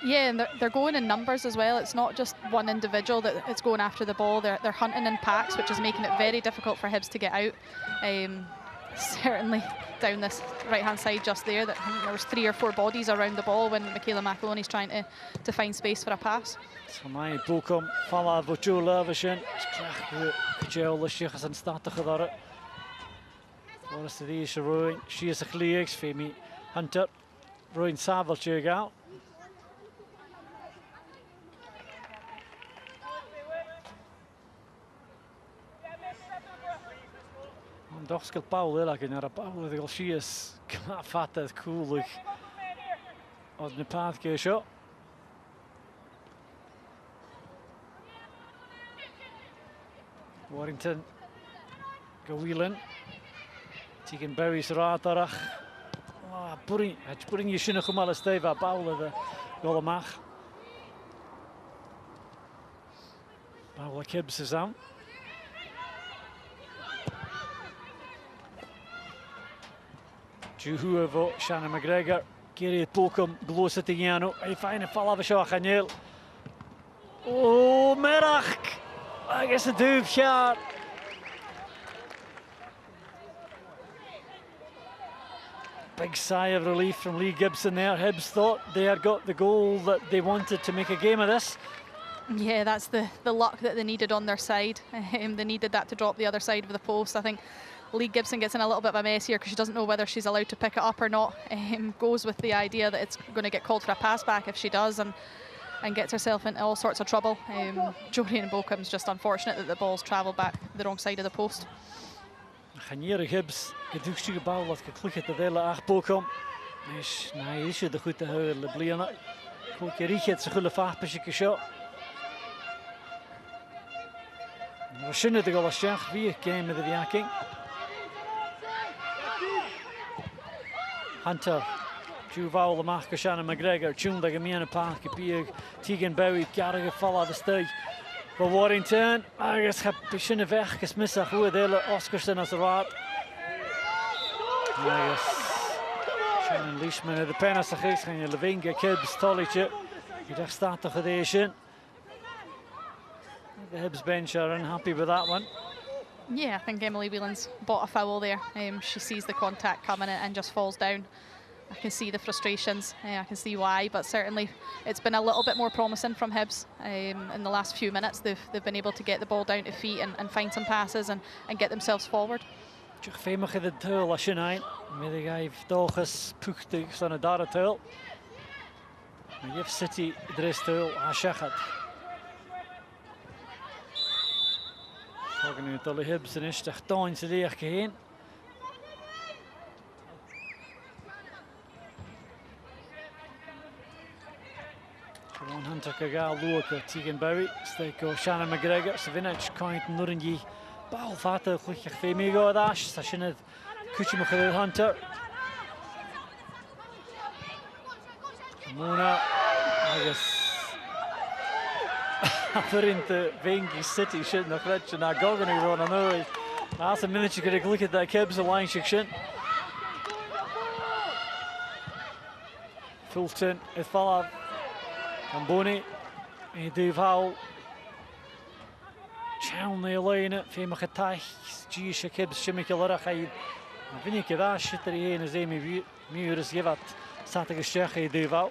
Yeah, and they're going in numbers as well. It's not just one individual that is going after the ball. They're hunting in packs, which is making it very difficult for Hibs to get out. Certainly down this right-hand side just there, that I think there was 3 or 4 bodies around the ball when Michaela McAloney's trying to find space for a pass. So my Bokom, Fala Joe Love again. Joe Lishas and Stata Khadara. Forrest ydy eisiau rwy'n Sias y Chliags, Femi Hunter, rwy'n safel ti'r gael. Ond dosgol bawl ila gyn ar y bawl ydy gael Sias gyma ffatedd cwlwg oedd yn y path geisio. Warrington, Gawilyn. Tegan Berry's rad arach. Bwring i sy'n o'ch ymal ystaf a bawl ydy gol y mach. Bawl y Hibs is am. Juhu efo Shannon McGregor. Geiriad Bokom glwys y Digiano. Ei ffain y ffalaf y sio a chanel. O, Merach! Agos y dŵb llaar. Big sigh of relief from Lee Gibson there. Hibs thought they had got the goal that they wanted to make a game of this. Yeah, that's the luck that they needed on their side. They needed that to drop the other side of the post. I think Lee Gibson gets in a little bit of a mess here because she doesn't know whether she's allowed to pick it up or not. Goes with the idea that it's going to get called for a pass back if she does, and gets herself into all sorts of trouble. Jorian Bokom's just unfortunate that the ball's travelled back the wrong side of the post. Chanera Hibs, gedúchtige bal wat geklikt de dele ach Bokom. Is na is de goed te houden le bliana. Ko kerichet se gulle faach pesje gesho. Rashinne de golasjach wie game met de viaking. Hunter Juval de mach Shannon McGregor tune de gemeene paach gepieg Tegan Berry garige val de steg. For Warrington, agus heb sinne weg gesmissach hoe dele Oscarson as a rad. Agus Shannon Leishman de pennas geest gaan je Levinga Hibs tolletje. Je dacht staat toch gedation. The Hibs bench are unhappy with that one. Yeah, I think Emily Whelan's bought a foul there. She sees the contact coming and just falls down. I can see the frustrations, I can see why, but certainly it's been a little bit more promising from Hibs in the last few minutes. They've been able to get the ball down to feet and find some passes and get themselves forward. Tjach femach in de tuil as sin ein. Middag gaif dochas puchtig son a dara tuil. Maar Jif City dres tuil a shachat. Hogan nu tolle Hibs en is tach dain se deeg geheen. Ron Hunter Kagal Luca, Tegan Berry, Steiko Shannon McGregor, Savinach, Cointon Nuringi, Bal Fata, Chwichach Femigo Dash, Sashinad, Kuchimukh Hunter. Mona, I guess. After into Vengi City, shouldn't have read and I got going on. I know. That's a minute you could look at that Hibs line section. Fulton, Ifala. Amboni, Duval, Town the line في مختاح جي شكب شمك الله خيد فيني كذا شتري هنا زي ميورس يفات ساتك الشيخ يديفاو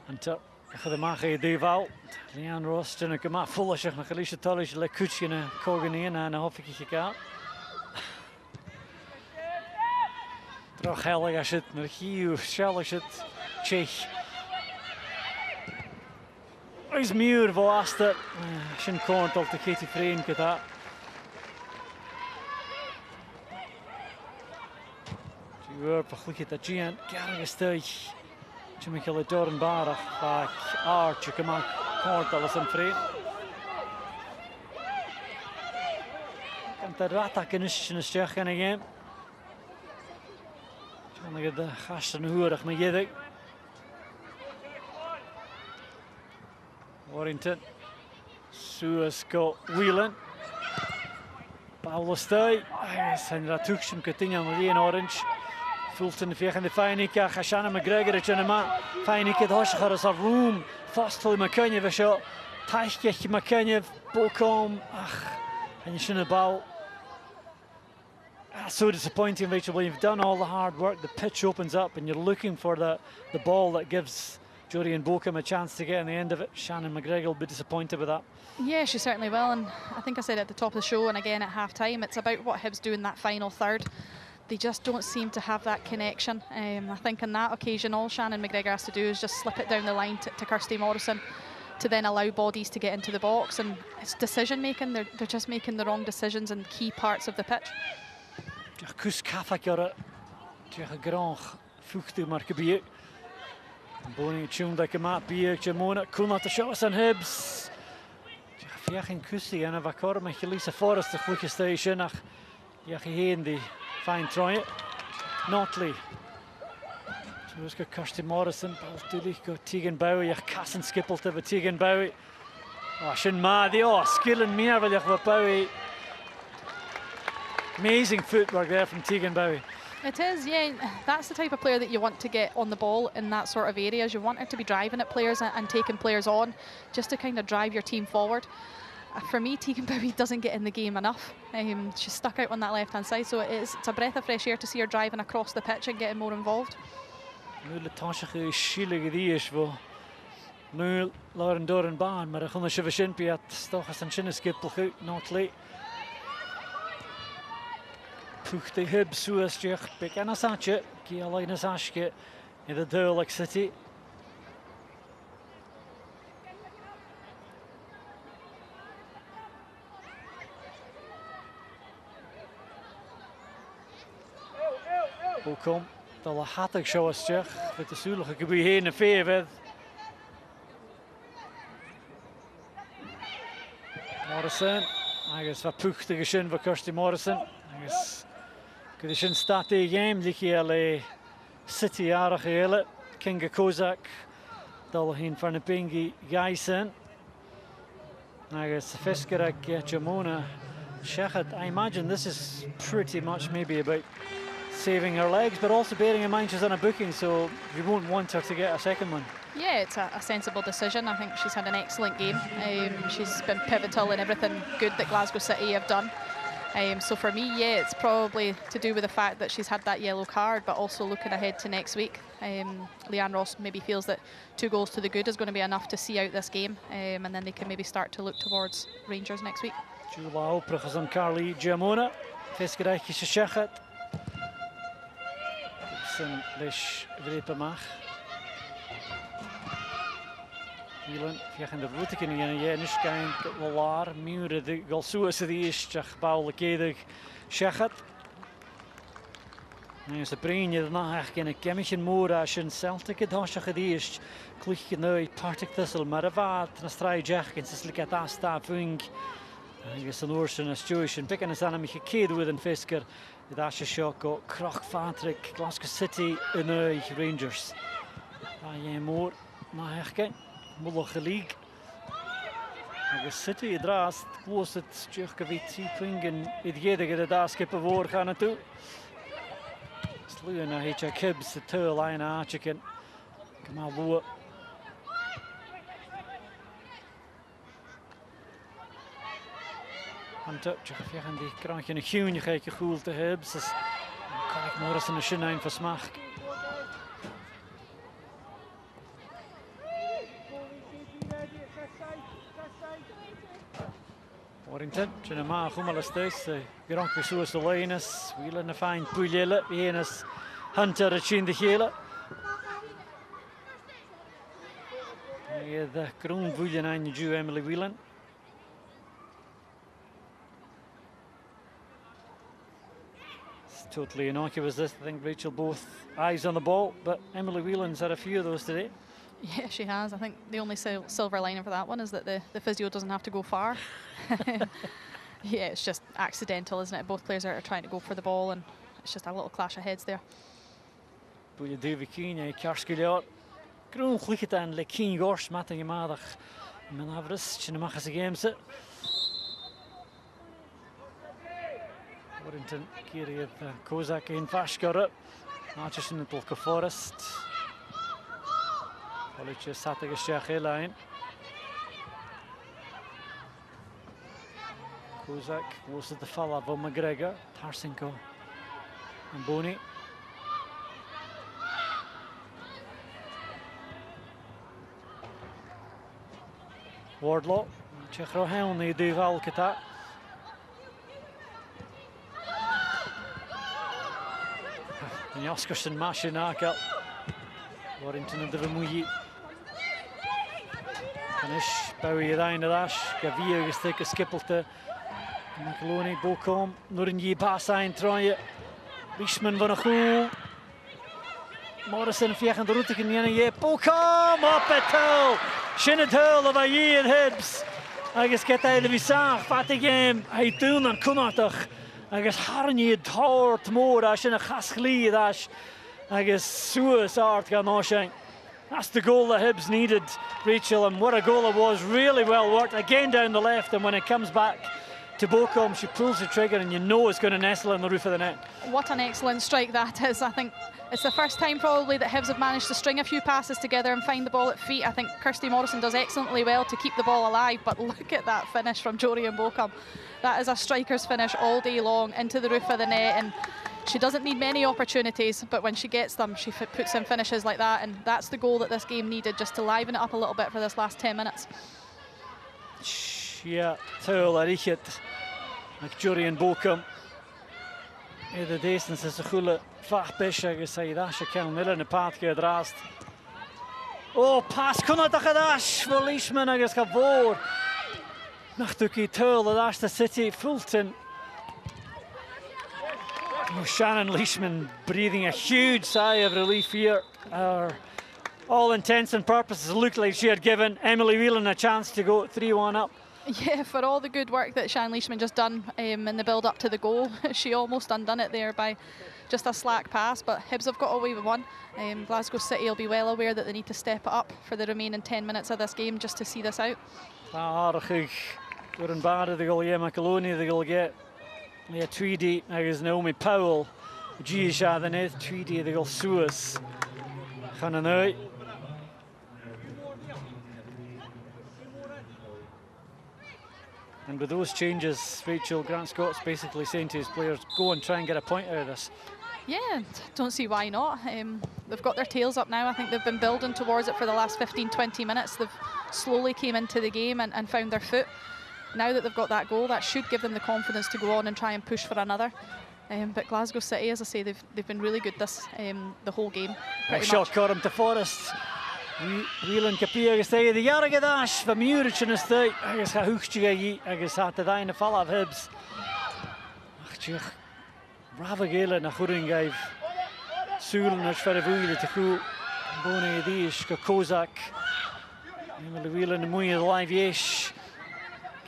انت ياخذ معه ديفاو ليان روستن كما فولش ما خليش الطالش لكوتشينا كوغنين انا هوفك كيكا تروح هلا عشت مركيو شالشت تشيخ از ميور فواست عشان كونت التكيتي فرين كذا جيور بخليك تجيان كارجستي Michael Doran Barach back Arch كمان كورت لسن فرين كنت راتك كنش نشيخ أنا جيم كان قد خاش نهورخ من يدك وارينتون سوسكو ويلن باولو ستاي سنرا توكشم كتينيا مليون أورنج Fulton fiechan de Feinika, Chashana McGregor, Janama, Feinika, Hoshachar, Room, Fostel, McKenyev, shot, Taichkech, McKenyev, Bocom, and you shouldn't about. So disappointing, Rachel. When you've done all the hard work, the pitch opens up and you're looking for the ball that gives Jodie and Bocom a chance to get in the end of it. Shannon McGregor will be disappointed with that. Yeah, she certainly will. And I think I said at the top of the show and again at half-time, it's about what Hibs do in that final third. They just don't seem to have that connection. I think on that occasion, all Shannon McGregor has to do is just slip it down the line to Kirsty Morrison to then allow bodies to get into the box. And it's decision-making. They're just making the wrong decisions in key parts of the pitch. Kus Kafakara, Grand Fuchtu Markabiek. Boning tune like a map, Biek, Jamona, Kuna to show us on Hibs. Fiachin Kusi and Avakor, Michelisa Forrest, the Flicker Station. Yachi the fine try it. Notley. So it's got Kirsty Morrison, Baltuli, got Tegan Bowie, Yach Cassin Skipple to the Tegan Bowie. Oh, Shin Madi, oh, skill and Mirva Yach Bowie. Amazing footwork there from Tegan Bowie. It is, yeah. That's the type of player that you want to get on the ball in that sort of areas. You want her to be driving at players and taking players on, just to kind of drive your team forward. For me, Tegan Bowie doesn't get in the game enough. She's stuck out on that left-hand side, so it's a breath of fresh air to see her driving across the pitch and getting more involved. Lauren Doran Baan, maar gewoon als je verschijnt, toch als een skippel goed, not late. Pucht de Hibs zoals je pik en een saatje, die alleen een saasje in de duidelijk City. Welkom, dat had ik zo eens terug, met de zulige gebied heen en veer. Morrison, hij wat puchtige zin voor Kirsty Morrison. Hij is een statige game, die alle City jaren gehele. Kinga Kozak, dat heen van de Pingi Geisen. Hij is Fisker, Jamona. Shechat, I imagine this is pretty much maybe about saving her legs, but also bearing in mind she's on a booking, so you won't want her to get a second one. Yeah, it's a sensible decision. I think she's had an excellent game. She's been pivotal in everything good that Glasgow City have done. So for me, yeah, it's probably to do with the fact that she's had that yellow card, but also looking ahead to next week. Leanne Ross maybe feels that 2 goals to the good is going to be enough to see out this game, and then they can maybe start to look towards Rangers next week. Jula Oprach on Carly Jamona. Fiskerijkje Shechat. Zijn Lish Vrepemach. Milan, je gaat de voeten kunnen gaan. Je niet kijken, Laar, Muren, de Galsoes die is, Jach Paul Shechat. En ze brengen je daarna eigenlijk een kemmetje more als je een Celtic het hasje die is. Klik je nu, partic tussel, maar wat, een strijd Jach, en ze slikt dat staat ving. En je zijn oorsen als Jewish en pikken ze aan hem gekeken with een Fisker. De dasje shock, Krach Patrick, Glasgow City en Rangers. Je more, maar eigenlijk. Mulach y lig. Agus City I drast, glwys at diolch gyfi 3 pwyng yn iddiedig gyda da skip y fôr chan y tŵ. Slwyn a heitcha Kibbs y tŵl ain a Archican. Gymal lwa. Hant up, diolch y fiach yn di granch yn y hwn i'ch eich chŵl dy Hibbs. Carrick Morris yn y sy'n ein ffosmach. Warrington, tryna ma chwmal ysdys, gronk fi sŵs o leinus, wyl yn y ffain bwyliela, enus Hunter y chyn dy chela. Edd grwn bwylian ein i Jew Emily Whelan. It's totally innocuous this, I think Rachel both eyes on the ball, but Emily Whelan's had a few of those today. Yeah, she has. I think the only silver lining for that one is that the physio doesn't have to go far. Yeah, it's just accidental, isn't it? Both players are trying to go for the ball, and it's just a little clash of heads there. Bwyd David Keane, Karsgiliot. Grwn chwychatan le Keane gors matang I madach. Mae'n afrys, sy'n ymachas y games it. Warrington, Kiri Kozak in Fashgara. Manchester yn Dulca Forest. College Satag Ysdiach Elain. Kozak was at the fall of McGregor, Tarsenko and Boney. Wardlaw, Chechro Helny, Duval Kata. And Oscarson Mashinaka. Warrington and the Vermuyi. Finish, Bowie Ryan Rash, Gavia is thick a skippelte. McAloney, Bocom, Nurin Yi Bassain, Troye. Leishman van a Goel. Morrison, Fiach and the Rutik in the Ye. Bocom up at Tull. Shinnet Tull of a Yi and Hibbs. I guess get out of his sach, fatty game. I do and Kunatach. I guess Harney Tort more, I should have Haskli dash. I guess Suez Art Ganoshank. That's the goal that Hibbs needed, Rachel, and what a goal it was. Really well worked. Again down the left, and when it comes back to Bocom, she pulls the trigger, and you know it's going to nestle on the roof of the net. What an excellent strike that is. I think it's the first time probably that Hibs have managed to string a few passes together and find the ball at feet. I think Kirsty Morrison does excellently well to keep the ball alive, but look at that finish from Jory and Bocom. That is a striker's finish all day long into the roof of the net, and she doesn't need many opportunities, but when she gets them, she puts in finishes like that, and that's the goal that this game needed, just to liven it up a little bit for this last 10 minutes. Yeah, Tull a richet, like Jory and Bocom. The distance is a goede vachtbisch, I guess I dash a can in the path get rast. Oh, pass kunna da gadash for Leishman, I guess gavor. Nachtuki Tull, the dash the City, Fulton. Oh, Shannon Leishman breathing a huge sigh of relief here. All intents and purposes looked like she had given Emily Whelan a chance to go 3-1 up. Yeah, for all the good work that Shannon Leishman just done in the build up to the goal, she almost undone it there by just a slack pass, but Hibs have got away with one. Glasgow City will be well aware that they need to step it up for the remaining 10 minutes of this game just to see this out. We're in bad, they're going to get McAloney, they're going to get Tweedy, agus Naomi Powell, G-Sha, the net, Tweedy, they're going to Suez. Chananoi. And with those changes, Rachel, Grant Scott's basically saying to his players, go and try and get a point out of this. Yeah, don't see why not. They've got their tails up now. I think they've been building towards it for the last 15-20 minutes. They've slowly came into the game and found their foot. Now that they've got that goal, that should give them the confidence to go on and try and push for another. But Glasgow City, as I say, they've been really good this the whole game. Shot caught him to Forest. Whelan Capia agus the Yaragadash from Murich in his day. I guess how Huchtiga, I guess had the dine a fall of Hibs. Ravagela na Huringaiv. Sulan as for a wheel to cool. Boney Dish, Kozak. Emily Whelan and Muya live yesh.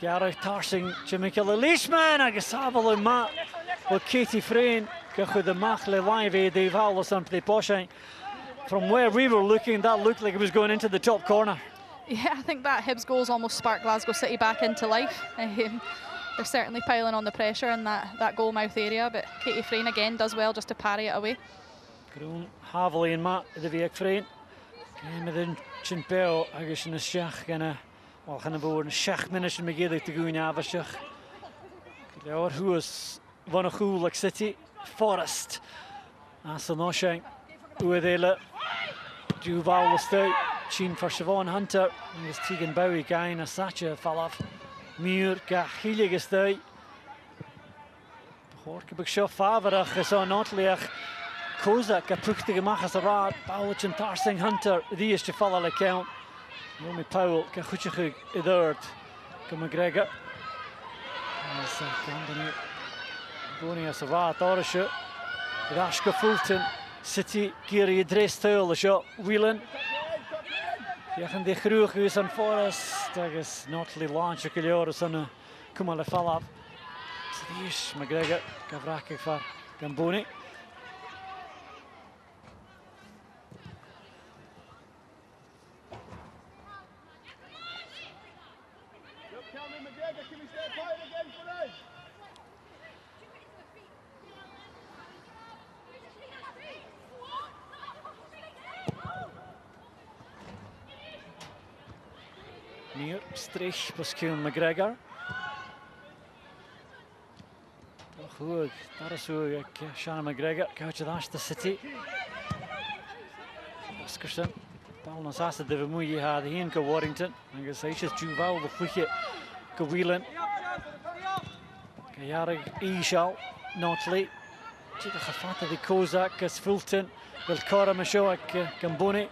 Gareth Tarsing, Jamaica Leishman, I guess Havel and Matt. Well, Katie Frayne, Gachu the Machle live, Dave Howell or something, Poshang. From where we were looking, that looked like it was going into the top corner. Yeah, I think that Hibs goal's almost sparked Glasgow City back into life. They're certainly piling on the pressure in that goal mouth area, but Katie Frayne again does well just to parry it away. Grún Havley and Matt the Vic Frayne. Game within Chimpel, agus in the Shach gonna well gonna be in Shach minutes in Megiddo to go in Avashach. Or who is one of who like City Forest. Asanoshang Uedela Duval was out. Sheen for Siobhan Hunter. And was Tegan Bowie guy in a Sacha Falav. Muir ga Hilig is there. Horke big shot Favarach is on Notliach. Kozak ga puchtig gemach as a raad. Bowlich and Tarsing Hunter. Die is te vallen account. Nomi Powell ga Chutchig I third. Ga McGregor. As Gandani Boni as a raad Orisha. Rashka Fulton. City Giri Dres Tuil the shot. Whelan. Jachan de Groeg is on Forest. Agus Notli launch a Kilioris on a Kumala Falab. Sadish McGregor. Gavraki for Gamboni. Near strich Pascal McGregor. Goed, daar is hoe Shannon McGregor. Coach of the City. Oscarson. Bal nas as de vermoeie had heen go Warrington. En gesaitjes Juval de goedje go Whelan. Kajarig Ishal. Notley. Chika gefatte de Kozak as Fulton. Wil Cora Mashoak Gamboni.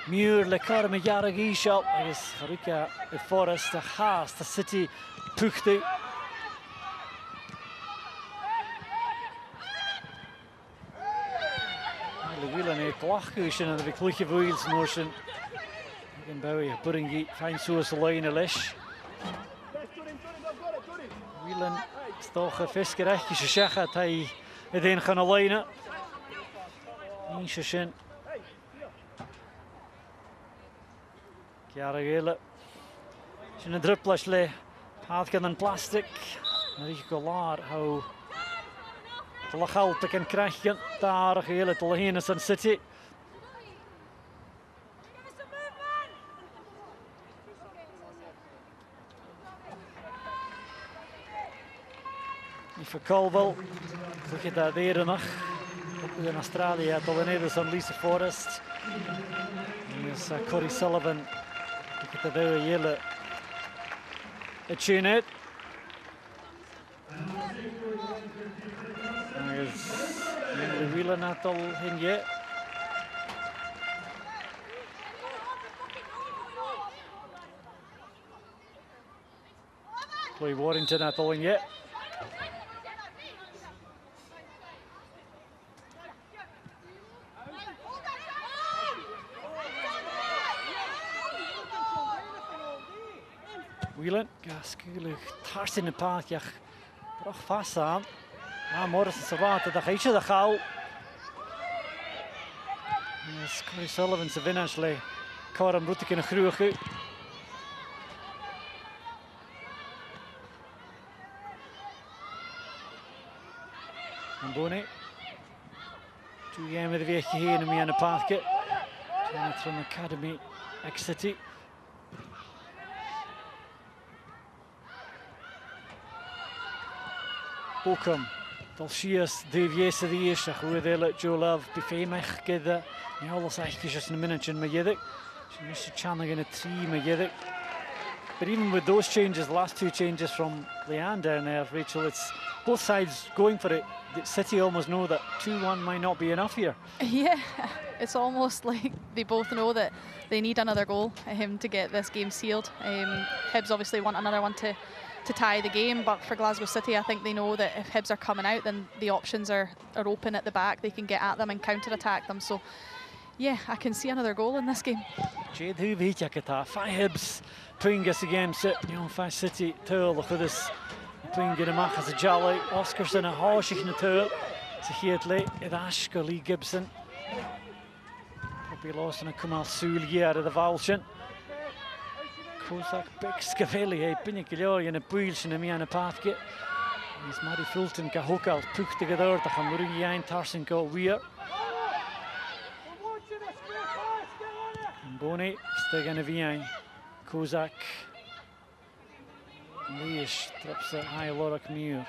Muir le Cora Majarig Ishal. Is Harika the Forest the Haas the City Puchti. Whelan a glachcushion and the Vicluche wheels motion. Again Bowie Buringi finds Suas line a lish. Whelan stoch a fiskerechtje zeggen dat hij het in gaan lijnen. Insjeshin. Kiara Zijn een drupplasle. Haatken en plastic. Rico Laar how de lachal te kan krijgen. Daar gehele te lehenen zijn City. Voor Colwell. Look je daar weer nog. In Australië de Lenedes aan Lisa Forest. En is Corey Sullivan. Look at the very yellow. A tune it. De wielen net al in je. Chloe Warrington net al in je. Whelan, gaskulig, tars in de paard, ja, toch vast aan. Ja, Morrison se water, dat gaat je de gauw. Corey Sullivan se winners le, Coram Rutik in een groege. Gamboni. 2 jaar met de weegje heen om je aan de paardje. From Academy, X-City. Welcome. Dalshias Devies of the Ish, Ruedela, Joe Love, Bifemech, Gida, Niolas Aikis in a minute in Mayidik. She used to channeling in a tree Mayidik. But even with those changes, the last 2 changes from Leanne down there, Rachel, it's both sides going for it. The City almost know that 2-1 might not be enough here. Yeah, it's almost like they both know that they need another goal to get this game sealed. Hibs obviously want another one to tie the game, but for Glasgow City I think they know that if Hibs are coming out then the options are open at the back. They can get at them and counter-attack them, so yeah, I can see another goal in this game. Jade who weet je kata, 5 Hibs Pringus again, you know, 5 City Tuil, look at this Pringus de Mach as a jolly, Oscarson a Horshich in the Tuil, to Heatley, Idashka Lee Gibson, probably lost in a Kumal Sul here at the Valshin. Kozak big scavelli hey pinnig leor in a buils in a me an a pathke. Is Mary Fulton ka hokal puchte gedor da gaan murin ein tarsen go weer. Boni stegen a vian. Kozak. Nish traps a high lorak muur.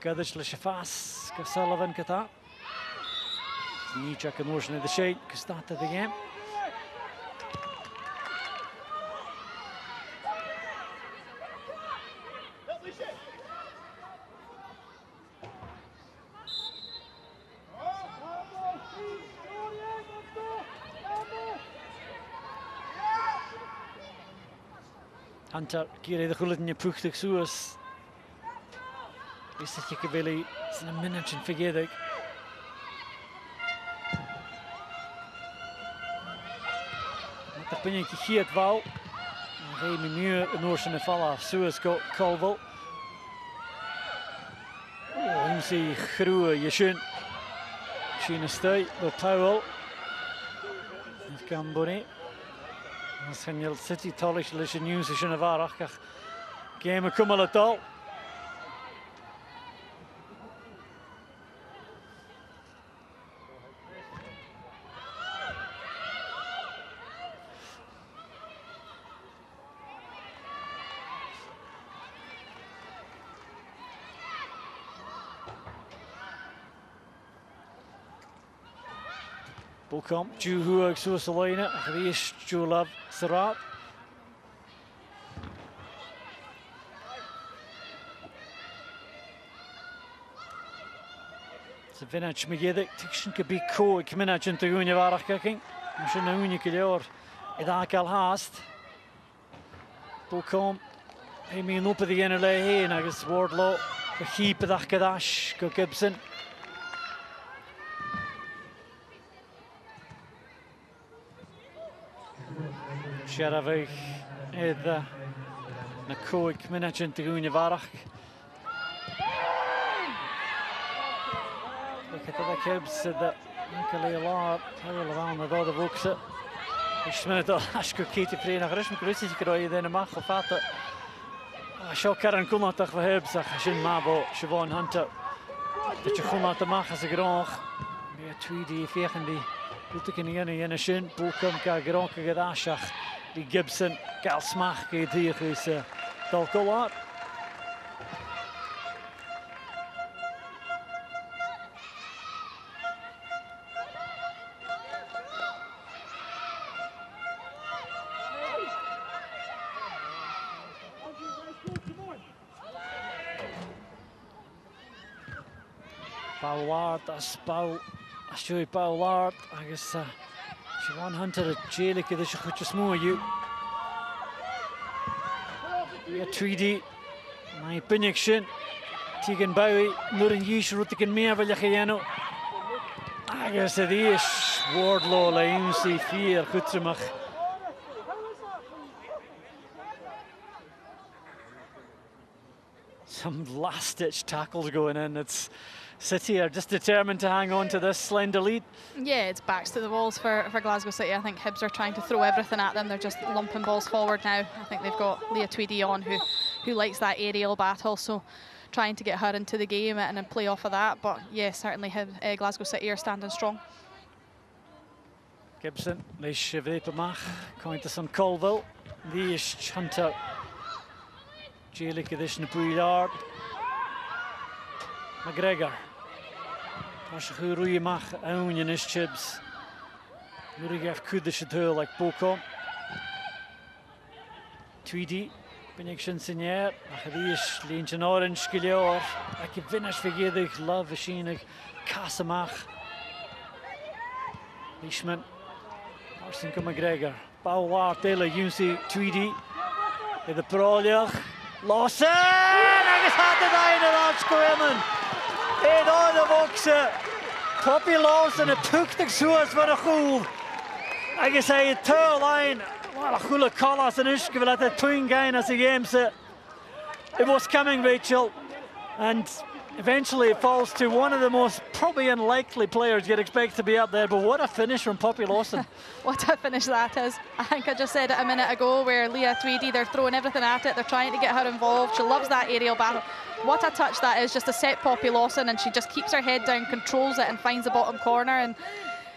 Gadis le Shafas ka Sullivan kata. Nijak an ocean of the shade ka started the game. Hunter gire de gullet in je puchtig soos. Is dat je gewillig zijn een minuutje vergeet ik. Met de puntje giet wou. Geen minuut een oorse vallen soos Colville. Oh, zie groeien je schön. Schöne stui door Powell. Het kan Bonnet. Als je City tollig is een nieuws is een waarach. Game komen het al. Boekamp, Juhu, Soeselene, Gries, Julab, Sarat. Ze vinach megedig, tikschen ke bi ko, ik minach in te goeie waarach kijking. Misschien een goeie kleor, idak al haast. Boekamp, hij mee op de ene lei heen, agus Wardlow, gekeeper dag Kadash, go Gibson. Sherafig idda na coig minach in te goeie waarach. Look at the Gibbs that Nicolai Law, Powell around the other books. Ich meine da Asko Katie Frey nach Rüsch mit Grüßig geroi den mach auf Vater. Schau Karen kommt doch für Gibbs ach schön Mabo Siobhan Hunter. Dat je gewoon te maken ze graag. Meer tweede vegen die doet ik in een schön boekum ka graag gedashach. Die Gibson gal smach geht hier is Dalcolar. Paulard as Paul as jy Paulard agus Siobhan Hunter Jailik is je goed smoe you. Ja tweede my connection Tegan Bowie nur in Yish rutiken meer wil je geno. Agus dit is Wardlow lane see 4 goed te mag. Some last-ditch tackles going in. It's City are just determined to hang on to this slender lead. Yeah, it's backs to the walls for Glasgow City. I think Hibs are trying to throw everything at them. They're just lumping balls forward now. I think they've got Leah Tweedy on who likes that aerial battle, so trying to get her into the game and then play off of that. But yeah, certainly Glasgow City are standing strong. Gibson, leis Vepamach, going to some Colville. Leis Hunter. Jailik edition of Bouillard. McGregor. Als je goed roeien mag, own is chips. Murig heeft kudische deur like Boko. Tweedy. Ben ik schon signeer. Ach, die is Leentje Orange geleor. Ik heb winnaars vergedig. Love waarschijnlijk. Kassemach. Leishman. Arsenko McGregor. Bouillard, Taylor, Junsi, Tweedy. In de proljoch. Lawson! Agus had het einde aanschoemen. In de boksen. Toppie Lawson, het puchtig zoals voor de goal. Agus hij het turlijn. Wat een goede collas en uske wil het twin gaan als de game. It was coming, Rachel. And eventually it falls to one of the most probably unlikely players you'd expect to be up there, but what a finish from Poppy Lawson. What a finish that is. I think I just said it a minute ago where Leah Tweedy, they're throwing everything at it, they're trying to get her involved. She loves that aerial battle. What a touch that is, just to set Poppy Lawson, and she just keeps her head down, controls it and finds the bottom corner. And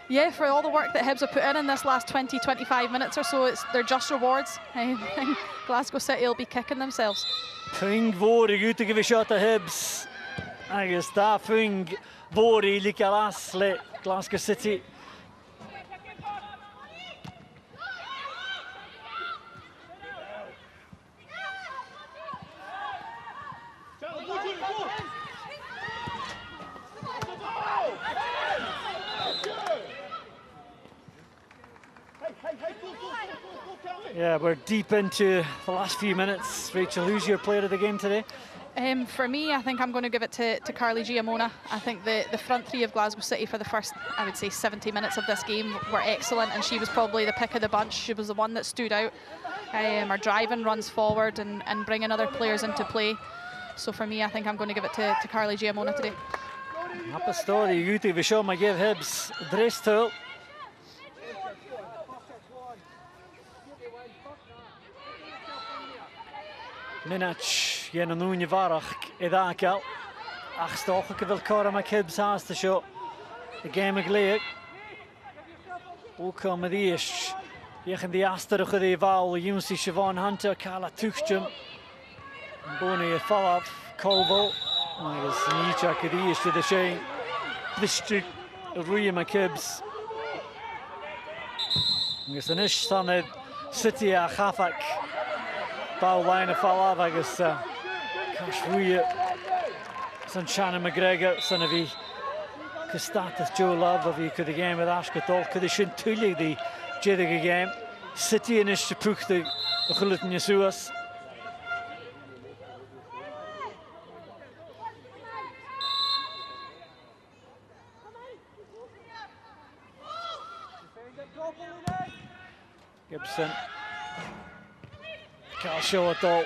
yeah, for all the work that Hibs have put in this last 20-25 minutes or so, they're just rewards. Glasgow City will be kicking themselves. Pung våre ute give shot til Hibs. Agus da Pung våre like las le Glasgow City. Yeah, we're deep into the last few minutes. Rachel, who's your player of the game today? For me, I think I'm going to give it to Carly Giamona. I think the front three of Glasgow City for the first, I would say, 70 minutes of this game were excellent, and she was probably the pick of the bunch. She was the one that stood out. Her driving runs forward and bringing other players into play. So for me, I think I'm going to give it to Carly Giamona today. Happy story. Ute vi show my give Hibs Dristul. Minach yen an núni varach idakel. Ach stoch ik wil kora my Hibs has to show. The game agleek. Ook met die is. Je gaan die asterige die val. Junsi Siobhan Hunter Carla Tuchtum. Bonnie fall off Colville. I guess Nietzsche could die is to the shame. This to Rui my Hibs. I guess an ish son City a Hafak. Bouw line of fall off, I guess. Cash Rui. Son Shannon McGregor, son of he. Costatus Joe Love of he could the game with Ashkatol. Could he shouldn't tully the Jedig game. City in ish to puch the Khulutin Yasuas. Gibson. Cael show at all.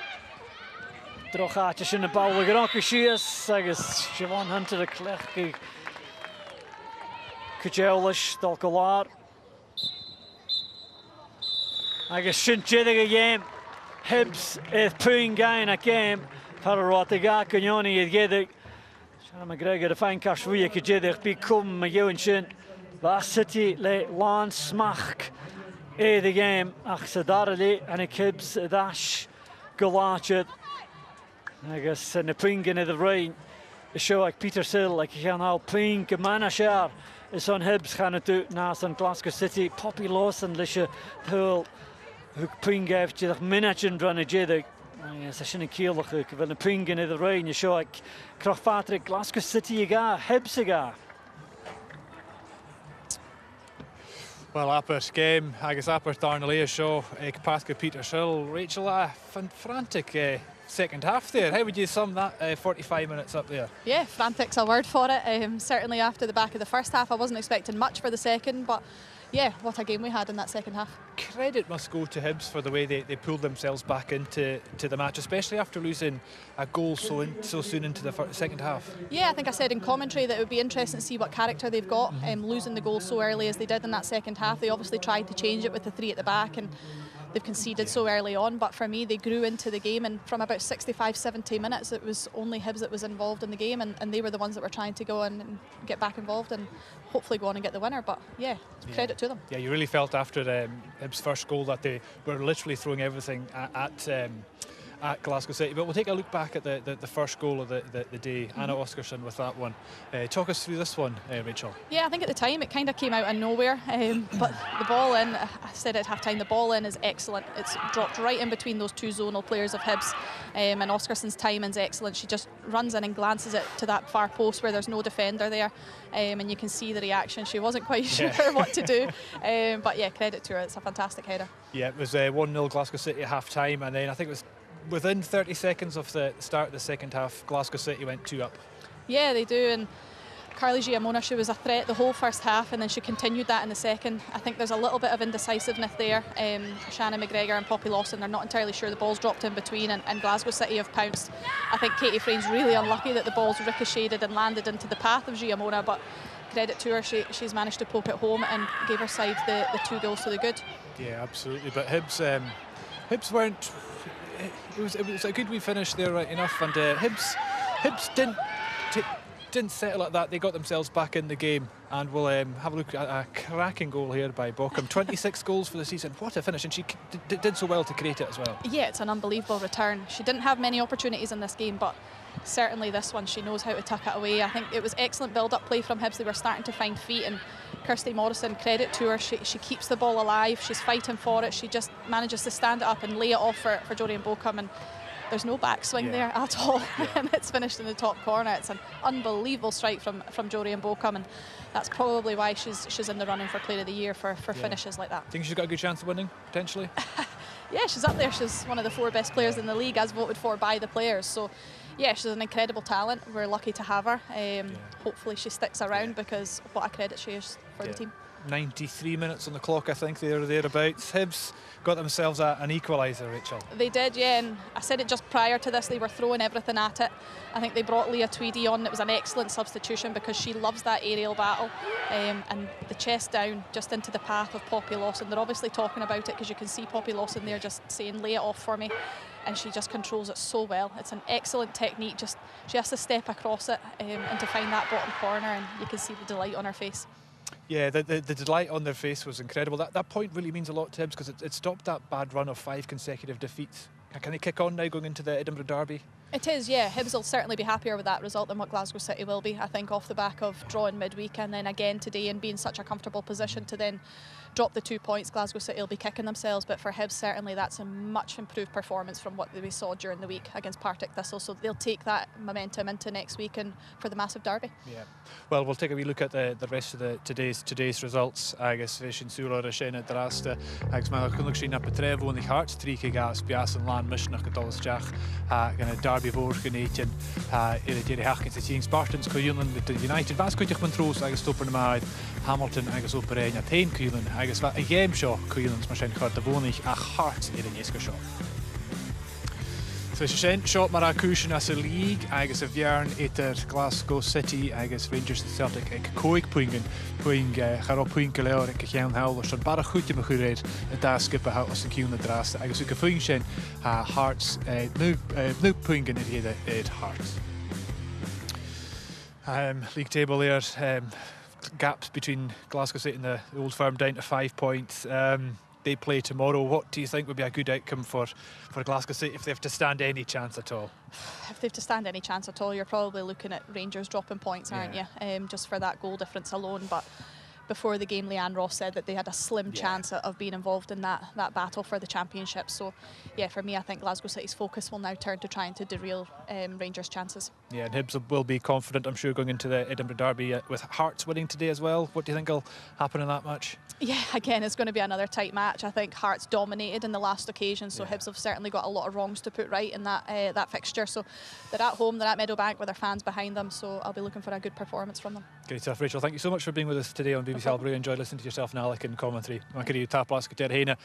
Droch atys yn y bawl ag yr oc y sias. Agus Siobhan Hunter y clech i Cwjewlish dal golar. Agus sy'n jedig y game. Hibs eith pwyn gain a game. Par y rot ag ac yn ioni i'r gedig. Shannon McGregor y fain cash fwy ac y jedig. Bi cwm y gewyn sy'n. Fa City le lan smach. The game, ach sadarali and a Hibs dash golachid. I guess in the pingin of the rain, the show like Peter Sill, like he can now ping Manashar is on Hibs can do nas on Glasgow City. Poppy Lawson lisha who ping gave to the minachin run a jedig. Yes, I shouldn't kill the hook. When the pingin of the rain, you show like Crochpatrick, Glasgow City ga, Hibs ga. Well, Appert game, I guess Appert Darnlea show, Pasca Peter Sill, Rachel, frantic second half there. How would you sum that 45 minutes up there? Yeah, frantic's a word for it. Certainly after the back of the first half, I wasn't expecting much for the second, but yeah, what a game we had in that second half. Credit must go to Hibs for the way they pulled themselves back into the match, especially after losing a goal so soon into the second half. Yeah, I think I said in commentary that it would be interesting to see what character they've got. Losing the goal so early as they did in that second half, they obviously tried to change it with the three at the back, and they've conceded so early on, but for me they grew into the game, and from about 65-70 minutes it was only Hibs that was involved in the game, and they were the ones that were trying to go and get back involved and hopefully go on and get the winner. But yeah, credit to them. Yeah, you really felt after Hibs' first goal that they were literally throwing everything at Glasgow City. But we'll take a look back at the first goal of the day. Anna Oscarsson with that one. Talk us through this one, Rachel. Yeah, I think at the time it kind of came out of nowhere, but the ball in, I said at half time, the ball in is excellent. It's dropped right in between those two zonal players of Hibs, and Oscarsson's timing's excellent. She just runs in and glances it to that far post where there's no defender there, and you can see the reaction. She wasn't quite sure what to do, but yeah, credit to her. It's a fantastic header. Yeah, it was 1-0 Glasgow City at half time, and then I think it was within 30 seconds of the start of the second half, Glasgow City went 2 up. Yeah, they do, and Carly Giamona, she was a threat the whole first half, and then she continued that in the second. I think there's a little bit of indecisiveness there. Shannon McGregor and Poppy Lawson, they're not entirely sure. The ball's dropped in between, and Glasgow City have pounced. I think Katie Frane's really unlucky that the ball's ricocheted and landed into the path of Giamona, but credit to her, she's managed to poke it home and gave her side the 2 goals to the good. Yeah, absolutely. But Hibs weren't. It was a good wee finish there, right enough, and Hibs didn't settle at that. They got themselves back in the game, and we'll have a look at a cracking goal here by Bochum. 26 goals for the season. What a finish, and she did so well to create it as well. Yeah, it's an unbelievable return. She didn't have many opportunities in this game, but certainly this one, she knows how to tuck it away. I think it was excellent build-up play from Hibs. They were starting to find feet, and Kirsty Morrison, credit to her, she keeps the ball alive. She's fighting for it. She just manages to stand it up and lay it off for Jodie Bochum, and there's no backswing there at all. And it's finished in the top corner. It's an unbelievable strike from Jodie Bochum, and that's probably why she's in the running for Player of the Year for finishes like that. Think she's got a good chance of winning, potentially? Yeah, she's up there. She's one of the 4 best players in the league, as voted for by the players. So yeah, she's an incredible talent. We're lucky to have her. Hopefully she sticks around, because what a credit she is for the team. 93 minutes on the clock, I think, thereabouts. Hibs got themselves an equaliser, Rachel. They did, yeah, and I said it just prior to this, they were throwing everything at it. I think they brought Leah Tweedy on. It was an excellent substitution, because she loves that aerial battle, and the chest down just into the path of Poppy Lawson. They're obviously talking about it, because you can see Poppy Lawson there just saying, lay it off for me, and she just controls it so well. It's an excellent technique. Just she has to step across it and to find that bottom corner, and you can see the delight on her face. Yeah, the delight on their face was incredible. That point really means a lot to Hibs, because it stopped that bad run of 5 consecutive defeats. Can they kick on now going into the Edinburgh Derby? It is, yeah. Hibs will certainly be happier with that result than what Glasgow City will be, I think, off the back of drawing midweek and then again today, and being such a comfortable position to then drop the 2 points. Glasgow City will be kicking themselves, but for Hibs, certainly that's a much improved performance from what we saw during the week against Partick Thistle, so they'll take that momentum into next week and for the massive derby. Yeah. Well, we'll take a wee look at the rest of today's results. Agus Vishin Sura Rashena Drasta, Agus Malachunuk Shina Petrevo and the Hearts, Trike Gas, Bias and Land Mishnach Dollars Jach, gonna Derby Vorgenation, Irritary Hachkins, the Team Spartans, Coyulan, the United Vascoich Montrose, Agus Topenmaid, Hamilton, Agus Operena, Tain Coyulan, Agus Va a game show, Coyulan's Machine Card the Vonich, a Hearts in the Show. So Shen shot Maracush as a league, Agus a Viarn, Eter, Glasgow City, Agus Rangers Celtic, Ek Coig Puingen, Garo Puinkeleur, Ek Jan Howlers, and Barachutje Machured, a Daskip, a House and Kuhn the Drast, Agus Uka Puingen, Hearts, no Puingen in Hearts. League table there, gaps between Glasgow City and the Old Firm down to 5 points. They play tomorrow. What do you think would be a good outcome for Glasgow City if they have to stand any chance at all? If they have to stand any chance at all, you're probably looking at Rangers dropping points, aren't you? Just for that goal difference alone. But before the game, Leanne Ross said that they had a slim chance of being involved in that battle for the championship. So, yeah, for me, I think Glasgow City's focus will now turn to trying to derail Rangers' chances. Yeah, and Hibs will be confident, I'm sure, going into the Edinburgh Derby with Hearts winning today as well. What do you think will happen in that match? Yeah, again, it's going to be another tight match. I think Hearts dominated in the last occasion, so Hibs have certainly got a lot of wrongs to put right in that fixture. So they're at home, they're at Meadowbank with their fans behind them, so I'll be looking for a good performance from them. Great stuff, Rachel. Thank you so much for being with us today on BBC Albury. Enjoyed listening to yourself and Alec in commentary. Mae'n cael ei taplas gyda'r heina.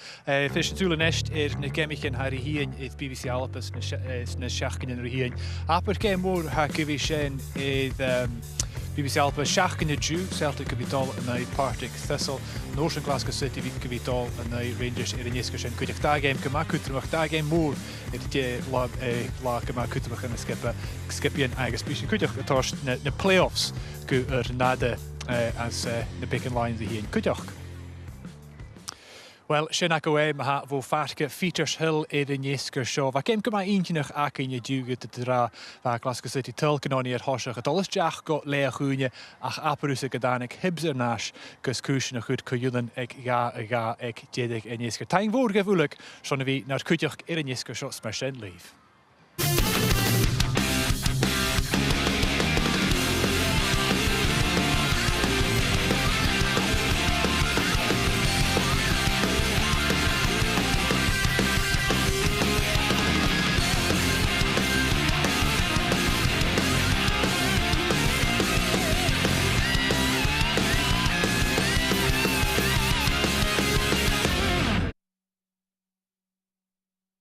Fish yn tŵl yn esht na gemich yn hari hien idd BBC Alapus na siachgyn yn rhywun. Apod gem mor ha gyfi sien idd BBC Alpus siachgyn y Jew, Celtic gyfi dol yn ei Partick Thistle, Northern Glasgow City gyfi dol yn ei Rangers i'r unisgo sien. Cwydych da gem gyma cwtrymach da gem mor i'r la gyma cwtrymach yn y sgipian agos bwysig cwydych y tors na playoffs gyda'r nada as na bacon line the hien. Cwydych. Wel, sy'n ac o mae fo ffarca Features Hill i'r unisgo sio. Fa gem gyma uncinach ac yn y diwgyd y dra fa Glasgow City tylcyn o'n i'r hosiach. Adolus Jach go lea chwynio ach aperwys y gydanig Hibs yr nash gys cwysyn y chwyd cwyulan ag ga ag diedig unisgo. Ta'n fawr gefwlyg, son y fi na'r cwydioch i'r unisgo sio smysyn leif.